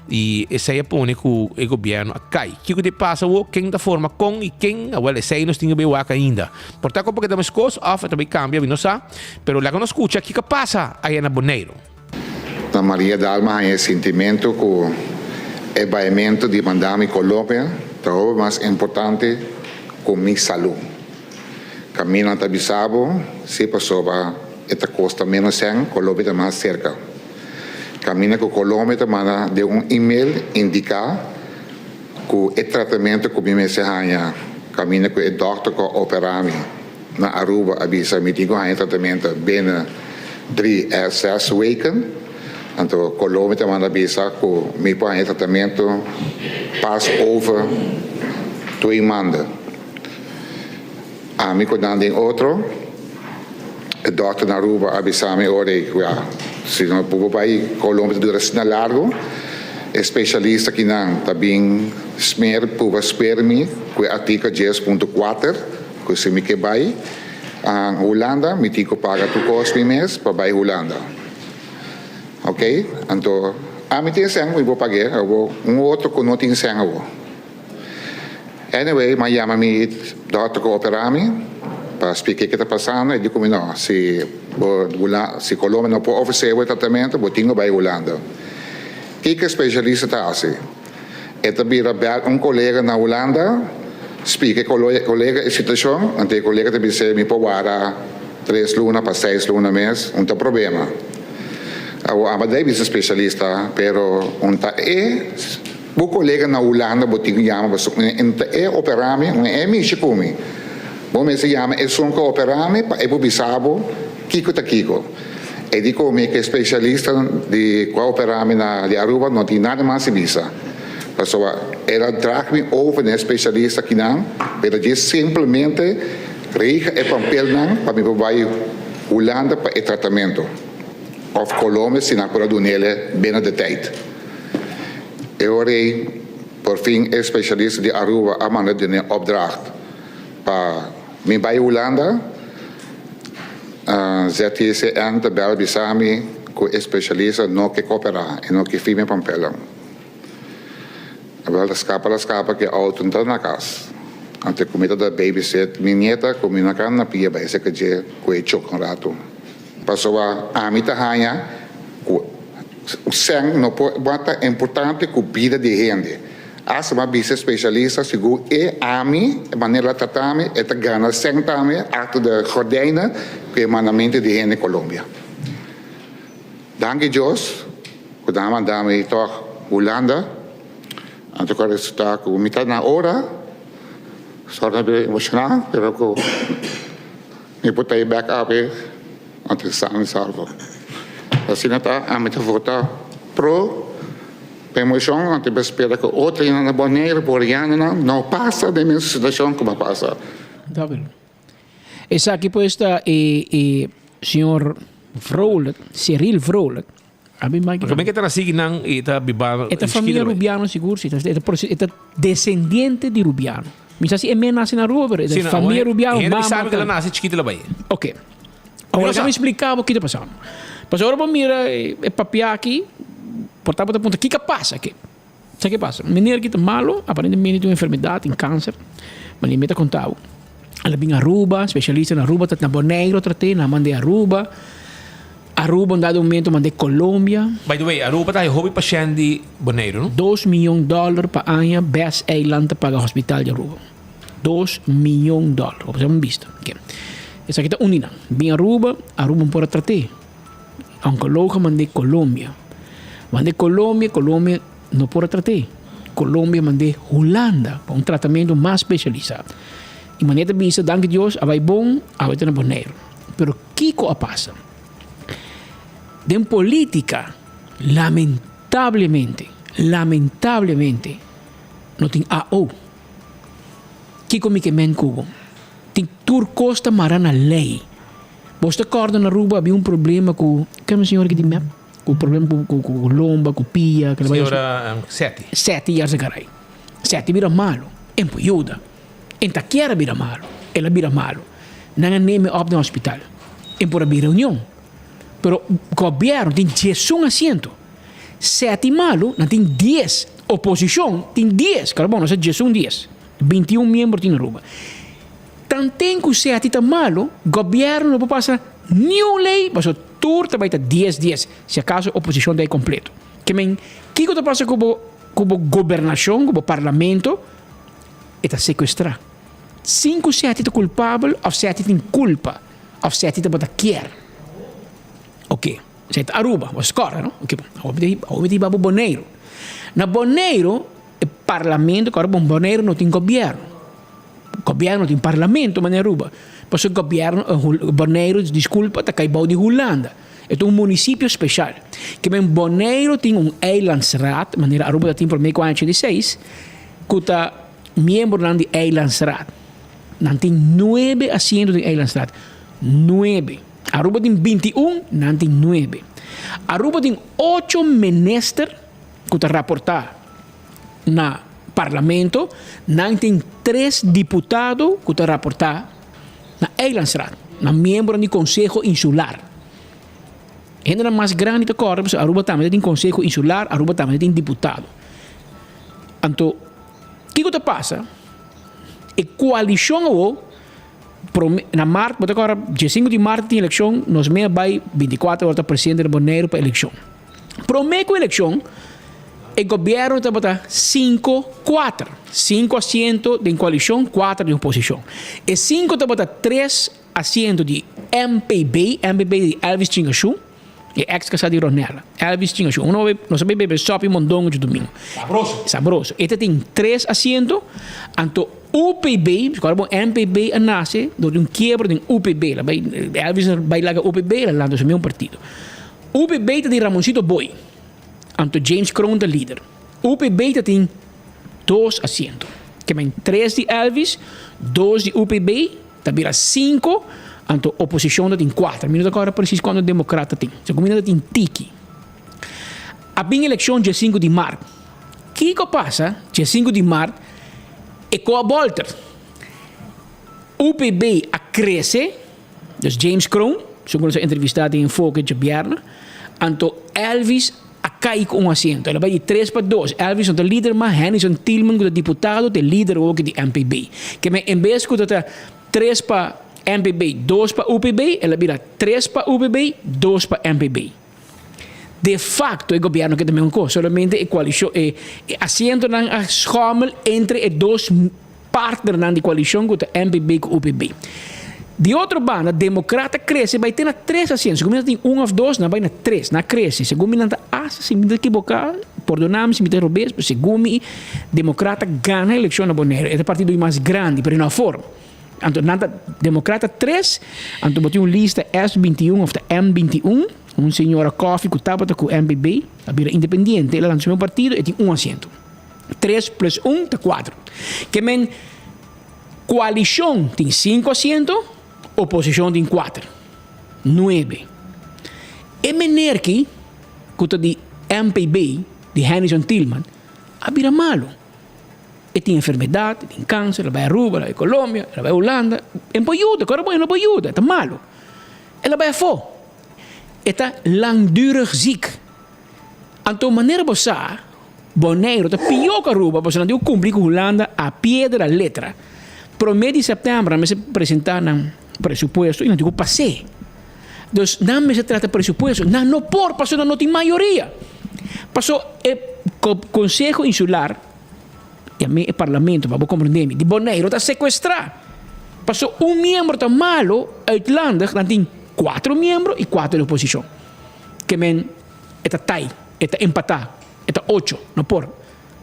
e essa é põe que o governo cai. O que passa quem da forma com e quem agora essa aí nós temos bem ainda. Portanto, porque temos coisas, também cambia, não sabe, pero lá que nós escuta o que passa aí na Boneiro. Na Maria Dalma é sentimento que evaimento de mandar-me Colômbia, o mais importante com minha saúde. Caminho até Bissau, se passou para esta costa menos 100, Colômbia está mais cerca. Caminho com Colômbia, manda de um e-mail indicar que o tratamento que me seja, caminho com o doutor que opera-me na Aruba, avisa, me digo que o tratamento bem 3 a 6 weken. Então, Colômbia manda avisar que o meu tratamento passa over 2 manda. A mim quando tem outro, o doutor na Aruba avisa-me hoje que se não puder vai Colômbia dura assim largo, especialista que não também smer puder esperar-me que o artigo 10.4 que se me que vai a Holanda, me digo paga tu custo mês para vai Holanda. Ok? Então, a mim tem sangue, eu vou pagar, outro que não tem sangue. Anyway, mas chama-me doutor que opera-me, para explicar o que está passando, e digo, não, se Colômbia não pode oferecer o tratamento, eu tenho que ir Holanda. O que o especialista está assim? É também colega na Holanda, explica colega a situação, então o colega também diz, me pode guardar 3 lunas para 6 lunas mês, não tem problema. A David é especialista, pero o colega na Holanda botinho chama, operame, mexicumi. Bom, me se chama que operame para Bissau, Kiko ta Kiko. E dico me que especialista de qual operame na de Aruba não tem nada mais visa. Então, ela traz-me over um especialista que não, pero diz simplesmente rega e papel não para me vai Holanda para o tratamento. Of Colômbia, se na cura do nele, bem de tijd. Eu orei, por fim, especialista de Aruba, a maneira de uma opdracht. Para me vai Holanda, ZTCN, de Belbisami, com especialista, não que cooperar, e não que firme papel. Agora, escapa, que auto não está na casa. Ante comida da babysit, minha nieta, comida na pia, vai ser que já com choque um rato. Passou a mim tahanya, o sangue não pode botar importante com a vida de gente. As uma bisa especialista seguro a mim, a maneira de tratar-me, é ganhar sangue também, ato de gordena, que é o mandamento de gente na Colômbia. Danke Deus, quando a mandame toch Holanda, anto que está com metade na hora, só não é emocional, pero que me botei back up antes de salvo. Assim está a minha votar pro emoção antes de esperar que outra na Boneiro por não passa da minha situação como passa. Tá bem. Essa aqui pois está senhor Vrolijk, Cyril Vrolijk, Abi Mike. Porque que está sige nang ita biba. Esta família Rubiano seguro, esta descendiente de Rubiano. Misa si Emen nasce na Aruba, pero esta família Rubiano. Ele sabe que ela nasce chiquita lá vai. Ok. Agora já me explicava o que está passando. Mas agora vamos mira é papiar aqui, portar para ponta. O que passa aqui? Sabe o que passa? Menino que está malo, aparentemente tem uma enfermidade, tem câncer, mas ele meta contato. Ela vem a Aruba, especialista na Aruba, está na Bonaire, tratei, na mandei Aruba. Aruba, um dado momento, mandei Colômbia. By the way, Aruba está hobby paciente de Bonaire, não? $2 milhões para ano, best eiland para o hospital de Aruba. $2 milhões. Vamos ver vista. Okay. Essa aqui está unida. Vem Aruba não pode tratar. Oncólogo mandei Colômbia. Mandei Colômbia não pode tratar. Colômbia mandei Holanda para um tratamento mais especializado. E maneira de vista, danke Deus, vai bom, vai ter na Bonaire. Pero que passa? De política, lamentavelmente, não tem AO. Que comigo men cubo. Tem turcosta marana lei. Você acorda na Aruba, havia problema com... Que é uma senhora que tem map? Com problema com lomba, com pia. Senhora, 7. 7 anos de carai. 7 vira malo. Empoiuda. Enta quiera vira malo. Ela vira malo. Não neme op no hospital. Empora vira reunião. Pero o governo tem 10 assento. 7 malo, não tem 10. Oposição tem 10. Claro, bom, não sei 10. 21 membros tem na Aruba. Tanto que 7 está malo, o governo não pode passar nenhuma lei, mas o turno vai estar 10. Se acaso a oposição está completo. Que está passando com a governação, com o parlamento, está sequestrar. 5 7 está culpável, ou 7 tem culpa, ou 7 está para querer. Ok, você está Aruba, você escolhe, não? Ok, obviamente vai para Bonaire. Na Bonaire, o parlamento, agora Bonaire não tem governo. O governo tem parlamento, mas na Aruba. Mas o governo, Bonaire, desculpa, está caibau de Holanda. É um município especial. Que em Bonaire tem eilandsraad, mas na Aruba tem por meio de 46, que está membro de eilandsraad. Não tem 9 assentos de eilandsraad. 9. Aruba tem 21, não tem 9. Aruba tem 8 ministros que estão raportar no parlamento, não tem 3 deputados que estão raportar na eilandsraad, na membro do Conselho Insular. Ainda mais grande do corpo, Aruba também tem Conselho Insular, Aruba também tem deputado. Então, o que passa? A coalição na março, agora, dia 5 de março tem eleição, nós mesmo vai 24 horas presidente de Bonaire para a eleição. Prometo a eleição, o governo está botando 5-4. 5 assentos de coalição, 4 de oposição. E 5 está botando 3 assentos de MPB de Elvis Chingashu, e ex-casado de Ronella. Elvis Chingashu. Nós sabemos beber sopa e mondongo de domingo. Sabroso. Este tem 3 assentos, então UPB, agora MPB nasce, do quebra de UPB. Elvis vai lá com UPB, lá do mesmo partido. UPB tem Ramoncito Boi. Então James Crown é líder. UPB tem 2 assentos. Que vem 3 de Elvis, 2 de UPB, também 5. Então a oposição tem 4. Minuto agora preciso quando o democrata tem. Se a comunidade tem tiki. A bem eleição dia 5 de março. O que passa? Dia 5 de março é com a volta. UPB cresce, dus James Crown, segundo essa entrevista em Foque de Bierna, então Elvis cai com assento. Ela vai de 3-2. Elvis é o líder, mas Henderson Tillman, o deputado, é líder ook de MPB. Que em vez de 3 para MPB, 2 para UPB, ela vira 3 para UPB, 2 para MPB. De facto, o governo que também é solamente a coalição, assento na schommel entre os 2 partners da coalição, que é MPB e UPB. De outra banda, democrata cresce, vai ter 3 assentos. Se o tem 1 ou 2, não vai ter 3, não cresce. Se o não se me equivocar, perdoname se me derrubes, se o democrata ganha a eleição na Bonaire, é o partido mais grande, mas não forma. Então, democrata 3, então botei uma lista S21 ou M21, um senhora Coffee que estava com o MPB, a vira independente, ela lançou meu partido e tem 1 assento. 3 plus 1 está 4. Que men coalição tem 5 assentos, oposição tem 4. 9. E menerque, kuta di MPB, de Henderson Tillman, abira malo. E tem enfermidade, tem câncer, ela vai a Aruba, ela vai a Colômbia, ela vai a Holanda. E não ajuda, agora bom, não ajuda, está malo. Ela vai a fo. Está langdurig ziek. Então, maneira você, Bonaire, está pior que a Aruba, você não deu cumprir com a Holanda a pé da letra. Pro mês de setembro, nós apresentar um presupuesto e não digo passei. Então, não se trata de presupuesto, não por, passou não tem maioria. Passou o Conselho Insular, e a mim, o Parlamento, para compreender, de Bonaire, está sequestrado. Passou membro está malo, Uitlandig, dan tem 4 membros e 4 de oposição. Que men, está tie, está empatado, está 8, não por.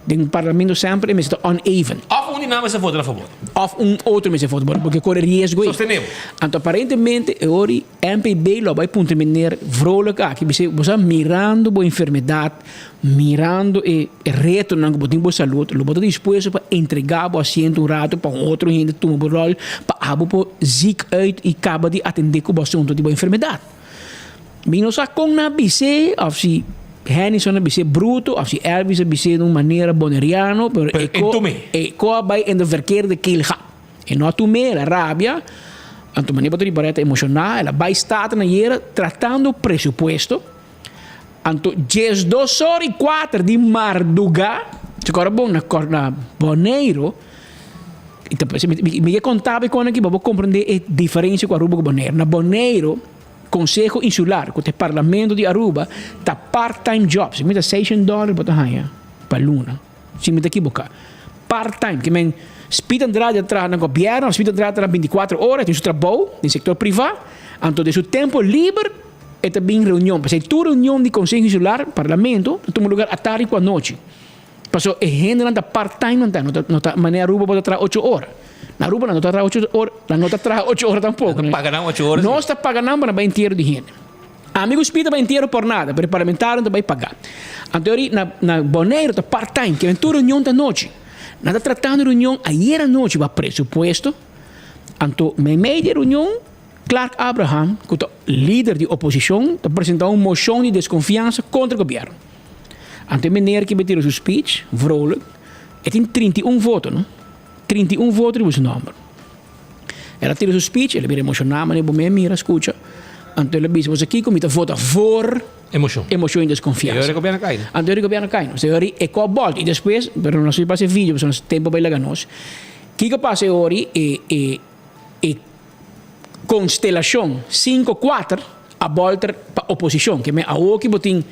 No Parlamento sempre é uneven. Of um naam is a voto a favor. Of outro mês a favor, porque corre risco. Sostenemos. Então, aparentemente, hoje, MPB lo vai punto maneira vrolijk aqui, você mirando a enfermidade, mirando o reto na boa saúde, lo botar disposto para entregar o assento um rato para outro gente toma o rol, para abo ziek uit e acaba de atender com o assunto de boa enfermidade. Menos a com na BC, of se Henderson bisa bruto of si Elvis bisa de uma maneira boneriano, pero eco vai in de verkeerde keel gaat. En não tu me la rabia, anto maneira de bareta emocional, ela vai estar na era tratando presupuesto. Anto 2 horas e 4 de Marduga, se agora bom na Bonaire. Então, me contava com aqui para compreender a diferença com a Aruba com Bonaire. Na Bonaire, Conselho Insular, com o Parlamento de Aruba, está part-time jobs. Se me dá $600 para luna. Se me dá equivocar. Part-time, que men spita entrada atrás no governo, spita entrada atrás 24 horas, tem seu trabalho, no setor privado, então de seu tempo livre, é também reunião. Porque tu reunião de Conselho Insular, Parlamento, toma lugar à tarde com a noite. Passou, é gente anda part-time, não está maneira Aruba pode entrar 8 horas. Na Aruba não está 8 horas, não está 8 horas tampouco. Não paga 8 horas. Não está pagando para bem inteiro de gente. Amigos pida bem inteiro por nada, mas parlamentar não vai pagar. Então, na Bonaire está part-time, que vem toda reunião da noite. Nada tratando de reunião, ayer à noite vai presupuesto. Então, meio de reunião, Clark Abraham, que é líder de oposição, está apresentando uma moção de desconfiança contra o governo. Então, meneer que vai ter o seu speech, vrolijk, tem 31 votos, não? 31 votos de seu número. Ela tira o seu speech, ela vira emocionada, mas não mira, escuta. Então, ela diz, você aqui comigo vota por emoção e desconfiança. Eu governo cai. Então, o governo cai. Você é com a volta. E depois, mas não sei para esse vídeo, porque não tempo para ir nós. O que passa hoje é constelação 5-4 a volta para a oposição. Que é a OKI botin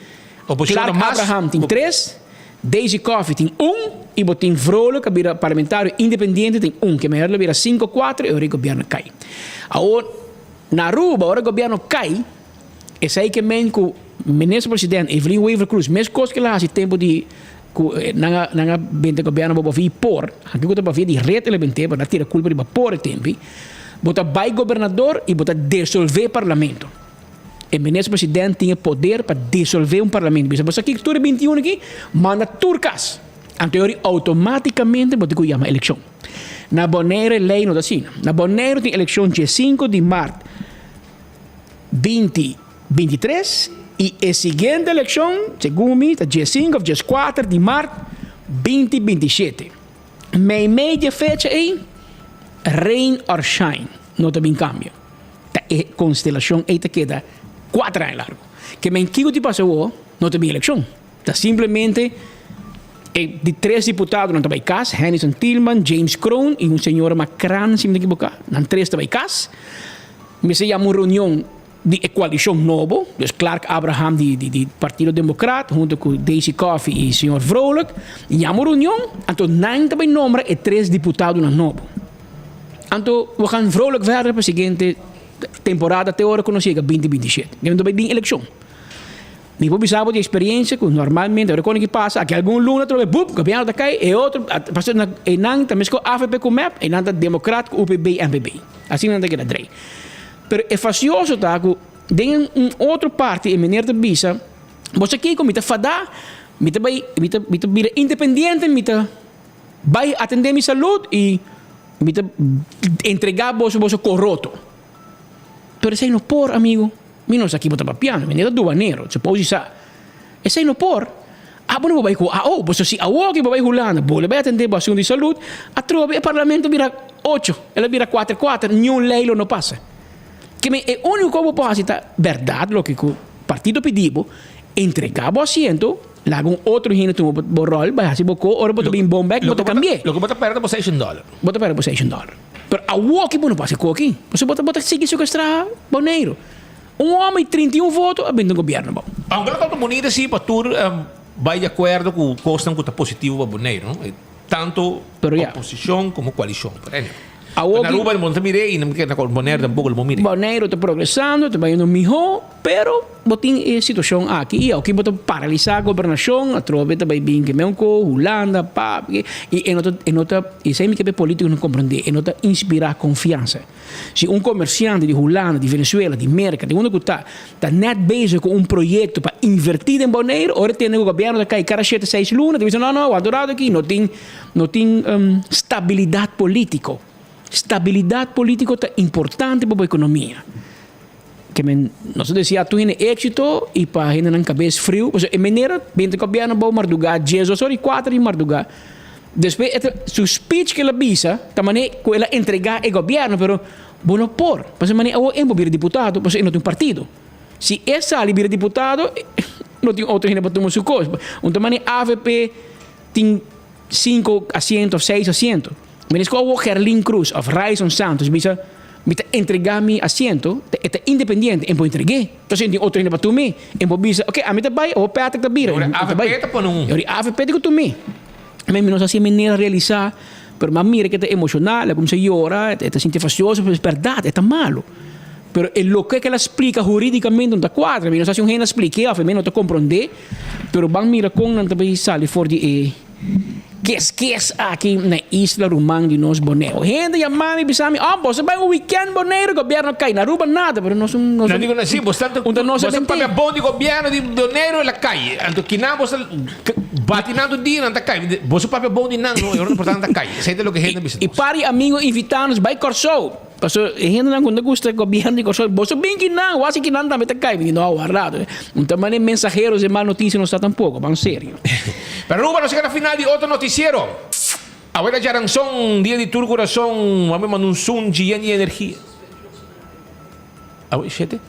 Clark Abraham tem 3, Daisy Coffey tem 1 e botin Vrolijk, que é parlamentário independente, tem 1. Que é melhor vira 5-4 e o governo cai. Na Aruba, agora o governo cai, e sai que o ministro-presidente Evelyn Weaver Cruz, mesmo coisa que ela faz tempo de não bente governo para vir por, aqui que para vir de reta ele bente para tirar culpa de por tempo, bota vai governador e bota dissolver parlamento. O ministro-presidente tinha poder para dissolver parlamento. Mas aqui, tudo 21 aqui, manda turcas. Então, automaticamente, bota que chama eleição. Na Bonaire, lei não está assim. Na Bonaire tem eleição dia 5 de março 2023 e a seguinte eleição, segundo mim, está dia 5 ou dia 4 de março 2027. Meio de fecha aí, rain or shine, não está bem cambio. A constelação aí está queda 4 anos largo. Que men que te passou, não está bem eleição. Está simplesmente de 3 deputados não está bem casa, Henderson Tillman, James Crown e senhor Macran, se me equivocar, não 3 está bem casa. Me se chama uma reunião de coalição novo, dus Clark Abraham de Partido Democrata, junto com Daisy Coffey e o senhor Vrolijk, e chama uma reunião, então não está bem nome e 3 deputados novo. Então, we gaan vrolijk verder para a seguinte temporada até agora conhecida 2027. Não está bem eleição. Mi poi sabe de experiência que normalmente agora quando que passa que algum luna trobe bup governo da cai e outro passa na enang também com AFP com MEP e nada democrático UPB MPB assim não tem que dar pero é facioso tá que tem outro parte e maneira de visa você aqui como tá fada mita vira independente mita vai atender minha saúde e mita entregar bolso corroto pero sei não por amigo. Mi non sa chi vota piano, mi ne da 2 nero, se poi si sa. Essa não por. Não vai com você se que vai Holanda, bole vai atender a ação de saúde, a trobe o parlamento vira 8, ela vira 4-4, nenhum lei não passa. Que é o único que pode fazer, verdade, o que o partido pediu, entregar o assento, lá com outro gente tem o rol, vai fazer o ora bota bem bom back, bota cambiar. Lo que bota perto é $6. Bota perto é $6. Pero a que não passa com aqui. Você bota seguir sequestrar boneiro. Homem 31 votos, bem do governo bom. Aunque todo mundo sim, para tu vai de acordo com o custo que está positivo para boneiro, não? Tanto oposição como coalição. Na Aruba não mirei e não quer na boneiro tampouco não mirei. Boneiro está progressando, está indo melhor, pero botin situação aqui, aqui bota paralisar a governação, a trobe está bem que mesmo Holanda, pá, e nota e sempre que é político não compreender, e nota inspirar confiança. Se comerciante de Holanda, de Venezuela, de América, de onde que está net bezig com projeto para invertir em boneiro, ora tem o governo que cai cada 7-6 lunas, diz não, adorado aqui, não tem estabilidade política. Stabilidade política é importante para a economia. Que nós dizia tu tem êxito e para a gente não cabeça frio, porque é maneira bem que o governo vai mardugar 4 de mardugar. Depois su speech que ela bisa, também que ela entregar ao governo, pero não por, porque maneira é um deputado, porque não tem partido. Se essa ali vira deputado, não tem outro gente para tomar sua coisa. Então maneira AVP tem 5 assentos, 6 assentos. Mas como Gerlin Cruz of Raison Santos bisa entregar-me assento, é independente, eu vou entregar. Então, se tem outro ainda para tomar, eu vou bisa, ok, a mim também, ou peta que bira. A AVP está para não. A AVP que tomar. Mas não sei maneira realizar, mas mira que é emocional, como se llora, é satisfacioso, mas é verdade, é malo. Pero lo que ela explica juridicamente não está quadra, não sei se um gente explica, a mim não está compreender, pero bang mira com não também sale for de que aqui na Isla Rumang de nós Boneiro. Gente chamava e pensava, você vai um weekend Boneiro, o governo cai, na Aruba nada, mas nós não digo assim, você paga bom de governo de Boneiro na cai, então que não você batinando dia na cai, você paga bom de não, eu não portanto na cai. Sei de lo que gente pensa. E pare amigo invitados vai Corso. Porque a gente não gosta do governo de Corso, você bem que não, acho que não também está cai, não aguardado. Então também mensageiros de má notícia não está tampouco, vamos sério. Pero Aruba, nós chegamos na final de outro noticiero. Agora já ranção, dia de tur coração, vamos mandar um som de energia.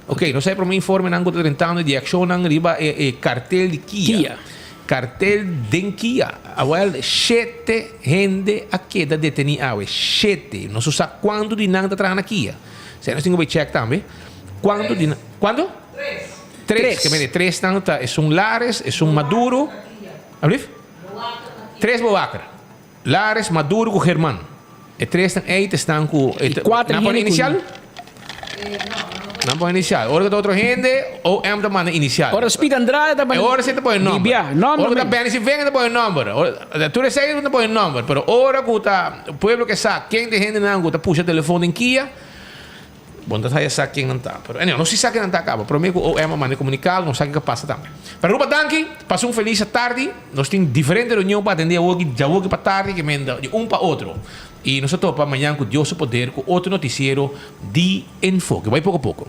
Ok, não sei para mim informe nango de 30 anos de ação nang riba cartel de Kia. Cartel de Kia. Agora 7 gente aqui da detenida, 7. Não sei quando de nang tá trás na Kia. Você não tem que check também. Quando de quando? 3. Que me 3 nang tá, é um Lares, é um Maduro. Alif? 3 Boacar. Lares, Maduro com Germán. E 3 estão com... 4 não inicial? Não pode inicial. Ora que outro gente, ou é uma mana inicial. Ora Speed Andrade também. Ora você põe nome. Ora que bem se vem põe nome. Tu recebe não põe nome, pero ora que o pueblo que sabe quem de gente não tá puxa telefone em Kia. Bom, tá aí sabe quem não tá. Pero não se sabe quem não tá acaba. Para mim ou é uma maneira de comunicar, não sabe o que passa também. Para Ruba Danki, passou feliz tarde. Nós temos diferentes reuniões para atender hoje, já hoje para tarde, que manda de para outro. E nós topa amanhã com Deus o poder com outro noticiero de Enfoque. Vai pouco a pouco.